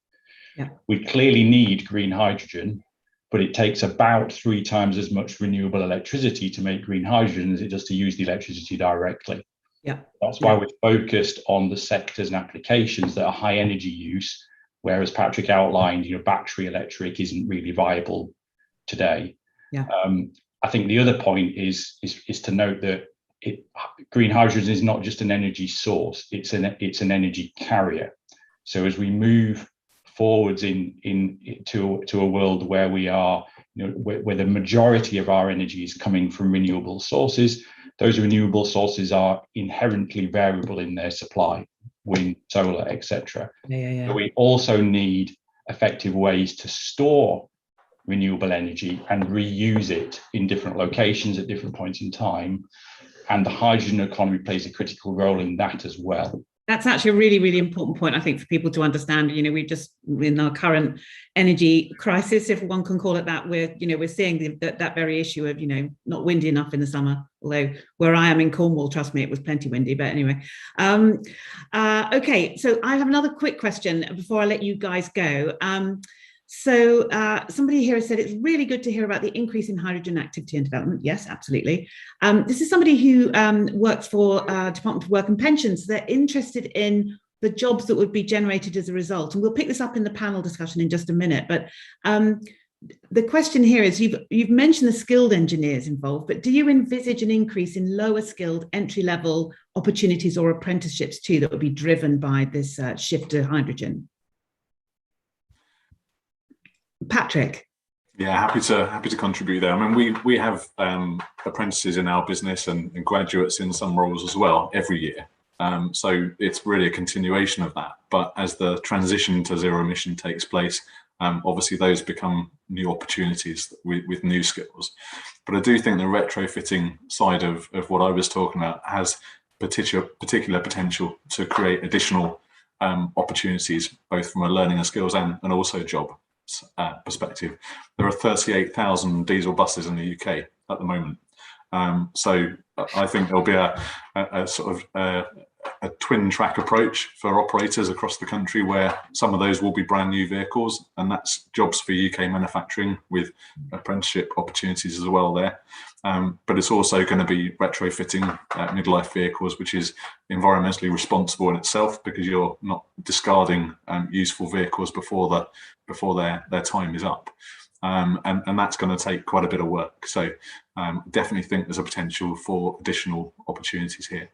Speaker 1: Yeah.
Speaker 15: We clearly need green hydrogen, but it takes about 3 times as much renewable electricity to make green hydrogen as it does to use the electricity directly.
Speaker 1: Yeah.
Speaker 15: That's why we're focused on the sectors and applications that are high energy use, whereas Patrick outlined, battery electric isn't really viable today.
Speaker 1: Yeah.
Speaker 15: I think the other point is to note that green hydrogen is not just an energy source; it's an energy carrier. So as we move forwards to a world where we are, where the majority of our energy is coming from renewable sources, those renewable sources are inherently variable in their supply, wind, solar, etc.
Speaker 1: Yeah.
Speaker 15: So we also need effective ways to store renewable energy and reuse it in different locations at different points in time. And the hydrogen economy plays a critical role in that as well.
Speaker 1: That's actually a really, really important point, I think, for people to understand. We've just, in our current energy crisis, if one can call it that, we're seeing that very issue of, not windy enough in the summer. Although where I am in Cornwall, trust me, it was plenty windy. But anyway, okay. So I have another quick question before I let you guys go. So somebody here has said it's really good to hear about the increase in hydrogen activity and development. Yes, absolutely. This is somebody who works for Department of Work and Pensions. They're interested in the jobs that would be generated as a result. And we'll pick this up in the panel discussion in just a minute. But the question here is, you've mentioned the skilled engineers involved, but do you envisage an increase in lower skilled entry-level opportunities or apprenticeships too that would be driven by this shift to hydrogen? Patrick.
Speaker 16: Yeah, happy to contribute there. I mean, we have apprentices in our business and graduates in some roles as well every year. So it's really a continuation of that. But as the transition to zero emission takes place, obviously those become new opportunities with new skills. But I do think the retrofitting side of what I was talking about has particular potential to create additional opportunities, both from a learning and skills and also job perspective. There are 38,000 diesel buses in the UK at the moment. So I think there'll be a sort of a twin track approach for operators across the country, where some of those will be brand new vehicles, and that's jobs for UK manufacturing with apprenticeship opportunities as well there. But it's also going to be retrofitting midlife vehicles, which is environmentally responsible in itself, because you're not discarding useful vehicles before their time is up. And that's going to take quite a bit of work. So definitely think there's a potential for additional opportunities here.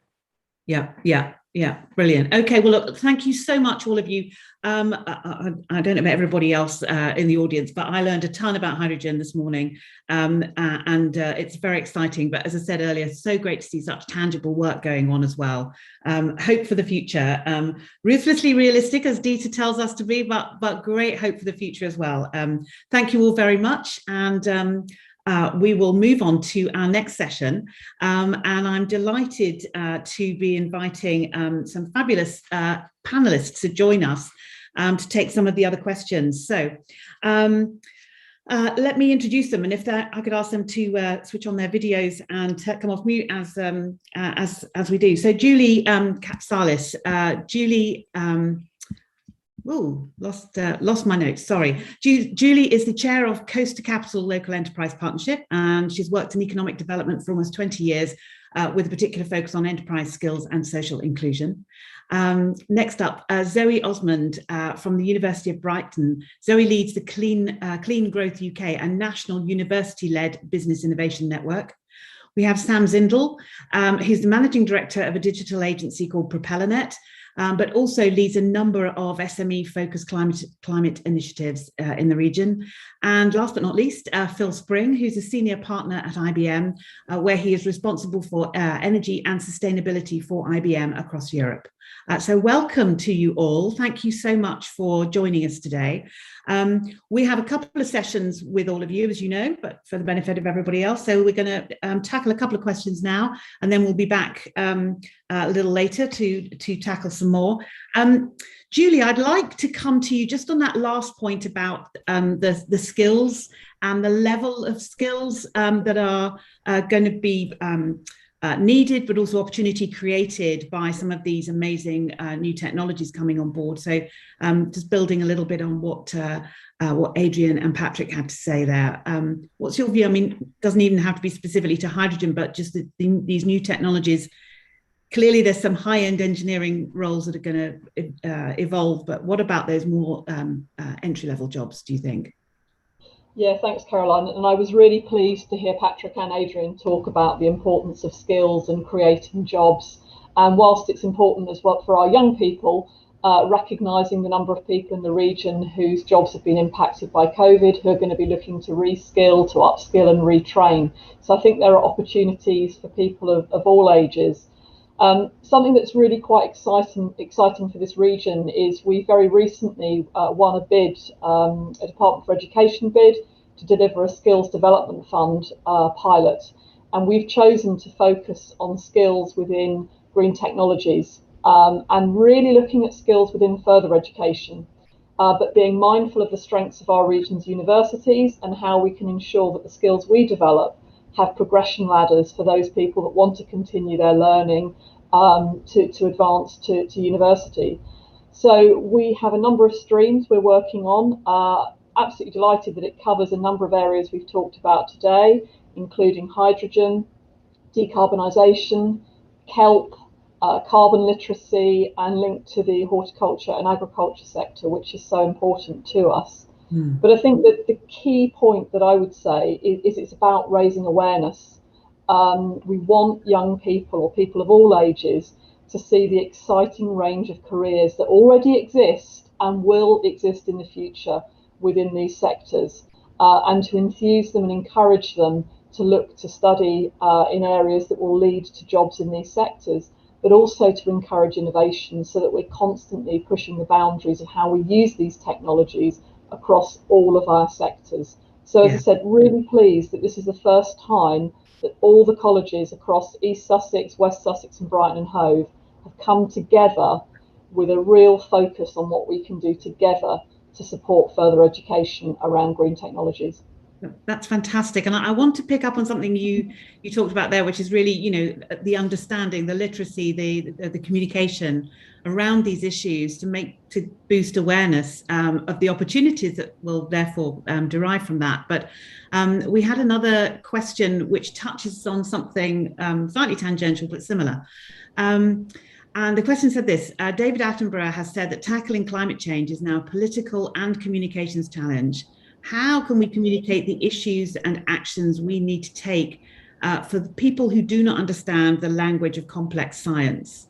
Speaker 1: Yeah, brilliant. Okay, well, look, thank you so much, all of you. I don't know about everybody else in the audience, but I learned a ton about hydrogen this morning, and it's very exciting. But as I said earlier, so great to see such tangible work going on as well. Hope for the future. Ruthlessly realistic, as Dieter tells us to be, but great hope for the future as well. Thank you all very much, and we will move on to our next session, and I'm delighted to be inviting some fabulous panelists to join us to take some of the other questions. So let me introduce them, and if I could ask them to switch on their videos and come off mute as we do. So Julie Kapsalis, Julie. Oh, lost my notes, sorry. Julie is the chair of Coast to Capital Local Enterprise Partnership, and she's worked in economic development for almost 20 years with a particular focus on enterprise skills and social inclusion. Next up, Zoe Osmond from the University of Brighton. Zoe leads the Clean Growth UK, a national university-led business innovation network. We have Sam Zindel, who's the managing director of a digital agency called PropellerNet, but also leads a number of SME-focused climate initiatives in the region. And last but not least, Phil Spring, who's a senior partner at IBM, where he is responsible for energy and sustainability for IBM across Europe. So welcome to you all. Thank you so much for joining us today. We have a couple of sessions with all of you, as you know, but for the benefit of everybody else. So we're going to tackle a couple of questions now, and then we'll be back a little later to tackle some more. Julie, I'd like to come to you just on that last point about the skills and the level of skills that are going to be needed, but also opportunity created by some of these amazing new technologies coming on board. So just building a little bit on what Adrian and Patrick had to say there. What's your view? I mean, it doesn't even have to be specifically to hydrogen, but just these new technologies. Clearly, there's some high-end engineering roles that are going to evolve, but what about those more entry-level jobs, do you think?
Speaker 17: Yeah, thanks, Caroline. And I was really pleased to hear Patrick and Adrian talk about the importance of skills and creating jobs. And whilst it's important as well for our young people, recognising the number of people in the region whose jobs have been impacted by COVID, who are going to be looking to reskill, to upskill and retrain. So I think there are opportunities for people of all ages. Something that's really quite exciting for this region is we very recently won a bid, a Department for Education bid, to deliver a skills development fund pilot. And we've chosen to focus on skills within green technologies and really looking at skills within further education, but being mindful of the strengths of our region's universities and how we can ensure that the skills we develop have progression ladders for those people that want to continue their learning to advance to university. So we have a number of streams we're working on. Absolutely delighted that it covers a number of areas we've talked about today, including hydrogen, decarbonisation, kelp, carbon literacy, and linked to the horticulture and agriculture sector, which is so important to us. But I think that the key point that I would say is it's about raising awareness. We want young people or people of all ages to see the exciting range of careers that already exist and will exist in the future within these sectors, and to enthuse them and encourage them to look to study in areas that will lead to jobs in these sectors, but also to encourage innovation so that we're constantly pushing the boundaries of how we use these technologies across all of our sectors. So as I said, really pleased that this is the first time that all the colleges across East Sussex, West Sussex and Brighton and Hove have come together with a real focus on what we can do together to support further education around green technologies.
Speaker 1: That's fantastic. And I want to pick up on something you talked about there, which is really, you know, the understanding, the literacy, the communication around these issues to boost awareness of the opportunities that will therefore derive from that. But we had another question which touches on something slightly tangential but similar. And the question said this: David Attenborough has said that tackling climate change is now a political and communications challenge. How can we communicate the issues and actions we need to take for the people who do not understand the language of complex science?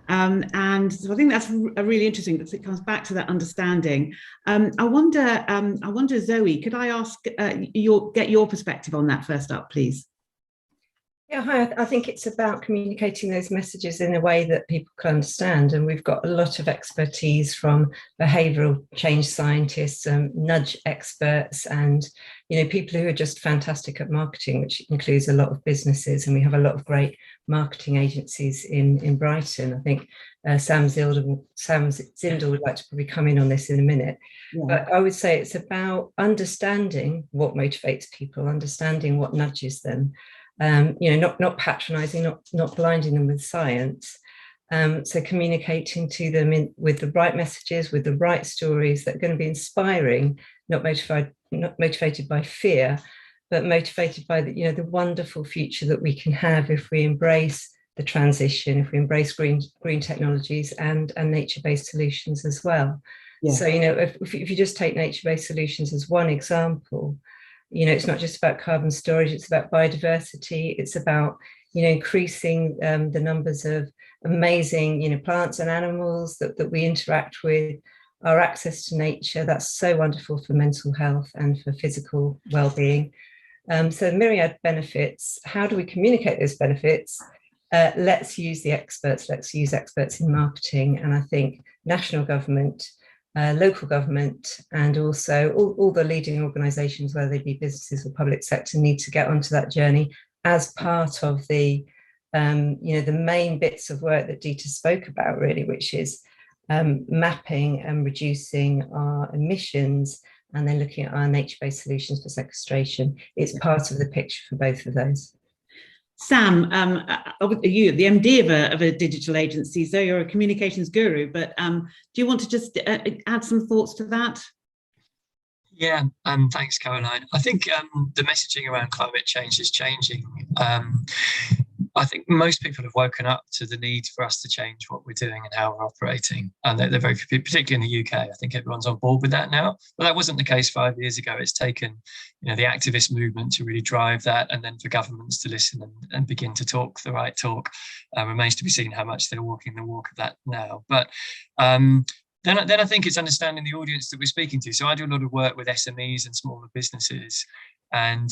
Speaker 1: And so I think that's really interesting because it comes back to that understanding. I wonder, Zoe, could I ask get your perspective on that first up, please?
Speaker 18: Yeah, hi. I think it's about communicating those messages in a way that people can understand. And we've got a lot of expertise from behavioural change scientists, nudge experts, and people who are just fantastic at marketing, which includes a lot of businesses. And we have a lot of great marketing agencies in Brighton. I think Sam Zindel would like to probably come in on this in a minute. Yeah. But I would say it's about understanding what motivates people, understanding what nudges them. Not patronising, not blinding them with science. So communicating to them with the right messages, with the right stories that are going to be inspiring, not motivated by fear, but motivated by the wonderful future that we can have if we embrace the transition, if we embrace green technologies and nature-based solutions as well. Yeah. So, if you just take nature-based solutions as one example, it's not just about carbon storage, it's about biodiversity, it's about, increasing the numbers of amazing, plants and animals that we interact with, our access to nature. That's so wonderful for mental health and for physical well-being. So myriad benefits. How do we communicate those benefits? Let's use the experts. Let's use experts in marketing. And I think national government, local government, and also all the leading organisations, whether they be businesses or public sector, need to get onto that journey as part of the, the main bits of work that Dieter spoke about, really, which is mapping and reducing our emissions, and then looking at our nature-based solutions for sequestration. It's part of the picture for both of those.
Speaker 1: Sam, you, the MD of a digital agency, so you're a communications guru, but do you want to just add some thoughts to that?
Speaker 19: Yeah, thanks, Caroline. I think the messaging around climate change is changing. I think most people have woken up to the need for us to change what we're doing and how we're operating. And they're very, particularly in the UK, I think everyone's on board with that now. But that wasn't the case 5 years ago. It's taken, the activist movement to really drive that, and then for governments to listen and begin to talk the right talk. Remains to be seen how much they're walking the walk of that now. But then I think it's understanding the audience that we're speaking to. So I do a lot of work with SMEs and smaller businesses, and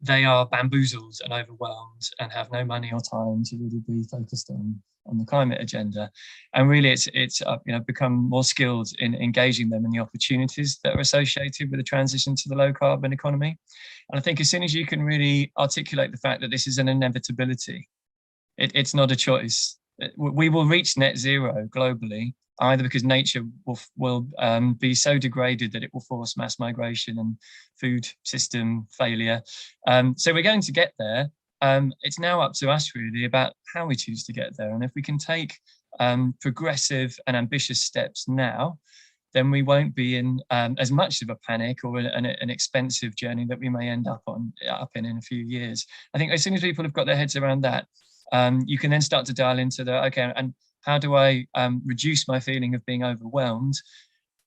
Speaker 19: they are bamboozled and overwhelmed and have no money or time to really be focused on the climate agenda. And really it's become more skilled in engaging them in the opportunities that are associated with the transition to the low carbon economy. And I think as soon as you can really articulate the fact that this is an inevitability, it's not a choice. We will reach net zero globally, either because nature will be so degraded that it will force mass migration and food system failure. So we're going to get there. It's now up to us really about how we choose to get there. And if we can take progressive and ambitious steps now, then we won't be in as much of a panic or an expensive journey that we may end up in a few years. I think as soon as people have got their heads around that, you can then start to dial into and how do I reduce my feeling of being overwhelmed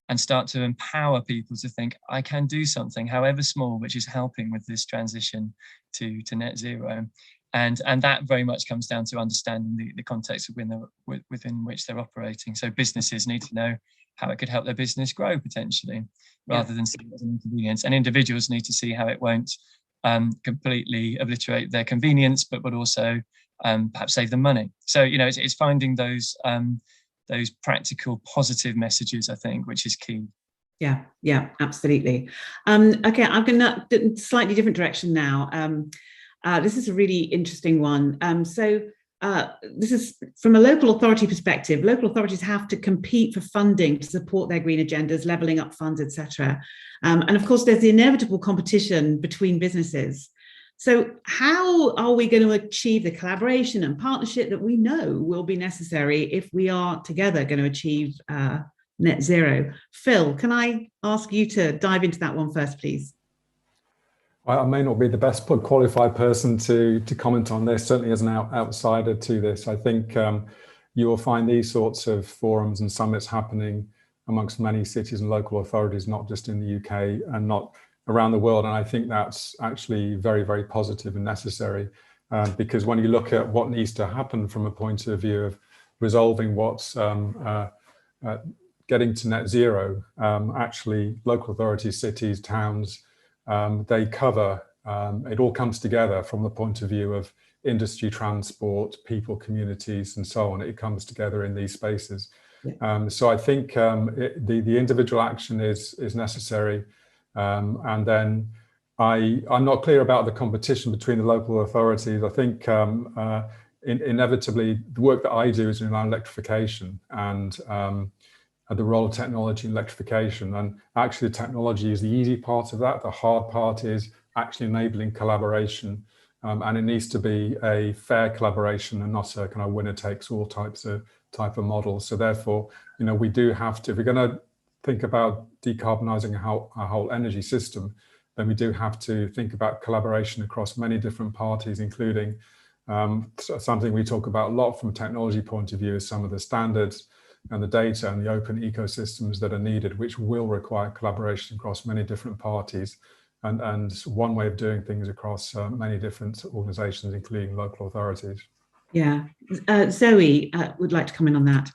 Speaker 19: and start to empower people to think I can do something, however small, which is helping with this transition to net zero. And that very much comes down to understanding the context within which they're operating. So businesses need to know how it could help their business grow potentially, rather than see it as an inconvenience. And individuals need to see how it won't completely obliterate their convenience, but also perhaps save them money. So it's finding those practical, positive messages, I think, which is key.
Speaker 1: Yeah, absolutely. Okay, I'm going to slightly different direction now. This is a really interesting one. This is from a local authority perspective. Local authorities have to compete for funding to support their green agendas, levelling up funds, etc. And of course, there's the inevitable competition between businesses. So how are we going to achieve the collaboration and partnership that we know will be necessary if we are together going to achieve net zero? Phil, can I ask you to dive into that one first, please?
Speaker 20: I may not be the best qualified person to comment on this, certainly as an outsider to this. I think you will find these sorts of forums and summits happening amongst many cities and local authorities, not just in the UK and not around the world. And I think that's actually very, very positive and necessary, because when you look at what needs to happen from a point of view of resolving what's getting to net zero, actually local authorities, cities, towns, they cover, it all comes together from the point of view of industry, transport, people, communities, and so on. It comes together in these spaces. Yeah. So I think the individual action is necessary. And then I'm not clear about the competition between the local authorities. I think inevitably the work that I do is around electrification and the role of technology in electrification. And actually the technology is the easy part of that. The hard part is actually enabling collaboration. And it needs to be a fair collaboration and not a kind of winner takes all type of model. So therefore, we do have to, if we're going to think about decarbonising our whole energy system, then we do have to think about collaboration across many different parties, including something we talk about a lot from a technology point of view is some of the standards and the data and the open ecosystems that are needed, which will require collaboration across many different parties. And one way of doing things across many different organisations, including local authorities.
Speaker 1: Yeah, Zoe would like to come in on that.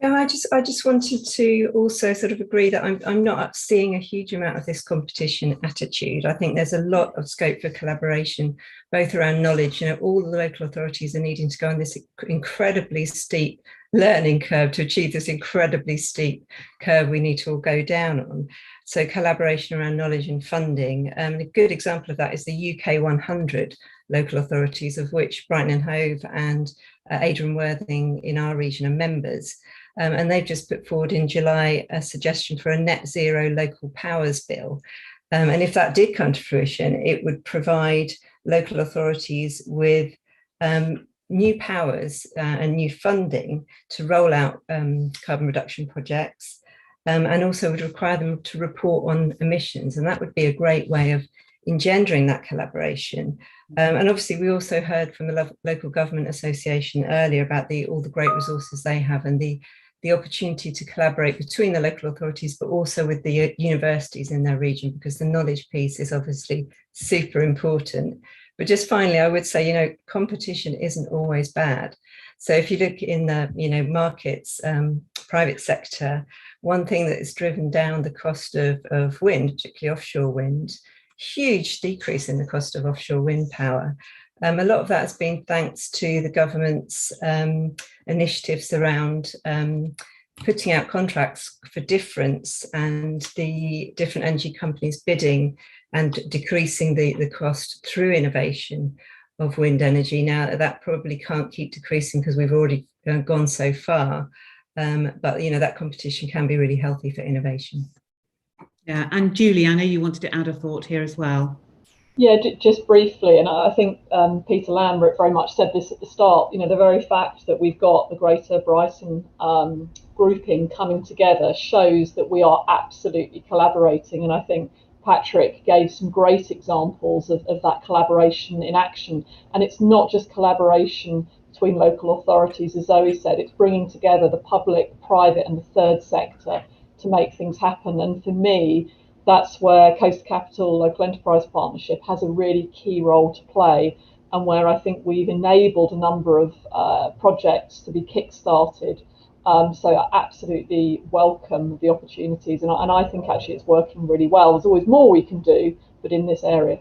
Speaker 18: Yeah, I just wanted to also sort of agree that I'm not seeing a huge amount of this competition attitude. I think there's a lot of scope for collaboration, both around knowledge. You know, all the local authorities are needing to go on this incredibly steep learning curve to achieve this incredibly steep curve we need to all go down on. So collaboration around knowledge and funding. A good example of that is the UK 100 local authorities, of which Brighton and Hove and Adrian Worthing in our region are members. And they've just put forward in July a suggestion for a net zero local powers bill. And if that did come to fruition, it would provide local authorities with new powers and new funding to roll out carbon reduction projects, and also would require them to report on emissions. And that would be a great way of engendering that collaboration. And obviously we also heard from the Local Government Association earlier about all the great resources they have and the opportunity to collaborate between the local authorities, but also with the universities in their region, because the knowledge piece is obviously super important. But just finally, I would say, you know, competition isn't always bad. So if you look in the, markets, private sector, one thing that has driven down the cost of wind, particularly offshore wind, huge decrease in the cost of offshore wind power. A lot of that has been thanks to the government's initiatives around putting out contracts for difference and the different energy companies bidding and decreasing the cost through innovation of wind energy. Now that probably can't keep decreasing because we've already gone so far, but that competition can be really healthy for innovation.
Speaker 1: Yeah, and Julie, I know you wanted to add a thought here as well.
Speaker 17: Yeah, just briefly, and I think Peter Lambert very much said this at the start, the very fact that we've got the Greater Brighton grouping coming together shows that we are absolutely collaborating, and I think Patrick gave some great examples of that collaboration in action. And it's not just collaboration between local authorities, as Zoe said, it's bringing together the public, private and the third sector to make things happen. And for me, that's where Coast Capital Local Enterprise Partnership has a really key role to play, and where I think we've enabled a number of projects to be kick-started. So I absolutely welcome the opportunities, and I think actually it's working really well. There's always more we can do, but in this area.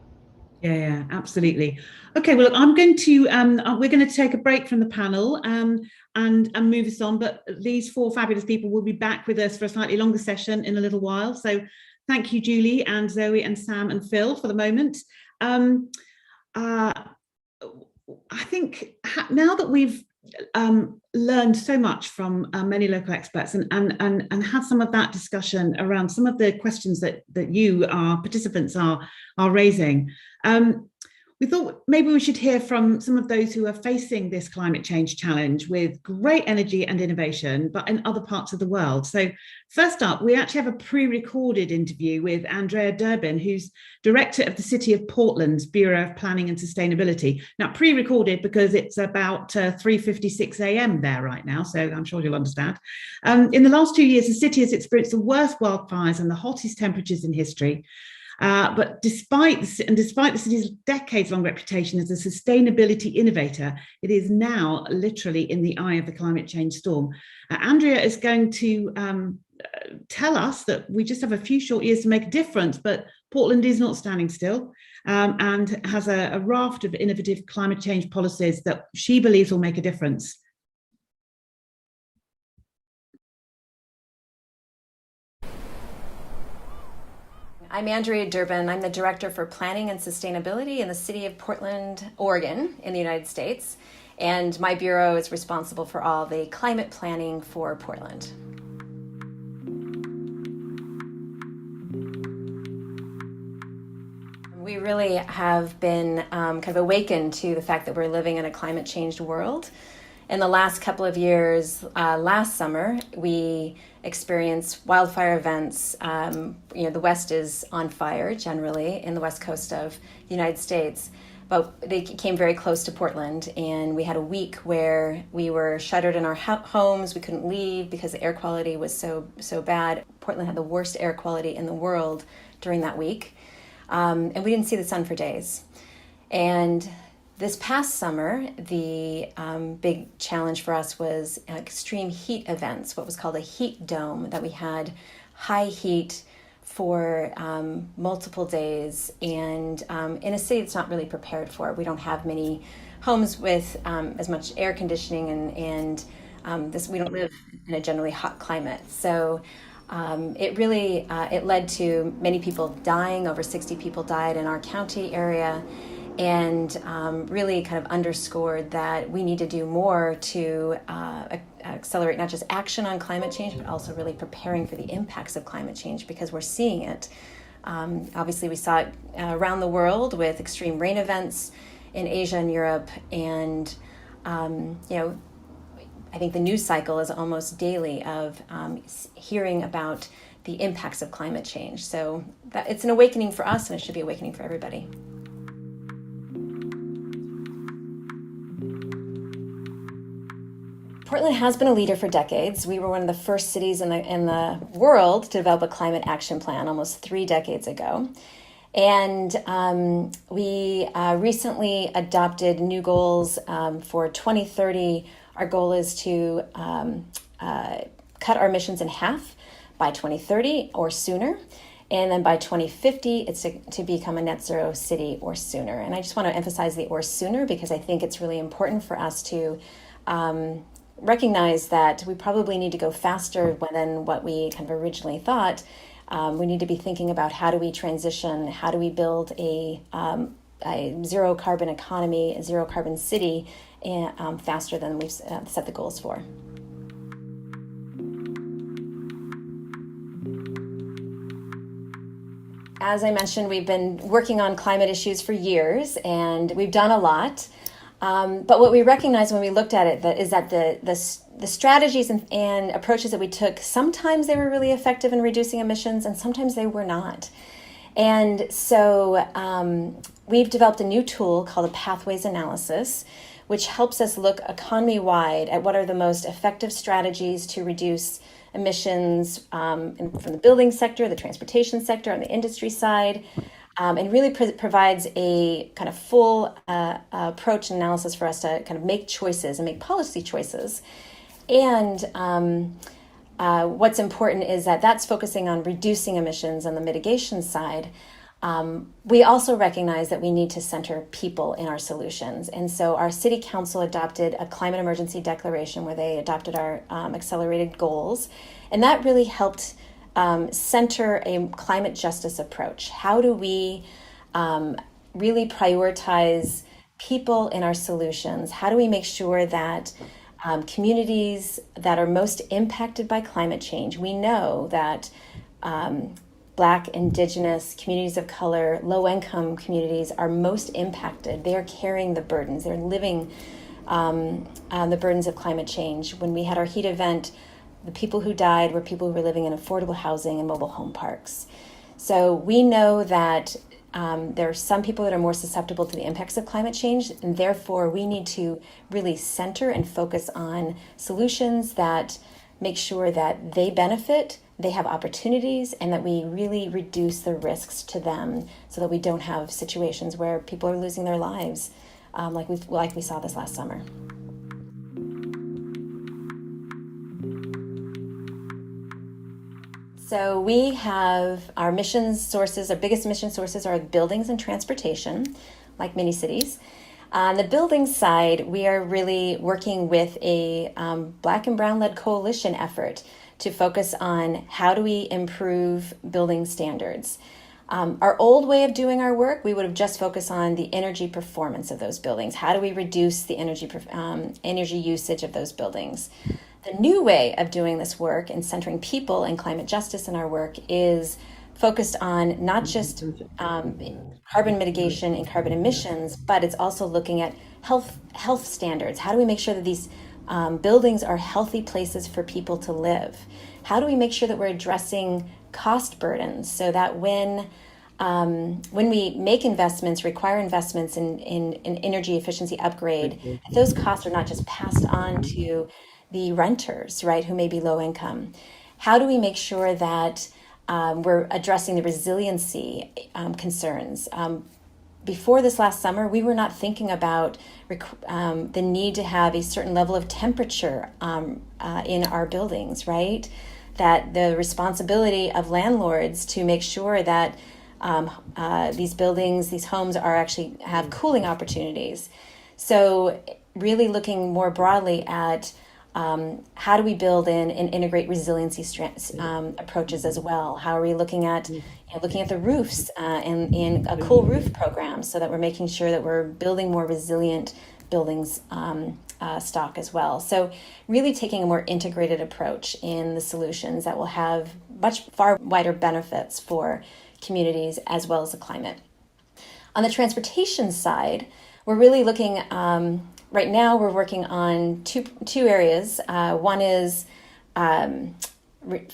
Speaker 1: Yeah, absolutely. Okay, well, I'm going to we're going to take a break from the panel and move us on. But these four fabulous people will be back with us for a slightly longer session in a little while. So thank you, Julie and Zoe and Sam and Phil, for the moment. I think now that we've learned so much from many local experts and had some of that discussion around some of the questions that you, our participants, are raising, we thought maybe we should hear from some of those who are facing this climate change challenge with great energy and innovation, but in other parts of the world. So first up, we actually have a pre-recorded interview with Andrea Durbin, who's director of the City of Portland's Bureau of Planning and Sustainability. Now, pre-recorded because it's about 3:56 a.m. there right now, so I'm sure you'll understand. In the last 2 years, the city has experienced the worst wildfires and the hottest temperatures in history. But despite the city's decades-long reputation as a sustainability innovator, it is now literally in the eye of the climate change storm. Andrea is going to tell us that we just have a few short years to make a difference, but Portland is not standing still and has a raft of innovative climate change policies that she believes will make a difference.
Speaker 21: I'm Andrea Durbin. I'm the Director for Planning and Sustainability in the City of Portland, Oregon, in the United States. And my bureau is responsible for all the climate planning for Portland. We really have been kind of awakened to the fact that we're living in a climate changed world. In the last couple of years, last summer, we experienced wildfire events. The West is on fire generally in the West Coast of the United States, but they came very close to Portland, and we had a week where we were shuttered in our homes. We couldn't leave because the air quality was so bad. Portland had the worst air quality in the world during that week, and we didn't see the sun for days. And this past summer, the big challenge for us was extreme heat events, what was called a heat dome, that we had high heat for multiple days, and in a city that's not really prepared for it. We don't have many homes with as much air conditioning, and we don't live in a generally hot climate. So it really it led to many people dying. Over 60 people died in our county area, and really kind of underscored that we need to do more to accelerate not just action on climate change, but also really preparing for the impacts of climate change, because we're seeing it. Obviously, we saw it around the world with extreme rain events in Asia and Europe, and I think the news cycle is almost daily of hearing about the impacts of climate change. So it's an awakening for us, and it should be awakening for everybody. Portland has been a leader for decades. We were one of the first cities in the world to develop a climate action plan almost 3 decades ago. And we recently adopted new goals for 2030. Our goal is to cut our emissions in half by 2030 or sooner. And then by 2050, it's to become a net zero city or sooner. And I just want to emphasize the or sooner, because I think it's really important for us to recognize that we probably need to go faster than what we kind of originally thought. We need to be thinking about how do we transition, how do we build a zero carbon economy, a zero carbon city faster than we've set the goals for. As I mentioned, we've been working on climate issues for years, and we've done a lot. But what we recognized when we looked at it is that the strategies and approaches that we took, sometimes they were really effective in reducing emissions, and sometimes they were not. And so we've developed a new tool called a pathways analysis, which helps us look economy-wide at what are the most effective strategies to reduce emissions from the building sector, the transportation sector, on the industry side. And really provides a kind of full approach and analysis for us to kind of make choices and make policy choices. And what's important is that that's focusing on reducing emissions on the mitigation side. We also recognize that we need to center people in our solutions. And so our city council adopted a climate emergency declaration where they adopted our accelerated goals. And that really helped center a climate justice approach. How do we really prioritize people in our solutions? How do we make sure that communities that are most impacted by climate change, we know that Black, Indigenous, communities of color, low-income communities are most impacted. They're carrying the burdens. They're living the burdens of climate change. When we had our heat event, the people who died were people who were living in affordable housing and mobile home parks. So we know that there are some people that are more susceptible to the impacts of climate change, and therefore we need to really center and focus on solutions that make sure that they benefit, they have opportunities, and that we really reduce the risks to them so that we don't have situations where people are losing their lives like we saw this last summer. So we have our emission sources, our biggest emission sources are buildings and transportation, like many cities. On the building side, we are really working with a Black and Brown-led coalition effort to focus on how do we improve building standards. Our old way of doing our work, we would have just focused on the energy performance of those buildings. How do we reduce the energy usage of those buildings? The new way of doing this work and centering people and climate justice in our work is focused on not just carbon mitigation and carbon emissions, but it's also looking at health standards. How do we make sure that these buildings are healthy places for people to live? How do we make sure that we're addressing cost burdens so that when we make investments, require investments in energy efficiency upgrade, those costs are not just passed on to the renters, right, who may be low income? How do we make sure that we're addressing the resiliency concerns? Before this last summer, we were not thinking about the need to have a certain level of temperature in our buildings, right? That the responsibility of landlords to make sure that these buildings, these homes are actually have cooling opportunities. So really looking more broadly at how do we build in and integrate resiliency approaches as well? How are we looking at the roofs and in a cool roof program so that we're making sure that we're building more resilient buildings stock as well. So really taking a more integrated approach in the solutions that will have far wider benefits for communities as well as the climate. On the transportation side, we're really looking, right now we're working on two areas. One is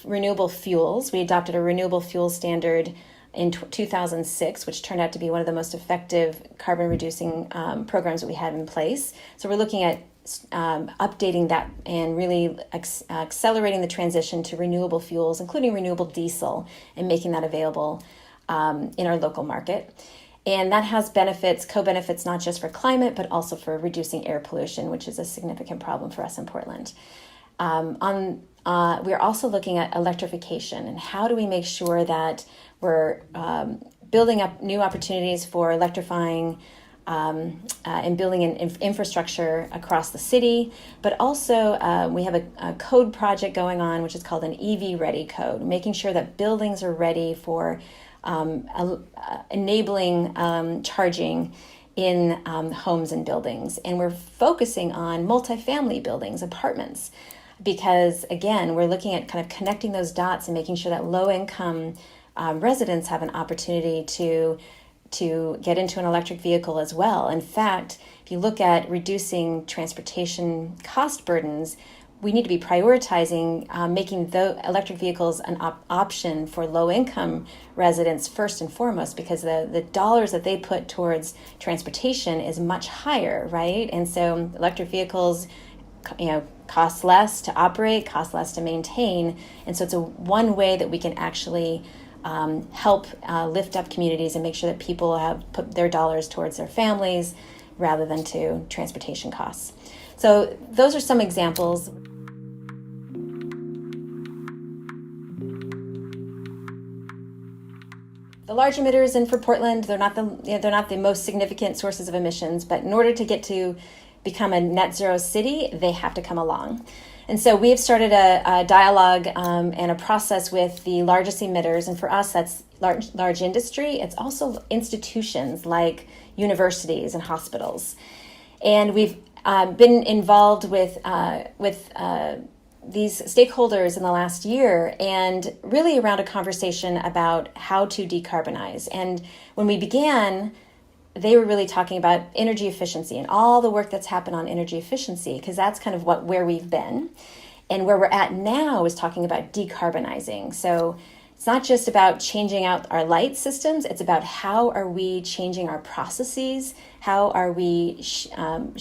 Speaker 21: renewable fuels. We adopted a renewable fuel standard in 2006, which turned out to be one of the most effective carbon reducing programs that we have in place. So we're looking at updating that and really accelerating the transition to renewable fuels, including renewable diesel, and making that available in our local market. And that has co-benefits, not just for climate, but also for reducing air pollution, which is a significant problem for us in Portland. We're also looking at electrification and how do we make sure that we're building up new opportunities for electrifying and building an infrastructure across the city. But also we have a code project going on, which is called an EV Ready Code, making sure that buildings are ready for enabling charging in homes and buildings. And we're focusing on multifamily buildings, apartments, because again, we're looking at kind of connecting those dots and making sure that low-income residents have an opportunity to get into an electric vehicle as well. In fact, if you look at reducing transportation cost burdens, we need to be prioritizing making the electric vehicles an option for low-income residents first and foremost, because the dollars that they put towards transportation is much higher, right? And so electric vehicles, cost less to operate, cost less to maintain, and so it's one way that we can actually help lift up communities and make sure that people have put their dollars towards their families rather than to transportation costs. So those are some examples. The large emitters, and for Portland, they're not the most significant sources of emissions, but in order to become a net zero city, they have to come along. And so we have started a dialogue and a process with the largest emitters, and for us, that's large industry. It's also institutions like universities and hospitals, and we've been involved with these stakeholders in the last year, and really around a conversation about how to decarbonize. And when we began, they were really talking about energy efficiency and all the work that's happened on energy efficiency, because that's kind of where we've been. And where we're at now is talking about decarbonizing. So it's not just about changing out our light systems, it's about how are we changing our processes, how are we fuel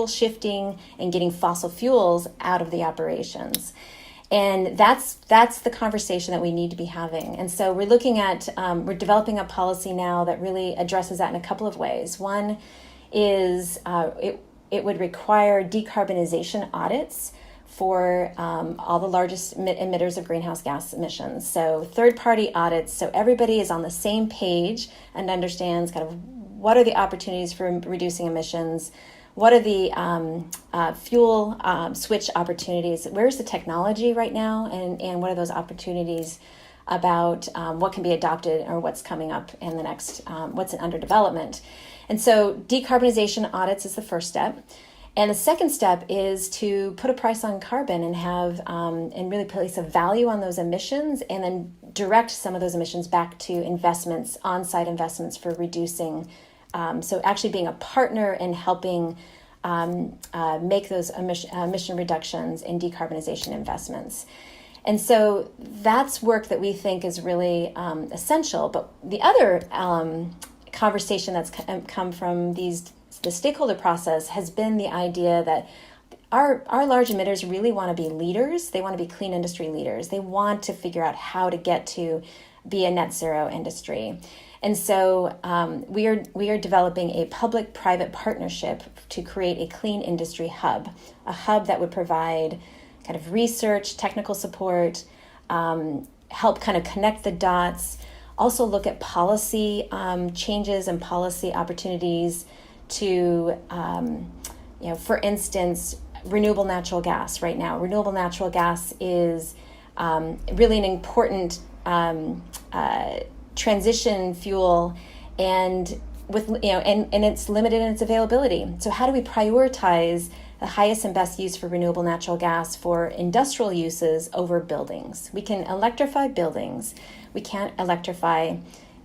Speaker 21: shifting and getting fossil fuels out of the operations. And that's the conversation that we need to be having. And so we're looking at, we're developing a policy now that really addresses that in a couple of ways. One is it would require decarbonization audits for all the largest emitters of greenhouse gas emissions. So third-party audits, so everybody is on the same page and understands kind of what are the opportunities for reducing emissions, what are the fuel switch opportunities, where's the technology right now, and what are those opportunities about what can be adopted or what's coming up in the next, what's under development. And so decarbonization audits is the first step. And the second step is to put a price on carbon and have and really place a value on those emissions, and then direct some of those emissions back to investments, on-site investments for reducing. So actually being a partner in helping make those emission reductions and decarbonization investments. And so that's work that we think is really essential. But the other conversation that's come from the stakeholder process has been the idea that our large emitters really want to be leaders. They want to be clean industry leaders. They want to figure out how to get to be a net zero industry. And so we are developing a public-private partnership to create a clean industry hub, a hub that would provide kind of research, technical support, help kind of connect the dots, also look at policy changes and policy opportunities to, for instance, renewable natural gas right now. Renewable natural gas is really an important transition fuel, and and it's limited in its availability. So how do we prioritize the highest and best use for renewable natural gas for industrial uses over buildings? We can electrify buildings. We can't electrify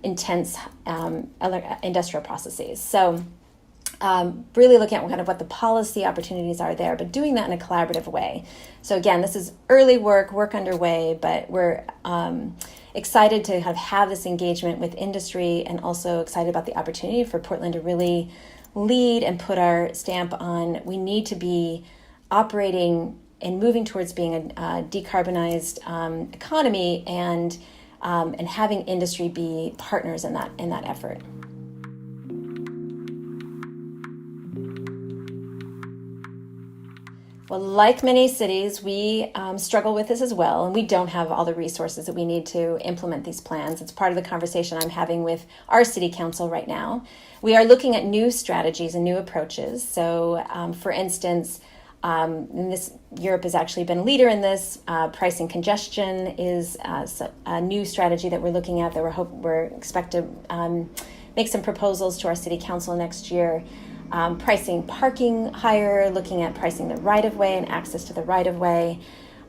Speaker 21: intense industrial processes. So really looking at kind of what the policy opportunities are there, but doing that in a collaborative way. So again, this is early work underway, but we're excited to have this engagement with industry, and also excited about the opportunity for Portland to really lead and put our stamp on. We need to be operating and moving towards being a decarbonized economy, and having industry be partners in that effort. Well, like many cities, we struggle with this as well, and we don't have all the resources that we need to implement these plans. It's part of the conversation I'm having with our city council right now. We are looking at new strategies and new approaches. So, for instance, Europe has actually been a leader in this. Pricing congestion is a new strategy that we're looking at, that we're expect to make some proposals to our city council next year. Pricing parking higher, looking at pricing the right-of-way and access to the right-of-way.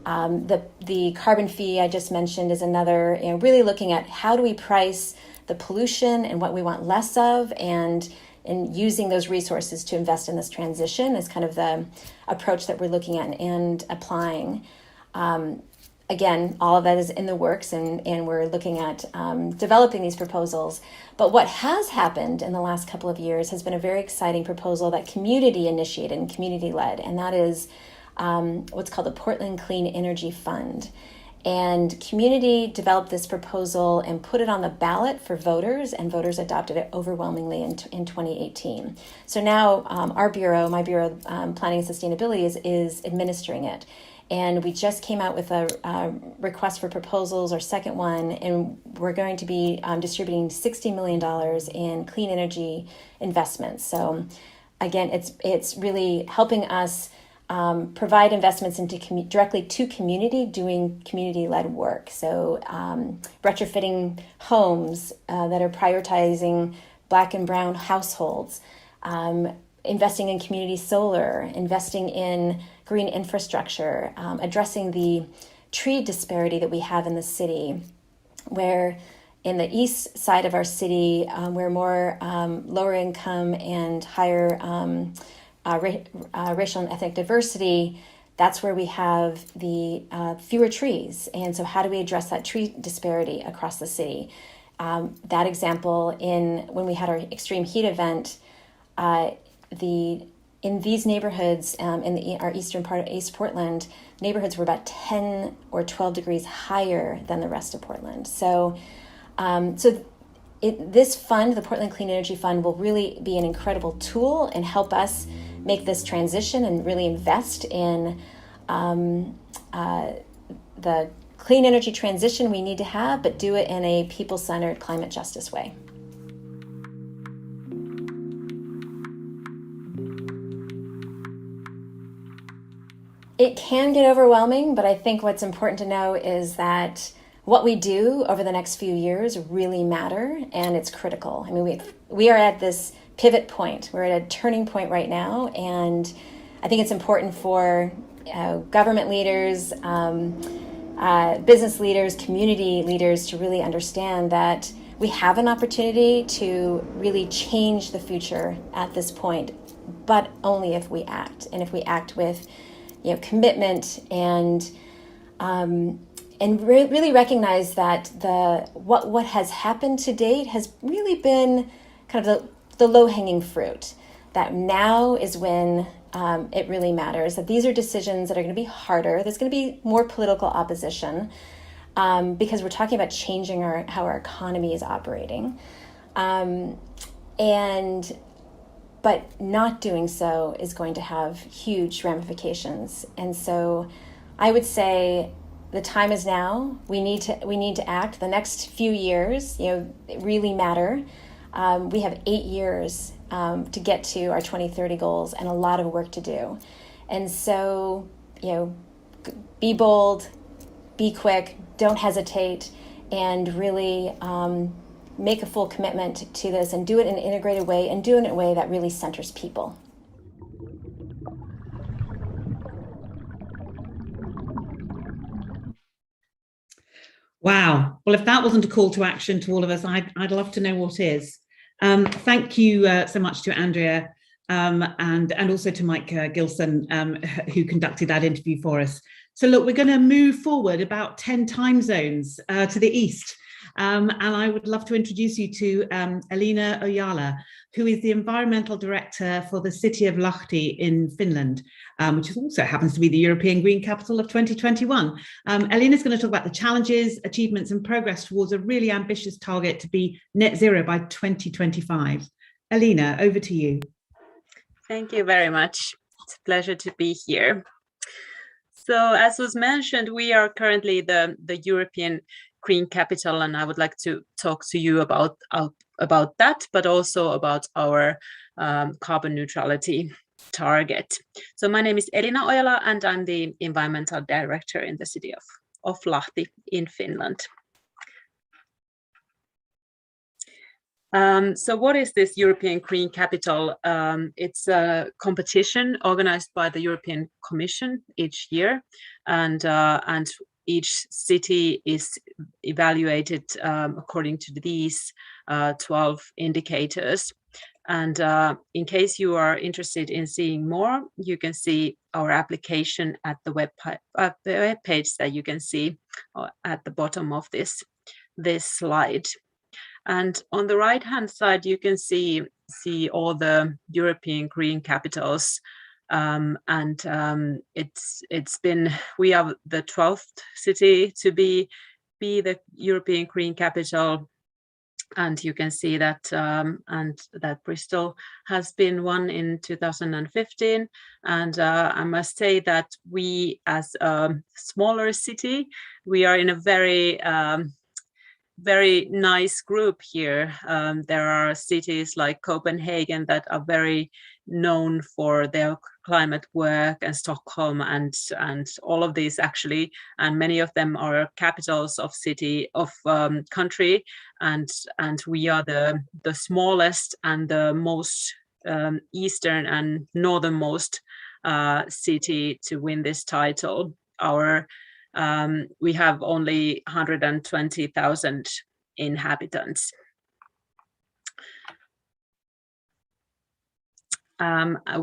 Speaker 21: The carbon fee I just mentioned is another, really looking at how do we price the pollution and what we want less of, and using those resources to invest in this transition is kind of the approach that we're looking at and applying. Again, all of that is in the works, and we're looking at developing these proposals. But what has happened in the last couple of years has been a very exciting proposal that community initiated and community led, and that is what's called the Portland Clean Energy Fund. And community developed this proposal and put it on the ballot for voters, and voters adopted it overwhelmingly in 2018. So now my bureau, Planning and Sustainability, is administering it. And we just came out with a request for proposals, our second one, and we're going to be distributing $60 million in clean energy investments. So again, it's really helping us provide investments into directly to community, doing community-led work. So retrofitting homes that are prioritizing Black and brown households, investing in community solar, investing in green infrastructure, addressing the tree disparity that we have in the city, where in the east side of our city, we're more lower income and higher racial and ethnic diversity. That's where we have the fewer trees. And so how do we address that tree disparity across the city? That example, when we had our extreme heat event, in these neighborhoods, in our eastern part of East Portland, neighborhoods were about 10 or 12 degrees higher than the rest of Portland. So, this fund, the Portland Clean Energy Fund, will really be an incredible tool and help us make this transition and really invest in the clean energy transition we need to have, but do it in a people-centered, climate justice way. It can get overwhelming, but I think what's important to know is that what we do over the next few years really matter, and it's critical. I mean, we are at this pivot point. We're at a turning point right now, and I think it's important for government leaders, business leaders, community leaders to really understand that we have an opportunity to really change the future at this point but only if we act, and if we act with, commitment and really recognize that what has happened to date has really been kind of the low-hanging fruit. That now is when it really matters. That these are decisions that are going to be harder. There's going to be more political opposition because we're talking about changing how our economy is operating, but not doing so is going to have huge ramifications. And so, I would say the time is now. We need to act. The next few years, really matter. We have 8 years to get to our 2030 goals and a lot of work to do. And so, be bold, be quick, don't hesitate, and really make a full commitment to this, and do it in an integrated way, and do it in a way that really centers people.
Speaker 1: Wow. Well, if that wasn't a call to action to all of us, I'd love to know what is. Thank you so much to Andrea and also to Mike Gilson, who conducted that interview for us. So look, we're going to move forward about 10 time zones to the east. And I would love to introduce you to Elina Ojala, who is the Environmental Director for the city of Lahti in Finland, which also happens to be the European Green Capital of 2021. Elina is going to talk about the challenges, achievements and progress towards a really ambitious target to be net zero by 2025. Elina, over to you.
Speaker 2: Thank you very much. It's a pleasure to be here. So as was mentioned, we are currently the European Green Capital, and I would like to talk to you about that, but also about our carbon neutrality target. So my name is Elina Ojala, and I'm the Environmental Director in the city of Lahti in Finland. So what is this European Green Capital? It's a competition organized by the European Commission each year, and each city is evaluated according to these 12 indicators. And in case you are interested in seeing more, you can see our application at the web page that you can see at the bottom of this slide. And on the right-hand side, you can see all the European green capitals. We are the 12th city to be the European Green Capital, and you can see that that Bristol has been one in 2015. And I must say that we, as a smaller city, we are in a very nice group here. There are cities like Copenhagen that are very known for their climate work, and Stockholm and all of these actually, and many of them are capitals of country, and we are the smallest and the most eastern and northernmost city to win this title. We have only 120,000 inhabitants.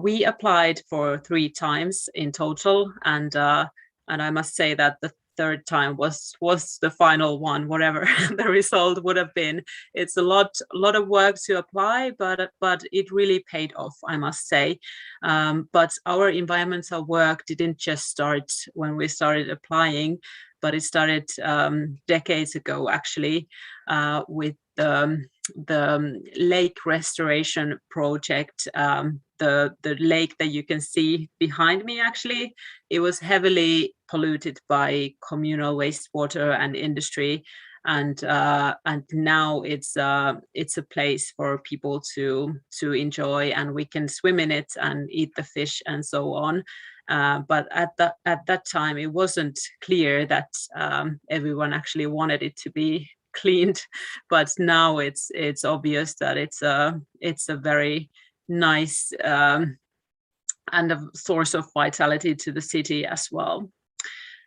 Speaker 2: We applied for 3 times in total, and I must say that the third time was the final one, whatever the result would have been. It's a lot of work to apply, but it really paid off, I must say. But our environmental work didn't just start when we started applying, but it started decades ago, actually, with the lake restoration project. The lake that you can see behind me, actually, it was heavily polluted by communal wastewater and industry, and now it's a place for people to enjoy, and we can swim in it and eat the fish and so on. But at that time, it wasn't clear that everyone actually wanted it to be cleaned. But now it's obvious that it's a very nice and a source of vitality to the city as well.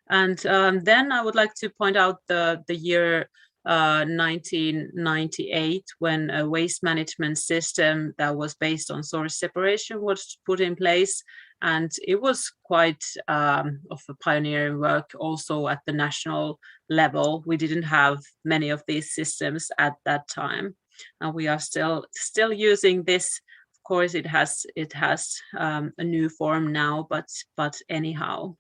Speaker 2: And then I would like to point out the year 1998, when a waste management system that was based on source separation was put in place. And it was quite of a pioneering work also at the national level. We didn't have many of these systems at that time, and we are still using this. Of course, it has a new form now, but anyhow.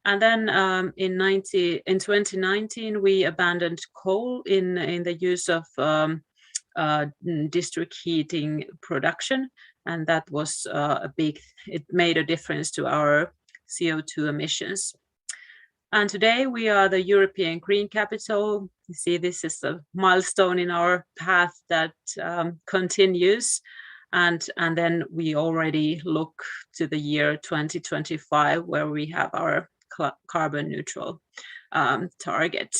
Speaker 2: And then in 2019, we abandoned coal in the use of district heating production, and that was it made a difference to our CO2 emissions. And today we are the European Green Capital. You see, this is a milestone in our path that continues. And then we already look to the year 2025, where we have our carbon neutral target.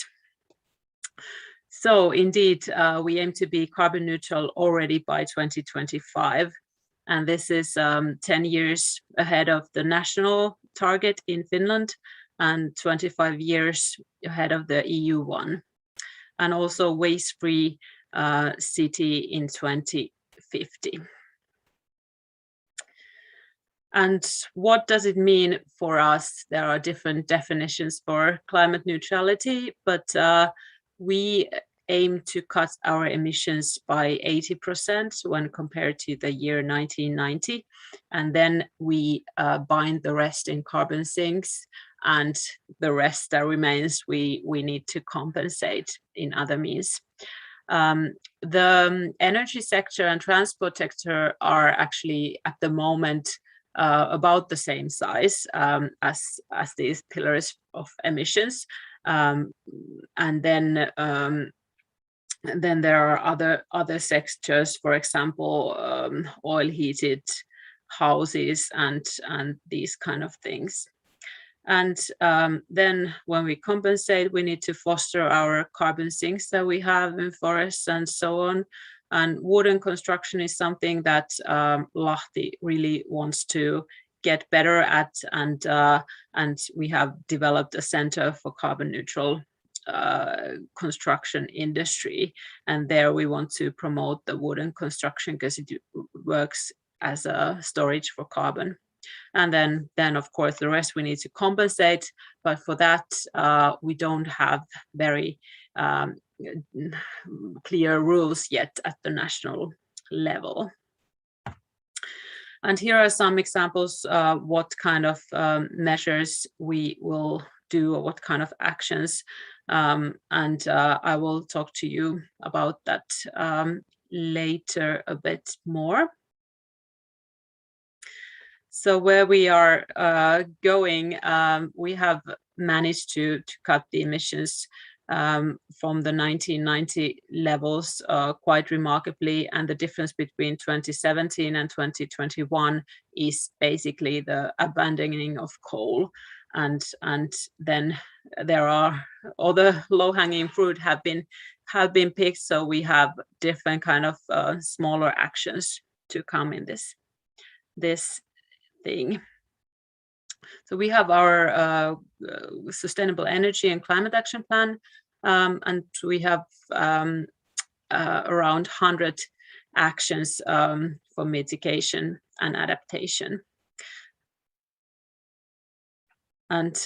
Speaker 2: So indeed, we aim to be carbon neutral already by 2025. And this is 10 years ahead of the national target in Finland and 25 years ahead of the EU one. And also waste-free city in 2050. And what does it mean for us? There are different definitions for climate neutrality, but we aim to cut our emissions by 80% when compared to the year 1990. And then we bind the rest in carbon sinks, and the rest that remains, we need to compensate in other means. The energy sector and transport sector are actually at the moment about the same size as these pillars of emissions, and then there are other sectors, for example, oil heated houses and these kind of things. And then when we compensate, we need to foster our carbon sinks that we have in forests and so on. And wooden construction is something that Lahti really wants to get better at, and we have developed a center for carbon neutral construction industry. And there we want to promote the wooden construction because it works as a storage for carbon. And then of course the rest we need to compensate, but for that we don't have very clear rules yet at the national level. And here are some examples what kind of measures we will do, or what kind of actions, and I will talk to you about that later a bit more. So where we are going, we have managed to cut the emissions from the 1990 levels quite remarkably, and the difference between 2017 and 2021 is basically the abandoning of coal, and then there are other low-hanging fruit have been picked, so we have different kind of smaller actions to come in this thing. So we have our sustainable energy and climate action plan, and we have around 100 actions for mitigation and adaptation. And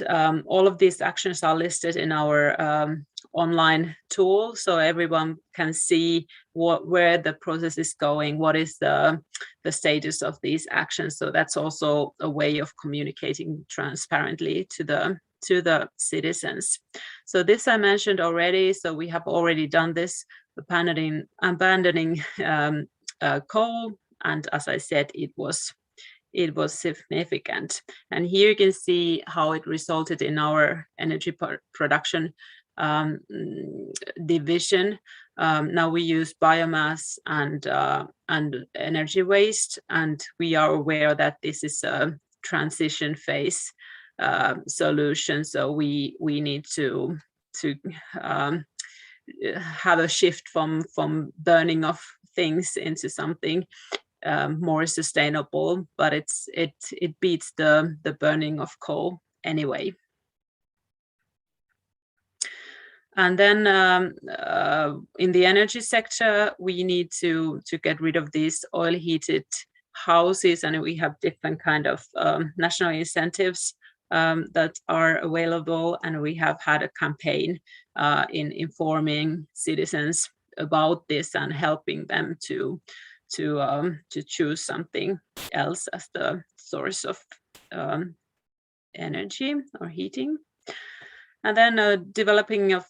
Speaker 2: all of these actions are listed in our online tool, so everyone can see where the process is going, what is the status of these actions. So that's also a way of communicating transparently to the citizens. So this I mentioned already, so we have already done this, abandoning coal, and as I said, it was significant. And here you can see how it resulted in our energy production division. Now we use biomass and energy waste, and we are aware that this is a transition phase solution. So we need to have a shift from burning of things into something more sustainable, but it beats the burning of coal anyway. And then in the energy sector, we need to get rid of these oil heated houses, and we have different kind of national incentives that are available, and we have had a campaign in informing citizens about this and helping them to choose something else as the source of energy or heating. And then developing of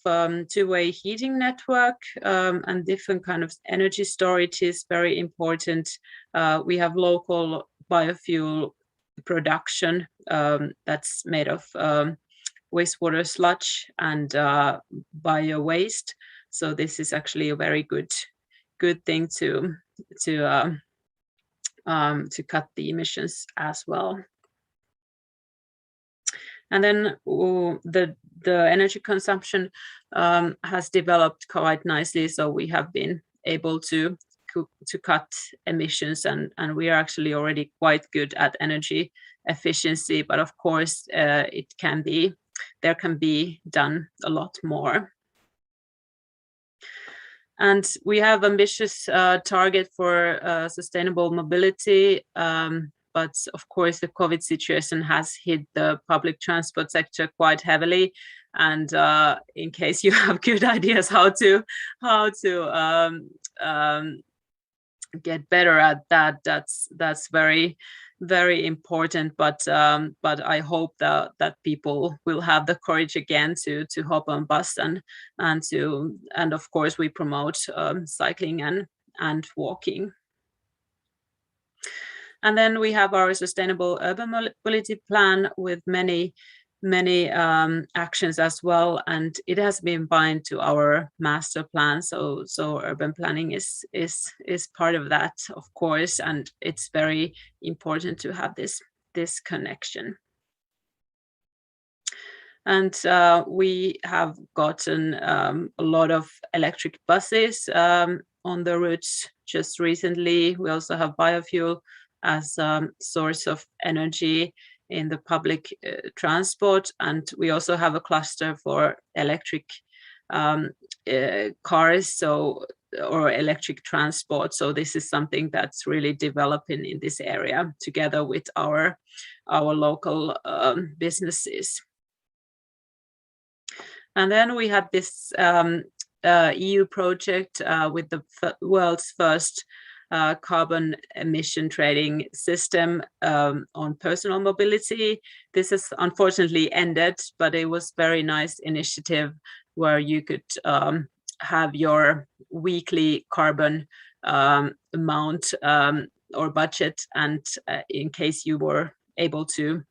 Speaker 2: two-way heating network and different kind of energy storage is very important. We have local biofuel production that's made of wastewater sludge and bio waste. So this is actually a very good thing to cut the emissions as well. And then the energy consumption has developed quite nicely. So we have been able to cut emissions, and we are actually already quite good at energy efficiency. But of course, there can be done a lot more. And we have ambitious target for sustainable mobility. But of course, the COVID situation has hit the public transport sector quite heavily. And in case you have good ideas how to get better at that, that's very, very important. But I hope that people will have the courage again to hop on bus and of course we promote cycling and walking. And then we have our sustainable urban mobility plan with many actions as well, and it has been bound to our master plan. So urban planning is part of that, of course, and it's very important to have this connection. And we have gotten a lot of electric buses on the routes just recently. We also have biofuel as a source of energy in the public transport, and we also have a cluster for electric cars, or electric transport. So this is something that's really developing in this area together with our local businesses. And then we had this EU project with the world's first carbon emission trading system on personal mobility. This has unfortunately ended, but it was very nice initiative where you could have your weekly carbon amount or budget, and in case you were able to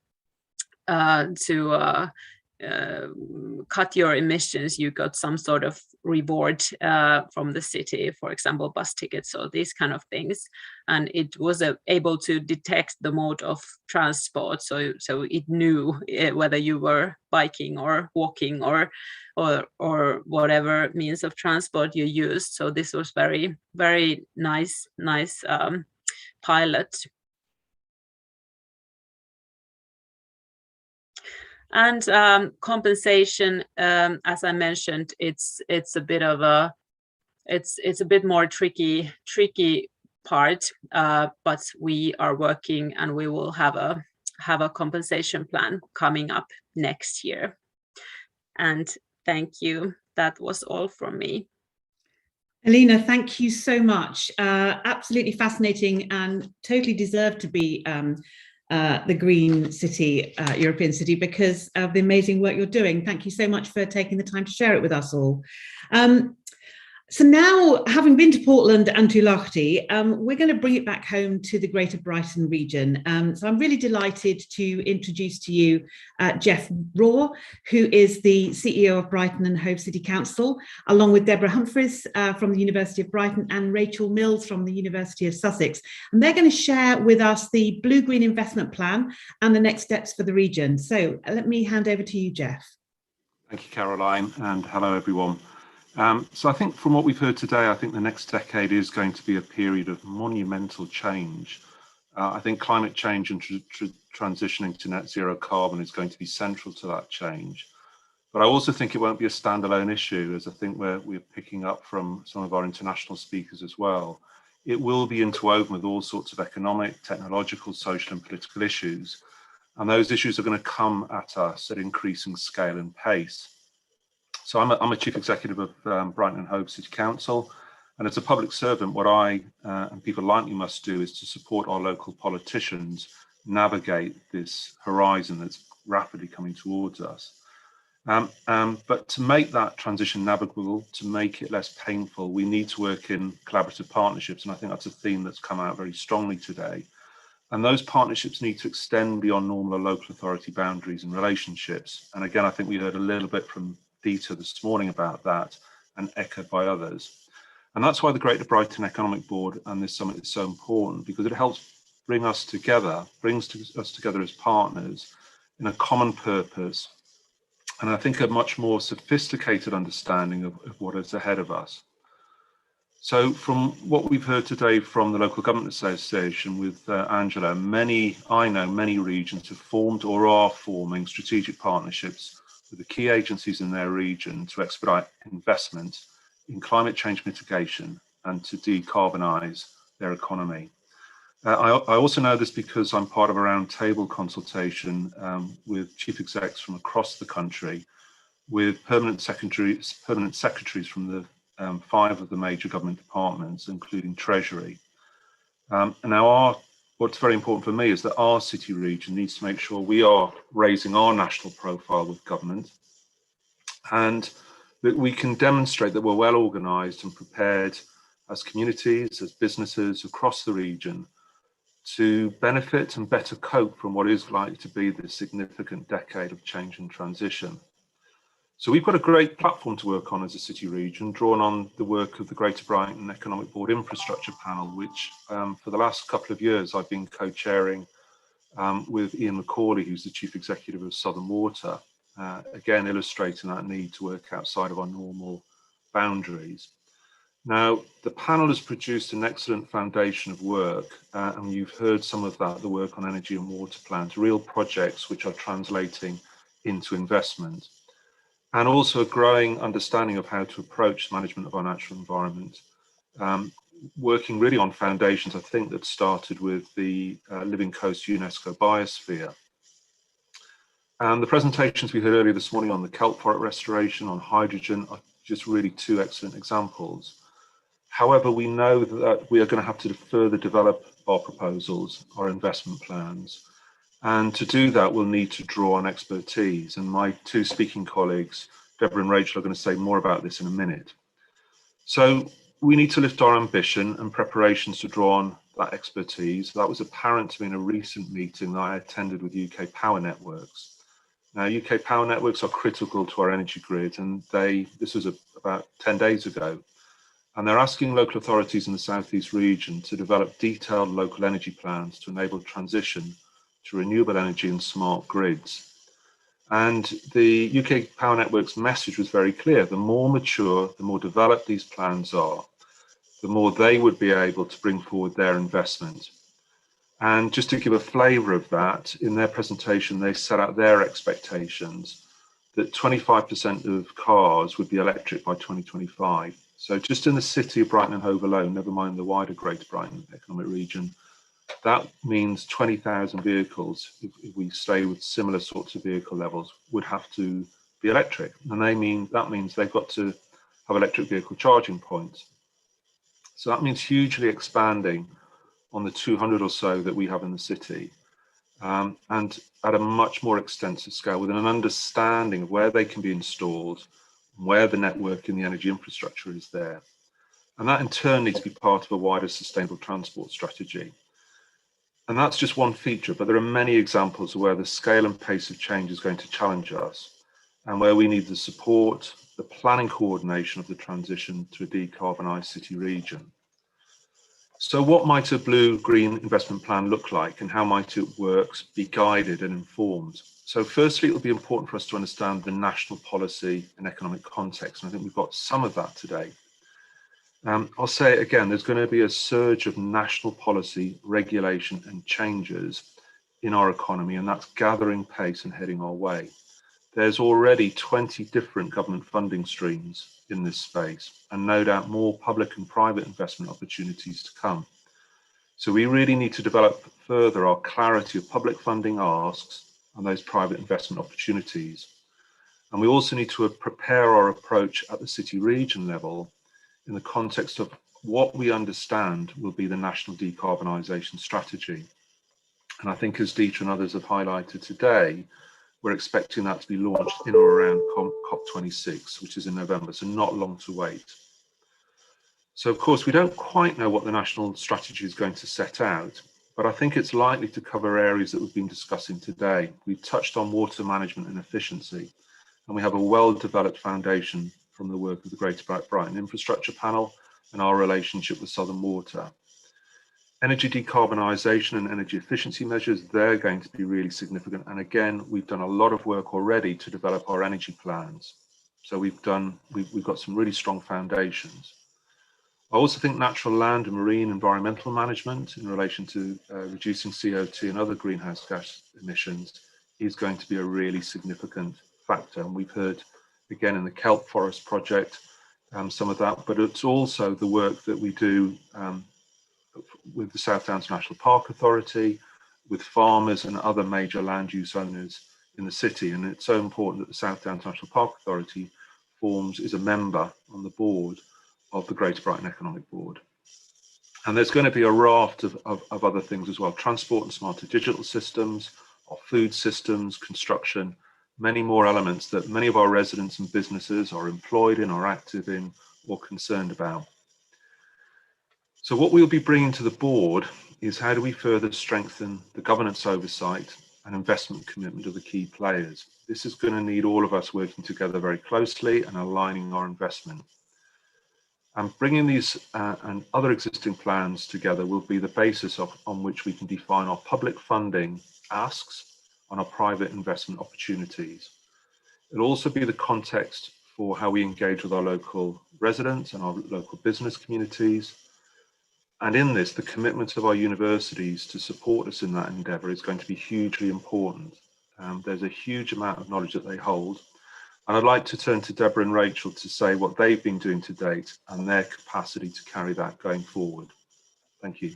Speaker 2: cut your emissions, you got some sort of reward from the city, for example, bus tickets or these kind of things. And it was able to detect the mode of transport, so it knew whether you were biking or walking or whatever means of transport you used. So this was very, very nice pilot. And compensation, as I mentioned, it's a bit of a more tricky part, but we are working, and we will have a compensation plan coming up next year. And thank you. That was all from me.
Speaker 1: Elina, thank you so much. Absolutely fascinating, and totally deserved to be the green city, European city, because of the amazing work you're doing. Thank you so much for taking the time to share it with us all. So now, having been to Portland and to Lahti, we're going to bring it back home to the Greater Brighton region. So I'm really delighted to introduce to you Jeff Raw, who is the CEO of Brighton and Hove City Council, along with Deborah Humphreys from the University of Brighton and Rachel Mills from the University of Sussex. And they're going to share with us the Blue-Green Investment Plan and the next steps for the region. So let me hand over to you, Jeff.
Speaker 3: Thank you, Caroline, and hello, everyone. So I think from what we've heard today, I think the next decade is going to be a period of monumental change. I think climate change and transitioning to net zero carbon is going to be central to that change. But I also think it won't be a standalone issue, as I think we're picking up from some of our international speakers as well. It will be interwoven with all sorts of economic, technological, social and political issues. And those issues are going to come at us at increasing scale and pace. So I'm a chief executive of Brighton Hove City Council. And as a public servant, what I and people like me must do is to support our local politicians navigate this horizon that's rapidly coming towards us. But to make that transition navigable, to make it less painful, we need to work in collaborative partnerships. And I think that's a theme that's come out very strongly today. And those partnerships need to extend beyond normal local authority boundaries and relationships. And again, I think we heard a little bit from Dieter this morning about that and echoed by others. And that's why the Greater Brighton Economic Board and this summit is so important, because it helps bring us together, us together as partners in a common purpose. And I think a much more sophisticated understanding of what is ahead of us. So from what we've heard today from the Local Government Association with Angela, I know many regions have formed or are forming strategic partnerships with the key agencies in their region to expedite investment in climate change mitigation and to decarbonise their economy. I also know this because I'm part of a roundtable consultation with chief execs from across the country, with permanent secretaries from the 5 of the major government departments, including Treasury. And now what's very important for me is that our city region needs to make sure we are raising our national profile with government, and that we can demonstrate that we're well organised and prepared as communities, as businesses across the region to benefit and better cope from what is likely to be this significant decade of change and transition. So we've got a great platform to work on as a city region, drawn on the work of the Greater Brighton Economic Board Infrastructure Panel, which for the last couple of years I've been co-chairing with Ian McCauley, who's the Chief Executive of Southern Water, again illustrating that need to work outside of our normal boundaries. Now, the panel has produced an excellent foundation of work, and you've heard some of that, the work on energy and water plans, real projects which are translating into investment, and also a growing understanding of how to approach management of our natural environment, working really on foundations, I think, that started with the Living Coast UNESCO Biosphere. And the presentations we heard earlier this morning on the kelp forest restoration, on hydrogen, are just really 2 excellent examples. However, we know that we are going to have to further develop our proposals, our investment plans. And to do that, we'll need to draw on expertise. And my 2 speaking colleagues, Deborah and Rachel, are going to say more about this in a minute. So we need to lift our ambition and preparations to draw on that expertise. That was apparent to me in a recent meeting that I attended with UK Power Networks. Now, UK Power Networks are critical to our energy grid, and this was about 10 days ago. And they're asking local authorities in the South East region to develop detailed local energy plans to enable transition to renewable energy and smart grids. And the UK Power Network's message was very clear. The more mature, the more developed these plans are, the more they would be able to bring forward their investment. And just to give a flavour of that, in their presentation, they set out their expectations that 25% of cars would be electric by 2025. So just in the city of Brighton and Hove alone, never mind the wider Greater Brighton Economic Region, that means 20,000 vehicles, if we stay with similar sorts of vehicle levels, would have to be electric. And that means they've got to have electric vehicle charging points. So that means hugely expanding on the 200 or so that we have in the city, and at a much more extensive scale, with an understanding of where they can be installed, where the network and the energy infrastructure is there. And that in turn needs to be part of a wider sustainable transport strategy. And that's just one feature, but there are many examples of where the scale and pace of change is going to challenge us, and where we need the support, the planning coordination of the transition to a decarbonised city region. So what might a blue-green investment plan look like, and how might it work, be guided and informed? So firstly, it will be important for us to understand the national policy and economic context, and I think we've got some of that today. I'll say it again, there's going to be a surge of national policy, regulation and changes in our economy, and that's gathering pace and heading our way. There's already 20 different government funding streams in this space, and no doubt more public and private investment opportunities to come. So we really need to develop further our clarity of public funding asks and those private investment opportunities. And we also need to prepare our approach at the city region level in the context of what we understand will be the national decarbonisation strategy. And I think, as Dieter and others have highlighted today, we're expecting that to be launched in or around COP26, which is in November, so not long to wait. So, of course, we don't quite know what the national strategy is going to set out, but I think it's likely to cover areas that we've been discussing today. We've touched on water management and efficiency, and we have a well-developed foundation from the work of the Greater Brighton Infrastructure Panel and our relationship with Southern Water. Energy decarbonisation and energy efficiency measures, they're going to be really significant. And again, we've done a lot of work already to develop our energy plans. So we've got some really strong foundations. I also think natural land and marine environmental management in relation to reducing CO2 and other greenhouse gas emissions is going to be a really significant factor. And we've heard, again, in the kelp forest project, some of that, but it's also the work that we do with the South Downs National Park Authority, with farmers and other major land use owners in the city. And it's so important that the South Downs National Park Authority is a member on the board of the Greater Brighton Economic Board. And there's going to be a raft of other things as well: transport and smarter digital systems, our food systems, construction, many more elements that many of our residents and businesses are employed in, or active in, or concerned about. So what we'll be bringing to the board is how do we further strengthen the governance oversight and investment commitment of the key players. This is going to need all of us working together very closely and aligning our investment. And bringing these and other existing plans together will be the basis on which we can define our public funding asks on our private investment opportunities. It'll also be the context for how we engage with our local residents and our local business communities. And in this, the commitment of our universities to support us in that endeavour is going to be hugely important. There's a huge amount of knowledge that they hold. And I'd like to turn to Deborah and Rachel to say what they've been doing to date and their capacity to carry that going forward. Thank you.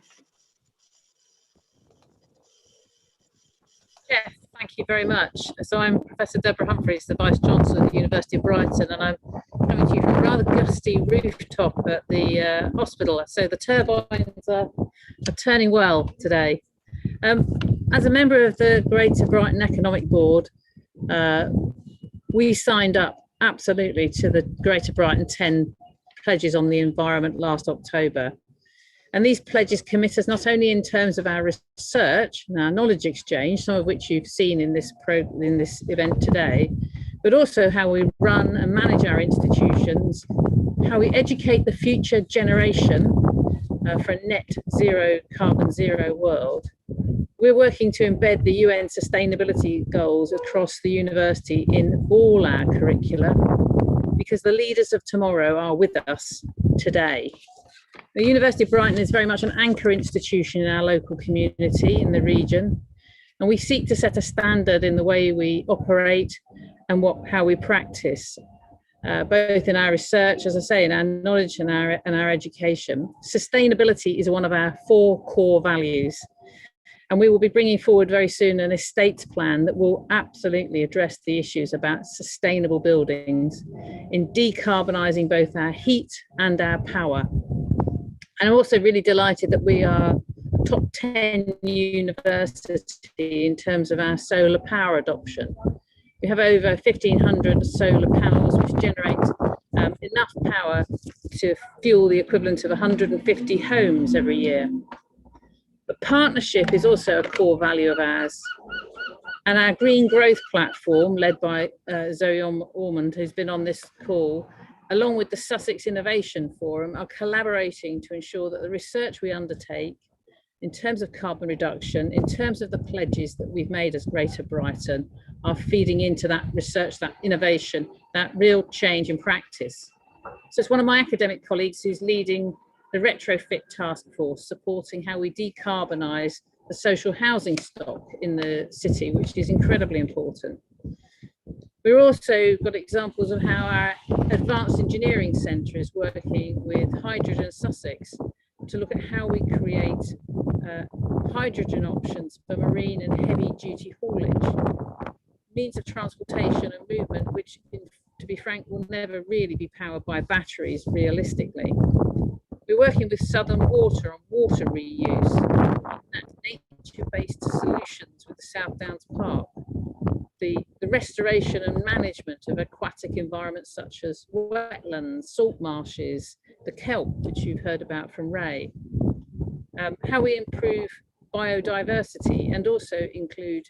Speaker 4: Yes, thank you very much. So I'm Professor Deborah Humphreys, the Vice Chancellor of the University of Brighton, and I'm coming to you from a rather gusty rooftop at the hospital. So the turbines are turning well today. As a member of the Greater Brighton Economic Board, we signed up absolutely to the Greater Brighton 10 pledges on the environment last October. And these pledges commit us not only in terms of our research and our knowledge exchange, some of which you've seen in this event today, but also how we run and manage our institutions, how we educate the future generation for a net zero, carbon zero world. We're working to embed the UN sustainability goals across the university in all our curricula, because the leaders of tomorrow are with us today. The University of Brighton is very much an anchor institution in our local community in the region, and we seek to set a standard in the way we operate and how we practice, both in our research, as I say, in our knowledge and our education. Sustainability is one of our 4 core values. And we will be bringing forward very soon an estates plan that will absolutely address the issues about sustainable buildings in decarbonising both our heat and our power. And I'm also really delighted that we are top 10 university in terms of our solar power adoption. We have over 1,500 solar panels which generate enough power to fuel the equivalent of 150 homes every year. But partnership is also a core value of ours. And our Green Growth Platform, led by Zoe Ormond, who's been on this call, along with the Sussex Innovation Forum, are collaborating to ensure that the research we undertake in terms of carbon reduction, in terms of the pledges that we've made as Greater Brighton, are feeding into that research, that innovation, that real change in practice. So it's one of my academic colleagues who's leading the retrofit task force, supporting how we decarbonise the social housing stock in the city, which is incredibly important. We've also got examples of how our Advanced Engineering Centre is working with Hydrogen Sussex to look at how we create hydrogen options for marine and heavy duty haulage, means of transportation and movement, which, to be frank, will never really be powered by batteries realistically. We're working with Southern Water on water reuse, that's nature-based solutions with the South Downs Park. The restoration and management of aquatic environments such as wetlands, salt marshes, the kelp, which you've heard about from Ray. How we improve biodiversity and also include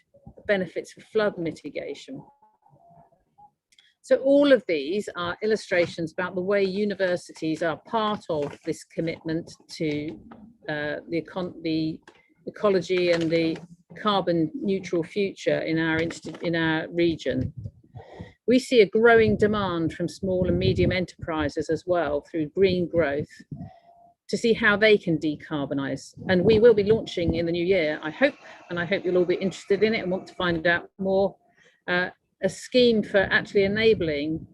Speaker 4: benefits for flood mitigation. So all of these are illustrations about the way universities are part of this commitment to the ecology and the carbon neutral future in our region. We see a growing demand from small and medium enterprises as well through green growth to see how they can decarbonise. And we will be launching in the new year, I hope, and I hope you'll all be interested in it and want to find out more, a scheme for actually enabling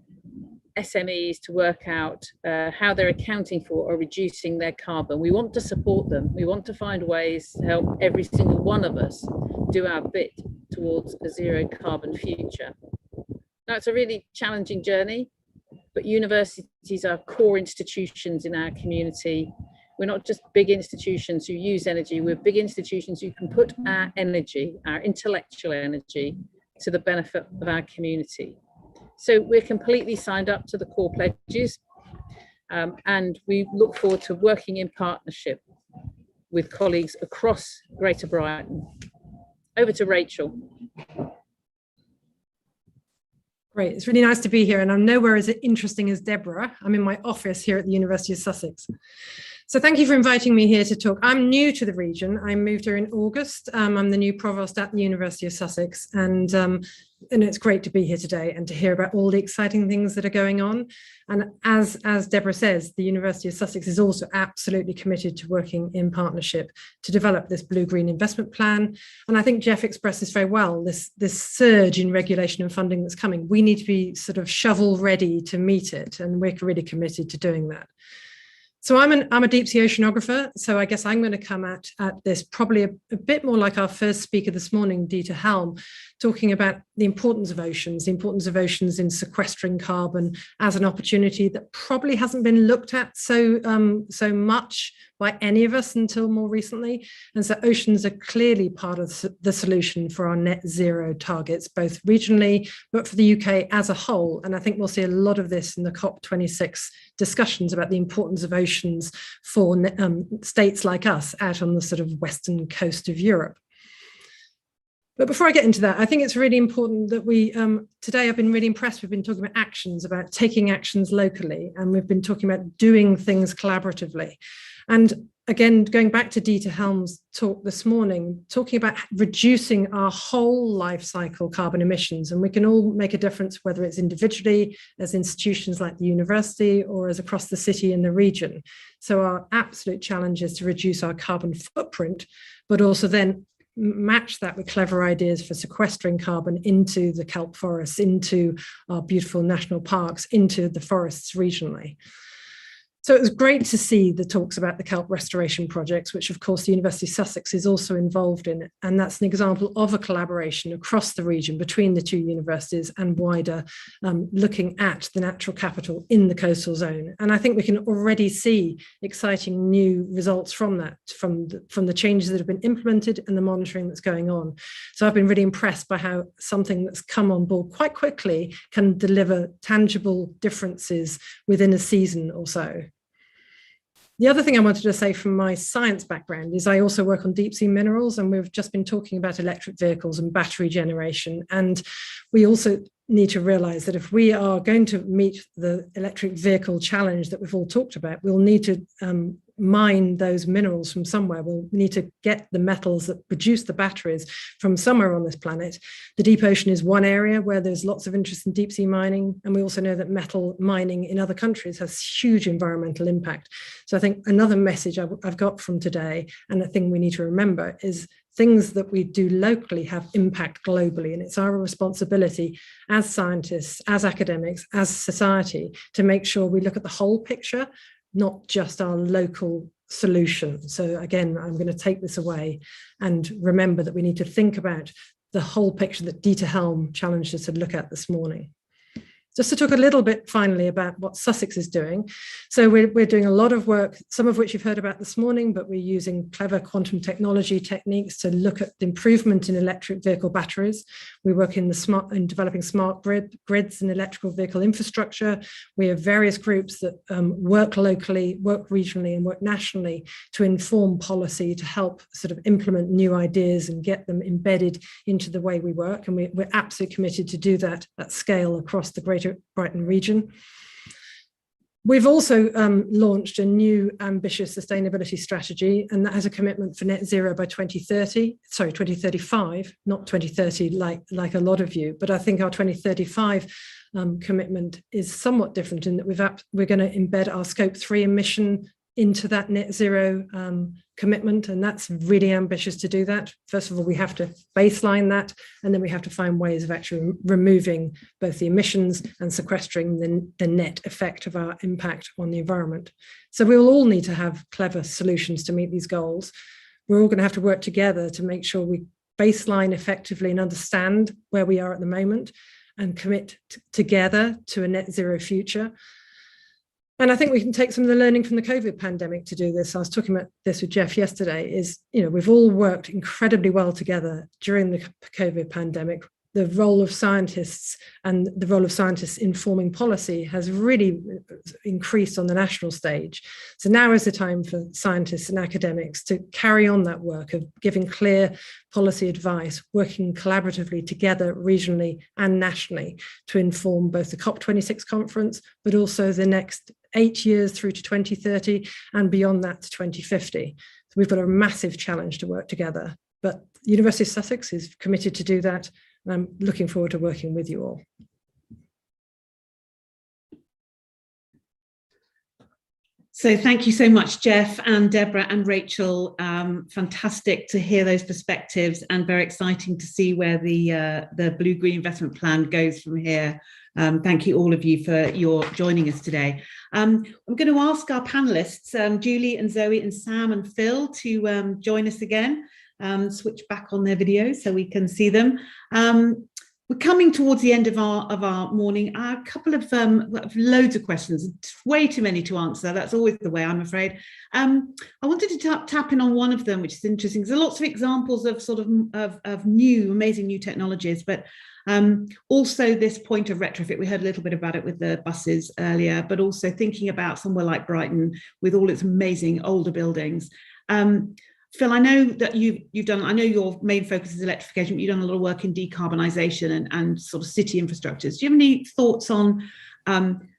Speaker 4: SMEs to work out how they're accounting for or reducing their carbon. We want to support them. We want to find ways to help every single one of us do our bit towards a zero carbon future. Now, it's a really challenging journey, but universities are core institutions in our community. We're not just big institutions who use energy, we're big institutions who can put our energy, our intellectual energy, to the benefit of our community. So we're completely signed up to the core pledges, and we look forward to working in partnership with colleagues across Greater Brighton. Over to Rachel.
Speaker 5: Great, it's really nice to be here, and I'm nowhere as interesting as Deborah. I'm in my office here at the University of Sussex. So thank you for inviting me here to talk. I'm new to the region. I moved here in August. I'm the new provost at the University of Sussex, and it's great to be here today and to hear about all the exciting things that are going on. And as Deborah says, the University of Sussex is also absolutely committed to working in partnership to develop this blue-green investment plan. And I think Jeff expressed this very well, this surge in regulation and funding that's coming. We need to be sort of shovel ready to meet it, and we're really committed to doing that. So I'm a deep sea oceanographer, so I guess I'm going to come at this probably a bit more like our first speaker this morning, Dieter Helm, talking about the importance of oceans in sequestering carbon as an opportunity that probably hasn't been looked at so much by any of us until more recently. And so oceans are clearly part of the solution for our net zero targets, both regionally, but for the UK as a whole. And I think we'll see a lot of this in the COP26 discussions about the importance of oceans for states like us out on the sort of western coast of Europe. But before I get into that, I think it's really important that we, today I've been really impressed. We've been talking about actions, about taking actions locally, and we've been talking about doing things collaboratively. And again, going back to Dieter Helm's talk this morning, talking about reducing our whole life cycle carbon emissions, and we can all make a difference, whether it's individually, as institutions like the university, or as across the city and the region. So our absolute challenge is to reduce our carbon footprint, but also then match that with clever ideas for sequestering carbon into the kelp forests, into our beautiful national parks, into the forests regionally. So it was great to see the talks about the kelp restoration projects, which of course the University of Sussex is also involved in. And that's an example of a collaboration across the region between the two universities and wider, looking at the natural capital in the coastal zone. And I think we can already see exciting new results from that, from the changes that have been implemented and the monitoring that's going on. So I've been really impressed by how something that's come on board quite quickly can deliver tangible differences within a season or so. The other thing I wanted to say from my science background is I also work on deep sea minerals, and we've just been talking about electric vehicles and battery generation. And we also need to realize that if we are going to meet the electric vehicle challenge that we've all talked about, we'll need to mine those minerals from somewhere. We'll need to get the metals that produce the batteries from somewhere on this planet. The deep ocean is one area where there's lots of interest in deep sea mining. And we also know that metal mining in other countries has huge environmental impact. So I think another message I've got from today, and a thing we need to remember, is things that we do locally have impact globally. And it's our responsibility as scientists, as academics, as society, to make sure we look at the whole picture, not just our local solution. So again, I'm going to take this away and remember that we need to think about the whole picture that Dieter Helm challenged us to look at this morning. Just to talk a little bit finally about what Sussex is doing. So we're doing a lot of work, some of which you've heard about this morning, but we're using clever quantum technology techniques to look at the improvement in electric vehicle batteries. We work in developing smart grids and electrical vehicle infrastructure. We have various groups that work locally, work regionally, and work nationally to inform policy, to help sort of implement new ideas and get them embedded into the way we work. And we're absolutely committed to do that at scale across the Greater Brighton region. We've also launched a new ambitious sustainability strategy, and that has a commitment for net zero by 2035, not 2030 like a lot of you, but I think our 2035 commitment is somewhat different in that we're going to embed our scope 3 emission into that net zero commitment, and that's really ambitious to do that. First of all, we have to baseline that, and then we have to find ways of actually removing both the emissions and sequestering the net effect of our impact on the environment. So we will all need to have clever solutions to meet these goals. We're all going to have to work together to make sure we baseline effectively and understand where we are at the moment and commit together to a net zero future. And I think we can take some of the learning from the COVID pandemic to do this. I was talking about this with Jeff yesterday, is, we've all worked incredibly well together during the COVID pandemic. The role of scientists and the role of scientists informing policy has really increased on the national stage. So now is the time for scientists and academics to carry on that work of giving clear policy advice, working collaboratively together regionally and nationally to inform both the COP26 conference, but also the next 8 years through to 2030 and beyond that to 2050. So we've got a massive challenge to work together, but the University of Sussex is committed to do that. And I'm looking forward to working with you all.
Speaker 1: So thank you so much, Jeff and Deborah and Rachel. Fantastic to hear those perspectives and very exciting to see where the Blue-Green Investment Plan goes from here. Thank you all of you for your joining us today. I'm going to ask our panelists, Julie and Zoe and Sam and Phil, to join us again. Switch back on their videos so we can see them. We're coming towards the end of our morning. A couple of loads of questions, way too many to answer. That's always the way, I'm afraid. I wanted to tap in on one of them, which is interesting. There's lots of examples of sort of new, amazing new technologies, but also this point of retrofit. We heard a little bit about it with the buses earlier, but also thinking about somewhere like Brighton with all its amazing older buildings. Phil, I know that you've done, I know your main focus is electrification, but you've done a lot of work in decarbonisation and sort of city infrastructures. Do you have any thoughts on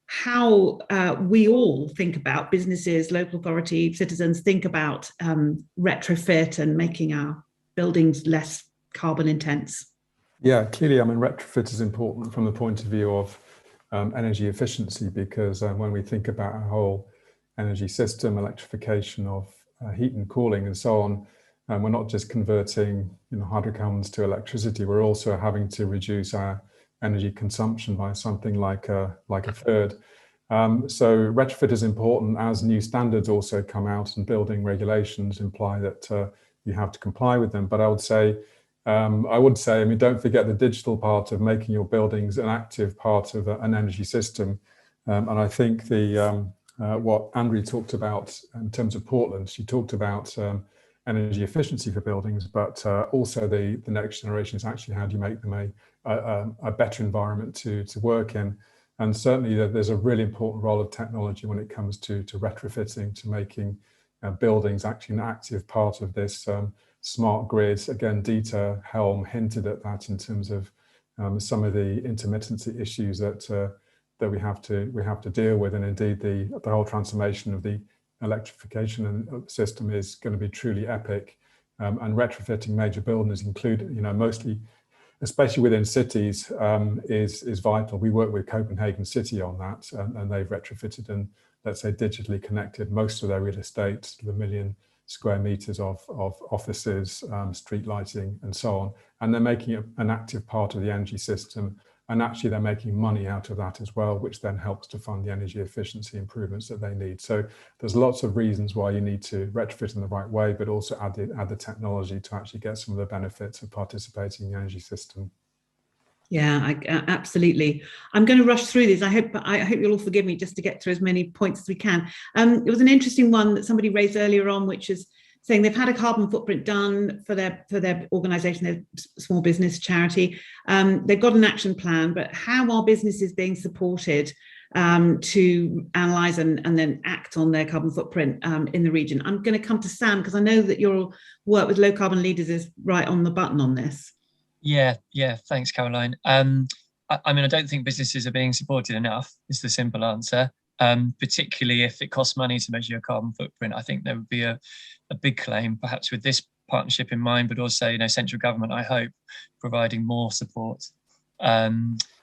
Speaker 1: how we all think about businesses, local authority, citizens think about retrofit and making our buildings less carbon intense?
Speaker 20: Yeah, clearly, I mean, retrofit is important from the point of view of energy efficiency, because when we think about our whole energy system, electrification of heat and cooling and so on, we're not just converting hydrocarbons to electricity, we're also having to reduce our energy consumption by something like a third. So retrofit is important as new standards also come out and building regulations imply that you have to comply with them. But I would say, I mean, don't forget the digital part of making your buildings an active part of an energy system. And I think what Andrea talked about in terms of Portland, she talked about energy efficiency for buildings, but also the next generation is actually how do you make them a better environment to work in. And certainly there's a really important role of technology when it comes to retrofitting, to making buildings actually an active part of this smart grids. Again, Dieter Helm hinted at that in terms of some of the intermittency issues that we have to deal with, and indeed the whole transformation of the electrification system is going to be truly epic. And retrofitting major buildings, mostly, especially within cities, is vital. We work with Copenhagen City on that, and they've retrofitted and, let's say, digitally connected most of their real estate to 1 million square meters of offices, street lighting, and so on. And they're making it an active part of the energy system. And actually, they're making money out of that as well, which then helps to fund the energy efficiency improvements that they need. So there's lots of reasons why you need to retrofit in the right way, but also add the technology to actually get some of the benefits of participating in the energy system.
Speaker 1: Yeah, absolutely. I'm going to rush through these. I hope you'll all forgive me just to get through as many points as we can. It was an interesting one that somebody raised earlier on, which is saying they've had a carbon footprint done for their organisation, their small business charity. They've got an action plan, but how are businesses being supported to analyse and then act on their carbon footprint in the region? I'm going to come to Sam, because I know that your work with low carbon leaders is right on the button on this.
Speaker 19: Yeah, thanks, Caroline. I mean, I don't think businesses are being supported enough, is the simple answer. Particularly if it costs money to measure your carbon footprint. I think there would be a big claim, perhaps with this partnership in mind, but also, central government, I hope, providing more support.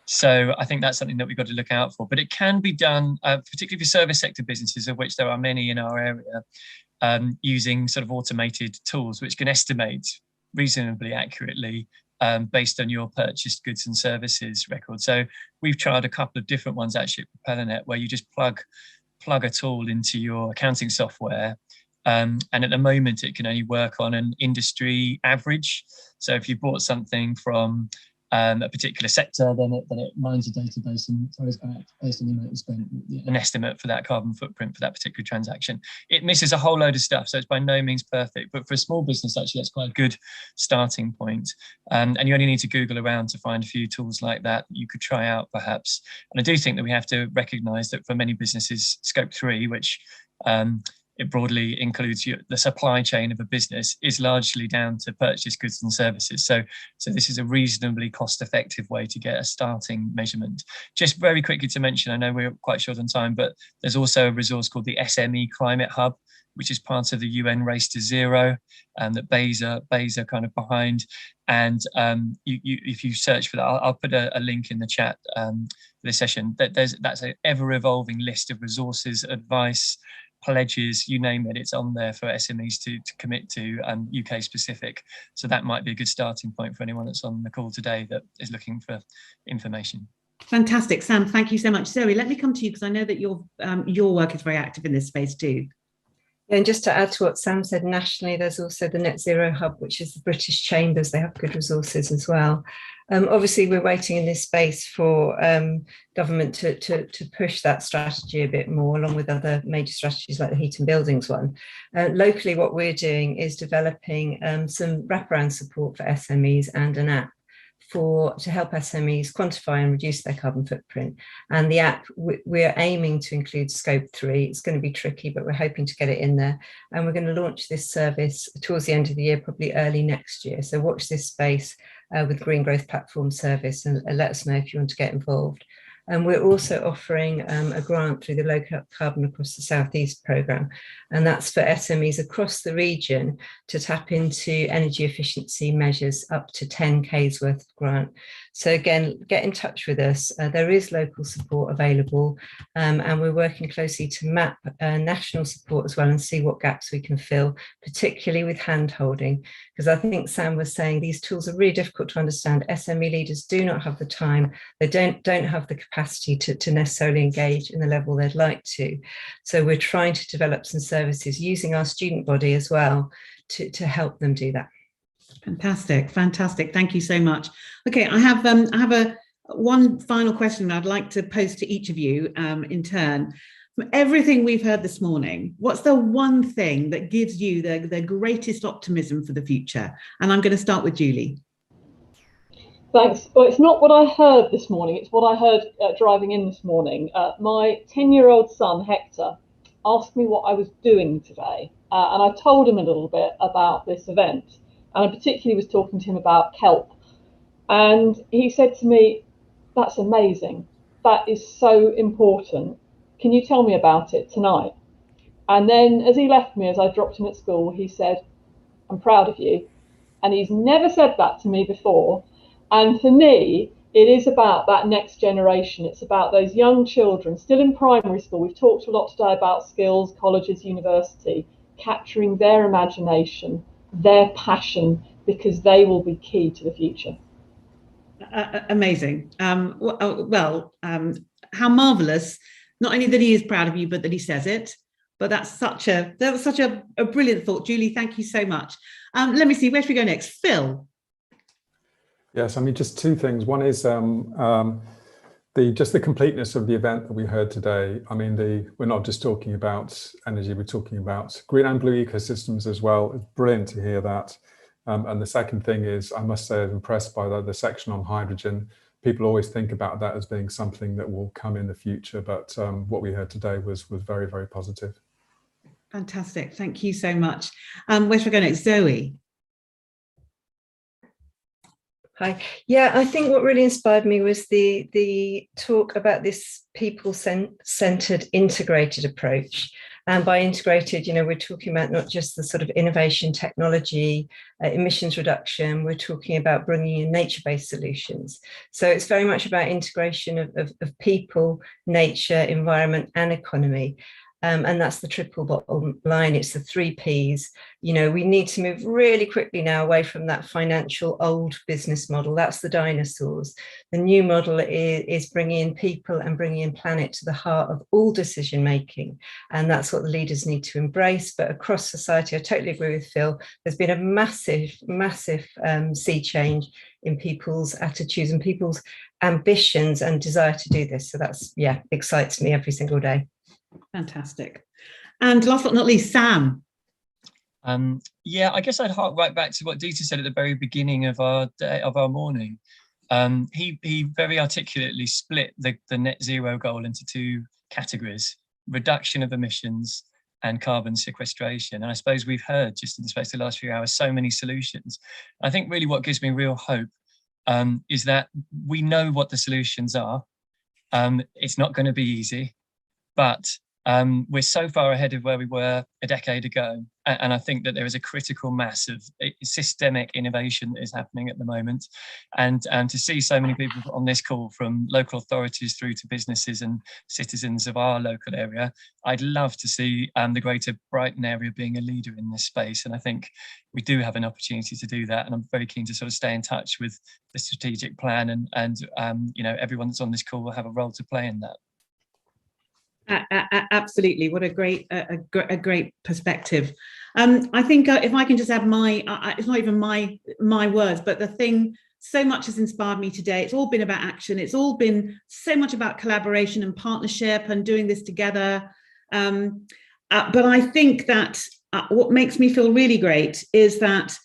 Speaker 19: So I think that's something that we've got to look out for. But it can be done, particularly for service sector businesses, of which there are many in our area, using sort of automated tools which can estimate reasonably accurately based on your purchased goods and services record. So we've tried a couple of different ones actually at PropellerNet, where you just plug a tool into your accounting software, and at the moment it can only work on an industry average. So if you bought something from a particular sector, then it mines a database and throws back, based on the amount you spent, an estimate for that carbon footprint for that particular transaction. It misses a whole load of stuff, so it's by no means perfect, but for a small business, actually, that's quite a good starting point. And you only need to Google around to find a few tools like that you could try out, perhaps. And I do think that we have to recognise that for many businesses, Scope 3, which it broadly includes the supply chain of a business, is largely down to purchased goods and services. So this is a reasonably cost-effective way to get a starting measurement. Just very quickly to mention, I know we're quite short on time, but there's also a resource called the SME Climate Hub, which is part of the UN Race to Zero, and that BEIS are kind of behind. And if you search for that, I'll put a link in the chat for this session. That's an ever-evolving list of resources, advice, pledges, you name it, it's on there for SMEs to commit to, UK specific. So that might be a good starting point for anyone that's on the call today that is looking for information.
Speaker 1: Fantastic, Sam, thank you so much. Zoe, let me come to you, because I know that your work is very active in this space too.
Speaker 18: Yeah, and just to add to what Sam said, nationally, there's also the Net Zero Hub, which is the British Chambers. They have good resources as well. Obviously, we're waiting in this space for government to push that strategy a bit more, along with other major strategies like the heat and buildings one. Locally, what we're doing is developing some wraparound support for SMEs and an app to help SMEs quantify and reduce their carbon footprint. And the app, we're aiming to include Scope 3. It's going to be tricky, but we're hoping to get it in there. And we're going to launch this service towards the end of the year, probably early next year. So watch this space with Green Growth Platform Service, and let us know if you want to get involved. And we're also offering a grant through the Low Carbon Across the South East programme. And that's for SMEs across the region to tap into energy efficiency measures up to 10K's worth of grant. So again, get in touch with us. There is local support available, and we're working closely to map national support as well and see what gaps we can fill, particularly with hand-holding. Because I think Sam was saying these tools are really difficult to understand. SME leaders do not have the time. They don't have the capacity to necessarily engage in the level they'd like to. So we're trying to develop some services using our student body as well to help them do that.
Speaker 1: Fantastic. Thank you so much. Okay, I have one final question I'd like to pose to each of you in turn. From everything we've heard this morning, what's the one thing that gives you the greatest optimism for the future? And I'm going to start with Julie.
Speaker 17: Thanks. Well, it's not what I heard this morning, it's what I heard driving in this morning. My 10-year-old son, Hector, asked me what I was doing today. And I told him a little bit about this event. And I particularly was talking to him about kelp. And he said to me, "That's amazing. That is so important. Can you tell me about it tonight?" And then as he left me, as I dropped him at school, he said, "I'm proud of you." And he's never said that to me before. And for me, it is about that next generation. It's about those young children still in primary school. We've talked a lot today about skills, colleges, university. capturing their imagination, their passion, because they will be key to the future.
Speaker 1: Amazing. How marvellous, not only that he is proud of you, but that he says it. But that was such a brilliant thought. Julie, thank you so much. Let me see, where should we go next? Phil.
Speaker 20: Yes, I mean, just two things. One is just the completeness of the event that we heard today. I mean, we're not just talking about energy, we're talking about green and blue ecosystems as well. It's brilliant to hear that. And the second thing is, I must say, I was impressed by the section on hydrogen. People always think about that as being something that will come in the future, but what we heard today was very, very positive.
Speaker 1: Fantastic, thank you so much. Where should we go next? Zoe.
Speaker 18: Hi. Yeah, I think what really inspired me was the talk about this people-centered integrated approach. And by integrated, we're talking about not just the sort of innovation, technology, emissions reduction, we're talking about bringing in nature-based solutions. So it's very much about integration of people, nature, environment, and economy. And that's the triple bottom line. It's the 3 Ps. We need to move really quickly now away from that financial old business model. That's the dinosaurs. The new model is bringing in people and bringing in planet to the heart of all decision making. And that's what the leaders need to embrace. But across society, I totally agree with Phil. There's been a massive sea change in people's attitudes and people's ambitions and desire to do this. So that's, excites me every single day.
Speaker 1: Fantastic. And last but not least, Sam.
Speaker 19: I guess I'd hark right back to what Dieter said at the very beginning of our day, of our morning. He very articulately split the net zero goal into 2 categories: reduction of emissions and carbon sequestration. And I suppose we've heard just in the space of the last few hours so many solutions. I think really what gives me real hope is that we know what the solutions are. It's not going to be easy, but we're so far ahead of where we were a decade ago. And I think that there is a critical mass of systemic innovation that is happening at the moment. And to see so many people on this call, from local authorities through to businesses and citizens of our local area, I'd love to see the Greater Brighton area being a leader in this space. And I think we do have an opportunity to do that. And I'm very keen to sort of stay in touch with the strategic plan, and everyone that's on this call will have a role to play in that.
Speaker 1: Absolutely, what a great perspective. I think if I can just add it's not even my words, but the thing so much has inspired me today. It's all been about action. It's all been so much about collaboration and partnership and doing this together. But I think that what makes me feel really great is that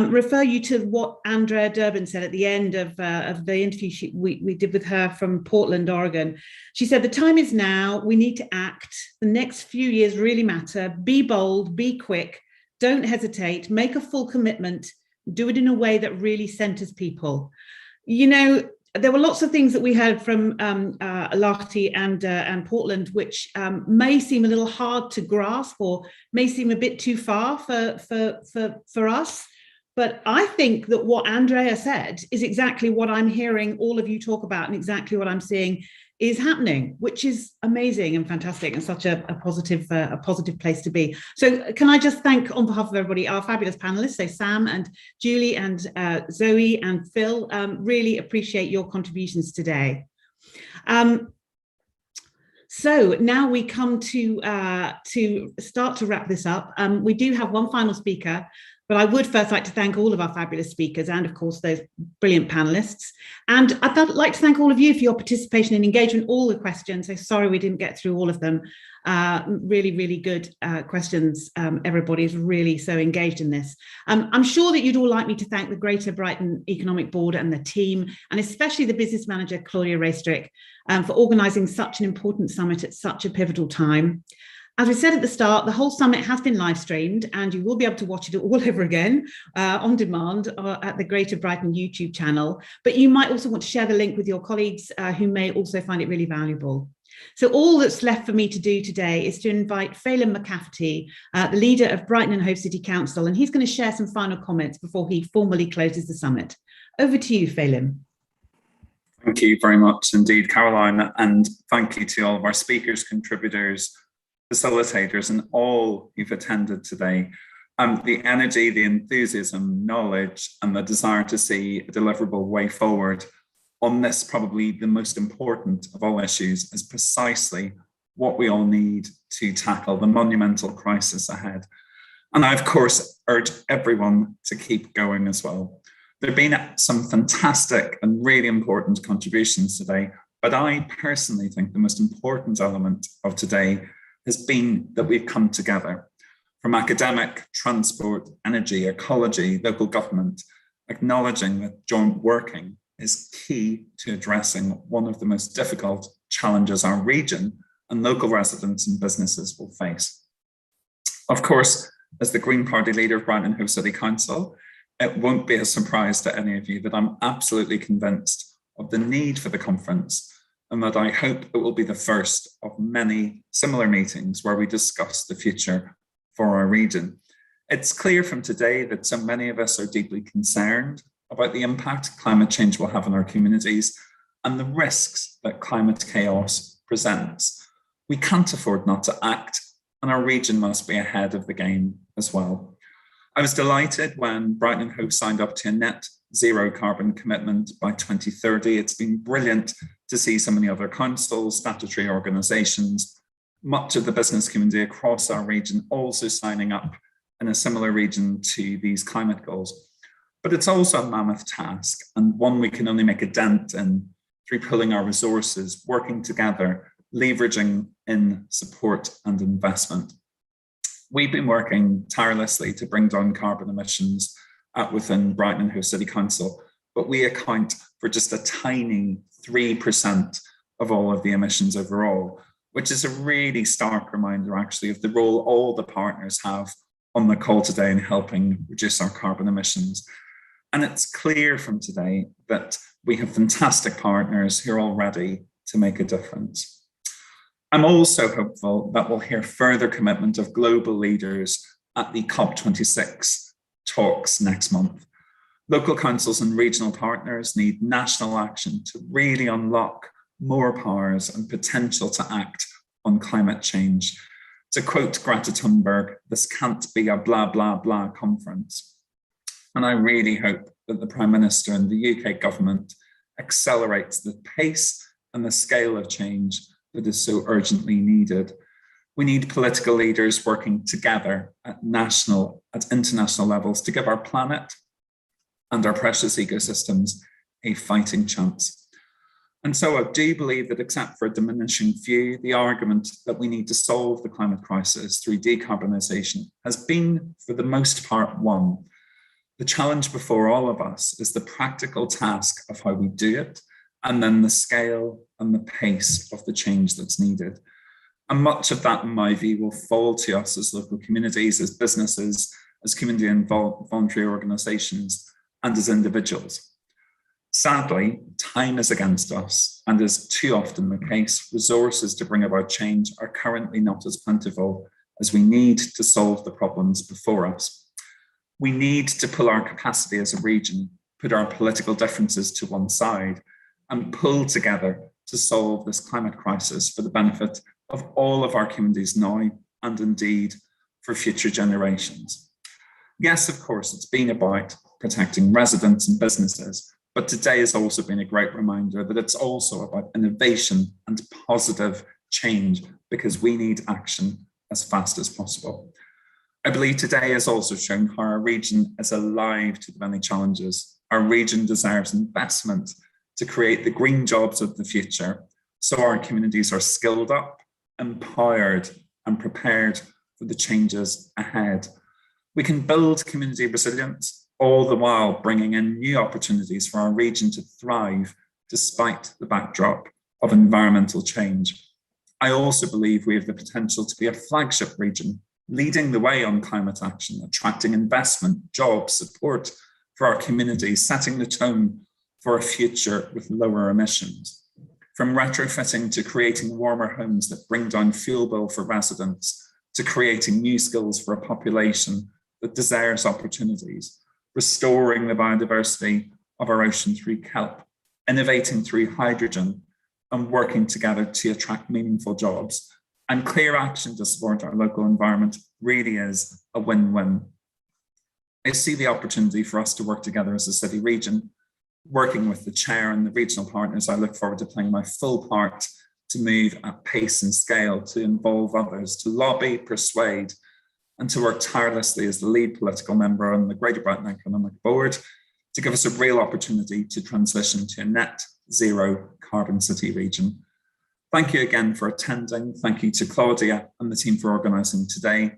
Speaker 1: refer you to what Andrea Durbin said at the end of the interview we did with her from Portland, Oregon. She said, the time is now, we need to act. The next few years really matter. Be bold, be quick, don't hesitate, make a full commitment, do it in a way that really centers people. There were lots of things that we heard from Lahti and Portland, which may seem a little hard to grasp or may seem a bit too far for us. But I think that what Andrea said is exactly what I'm hearing all of you talk about, and exactly what I'm seeing is happening, which is amazing and fantastic, and such a positive place to be. So can I just thank, on behalf of everybody, our fabulous panelists, so Sam and Julie and Zoe and Phil. Really appreciate your contributions today. So now we come to start to wrap this up. We do have one final speaker, but I would first like to thank all of our fabulous speakers and, of course, those brilliant panelists. And I'd like to thank all of you for your participation and engagement, all the questions. So sorry we didn't get through all of them. Really, really good questions. Everybody's really so engaged in this. I'm sure that you'd all like me to thank the Greater Brighton Economic Board and the team, and especially the business manager, Claudia Raystrick, for organising such an important summit at such a pivotal time. As we said at the start, the whole summit has been live streamed, and you will be able to watch it all over again on demand at the Greater Brighton YouTube channel. But you might also want to share the link with your colleagues who may also find it really valuable. So all that's left for me to do today is to invite Phelim McCafferty, the leader of Brighton and Hove City Council, and he's going to share some final comments before he formally closes the summit. Over to you, Phelim.
Speaker 6: Thank you very much indeed, Caroline, and thank you to all of our speakers, contributors, facilitators and all who've attended today. The energy, the enthusiasm, knowledge, and the desire to see a deliverable way forward on this, probably the most important of all issues, is precisely what we all need to tackle the monumental crisis ahead. And I, of course, urge everyone to keep going as well. There have been some fantastic and really important contributions today, but I personally think the most important element of today has been that we've come together from academic, transport, energy, ecology, local government, acknowledging that joint working is key to addressing one of the most difficult challenges our region and local residents and businesses will face. Of course, as the Green Party leader of Brighton Hove City Council, it won't be a surprise to any of you that I'm absolutely convinced of the need for the conference, and that I hope it will be the first of many similar meetings where we discuss the future for our region. It's clear from today that so many of us are deeply concerned about the impact climate change will have on our communities and the risks that climate chaos presents. We can't afford not to act, and our region must be ahead of the game as well. I was delighted when Brighton Hove signed up to a net zero carbon commitment by 2030. It's been brilliant to see so many other councils, statutory organisations, much of the business community across our region also signing up in a similar region to these climate goals. But it's also a mammoth task, and one we can only make a dent in through pooling our resources, working together, leveraging in support and investment. We've been working tirelessly to bring down carbon emissions within Brighton Hove City Council, but we account for just a tiny 3% of all of the emissions overall, which is a really stark reminder actually of the role all the partners have on the call today in helping reduce our carbon emissions. And it's clear from today that we have fantastic partners who are all ready to make a difference. I'm also hopeful that we'll hear further commitment of global leaders at the COP26 talks next month. Local councils and regional partners need national action to really unlock more powers and potential to act on climate change. To quote Greta Thunberg, this can't be a blah, blah, blah conference. And I really hope that the Prime Minister and the UK government accelerates the pace and the scale of change that is so urgently needed. We need political leaders working together at national, at international levels to give our planet and our precious ecosystems a fighting chance. And so I do believe that, except for a diminishing view, the argument that we need to solve the climate crisis through decarbonisation has been, for the most part, won. The challenge before all of us is the practical task of how we do it, and then the scale and the pace of the change that's needed. And much of that, in my view, will fall to us as local communities, as businesses, as community and voluntary organisations, and as individuals. Sadly, time is against us, and as too often the case, resources to bring about change are currently not as plentiful as we need to solve the problems before us. We need to pull our capacity as a region, put our political differences to one side, and pull together to solve this climate crisis for the benefit of all of our communities now, and indeed for future generations. Yes, of course, it's been about protecting residents and businesses, but today has also been a great reminder that it's also about innovation and positive change, because we need action as fast as possible. I believe today has also shown how our region is alive to the many challenges. Our region deserves investment to create the green jobs of the future, so our communities are skilled up, empowered, and prepared for the changes ahead. We can build community resilience, all the while bringing in new opportunities for our region to thrive despite the backdrop of environmental change. I also believe we have the potential to be a flagship region, leading the way on climate action, attracting investment, jobs, support for our communities, setting the tone for a future with lower emissions. From retrofitting to creating warmer homes that bring down fuel bill for residents, to creating new skills for a population that desires opportunities, restoring the biodiversity of our ocean through kelp, innovating through hydrogen, and working together to attract meaningful jobs. And clear action to support our local environment really is a win-win. I see the opportunity for us to work together as a city region. Working with the chair and the regional partners, I look forward to playing my full part to move at pace and scale, to involve others, to lobby, persuade, and to work tirelessly as the lead political member on the Greater Brighton Economic Board to give us a real opportunity to transition to a net zero carbon city region. Thank you again for attending. Thank you to Claudia and the team for organising today.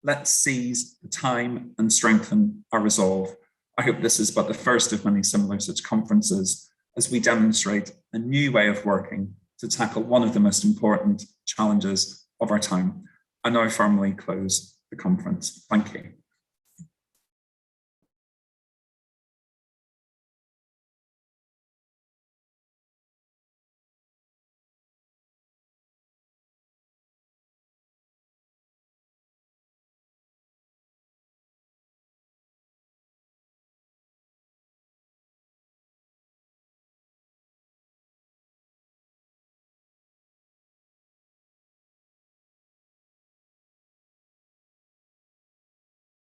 Speaker 6: Let's seize the time and strengthen our resolve. I hope this is but the first of many similar such conferences as we demonstrate a new way of working to tackle one of the most important challenges of our time. I now formally close the conference. Thank you.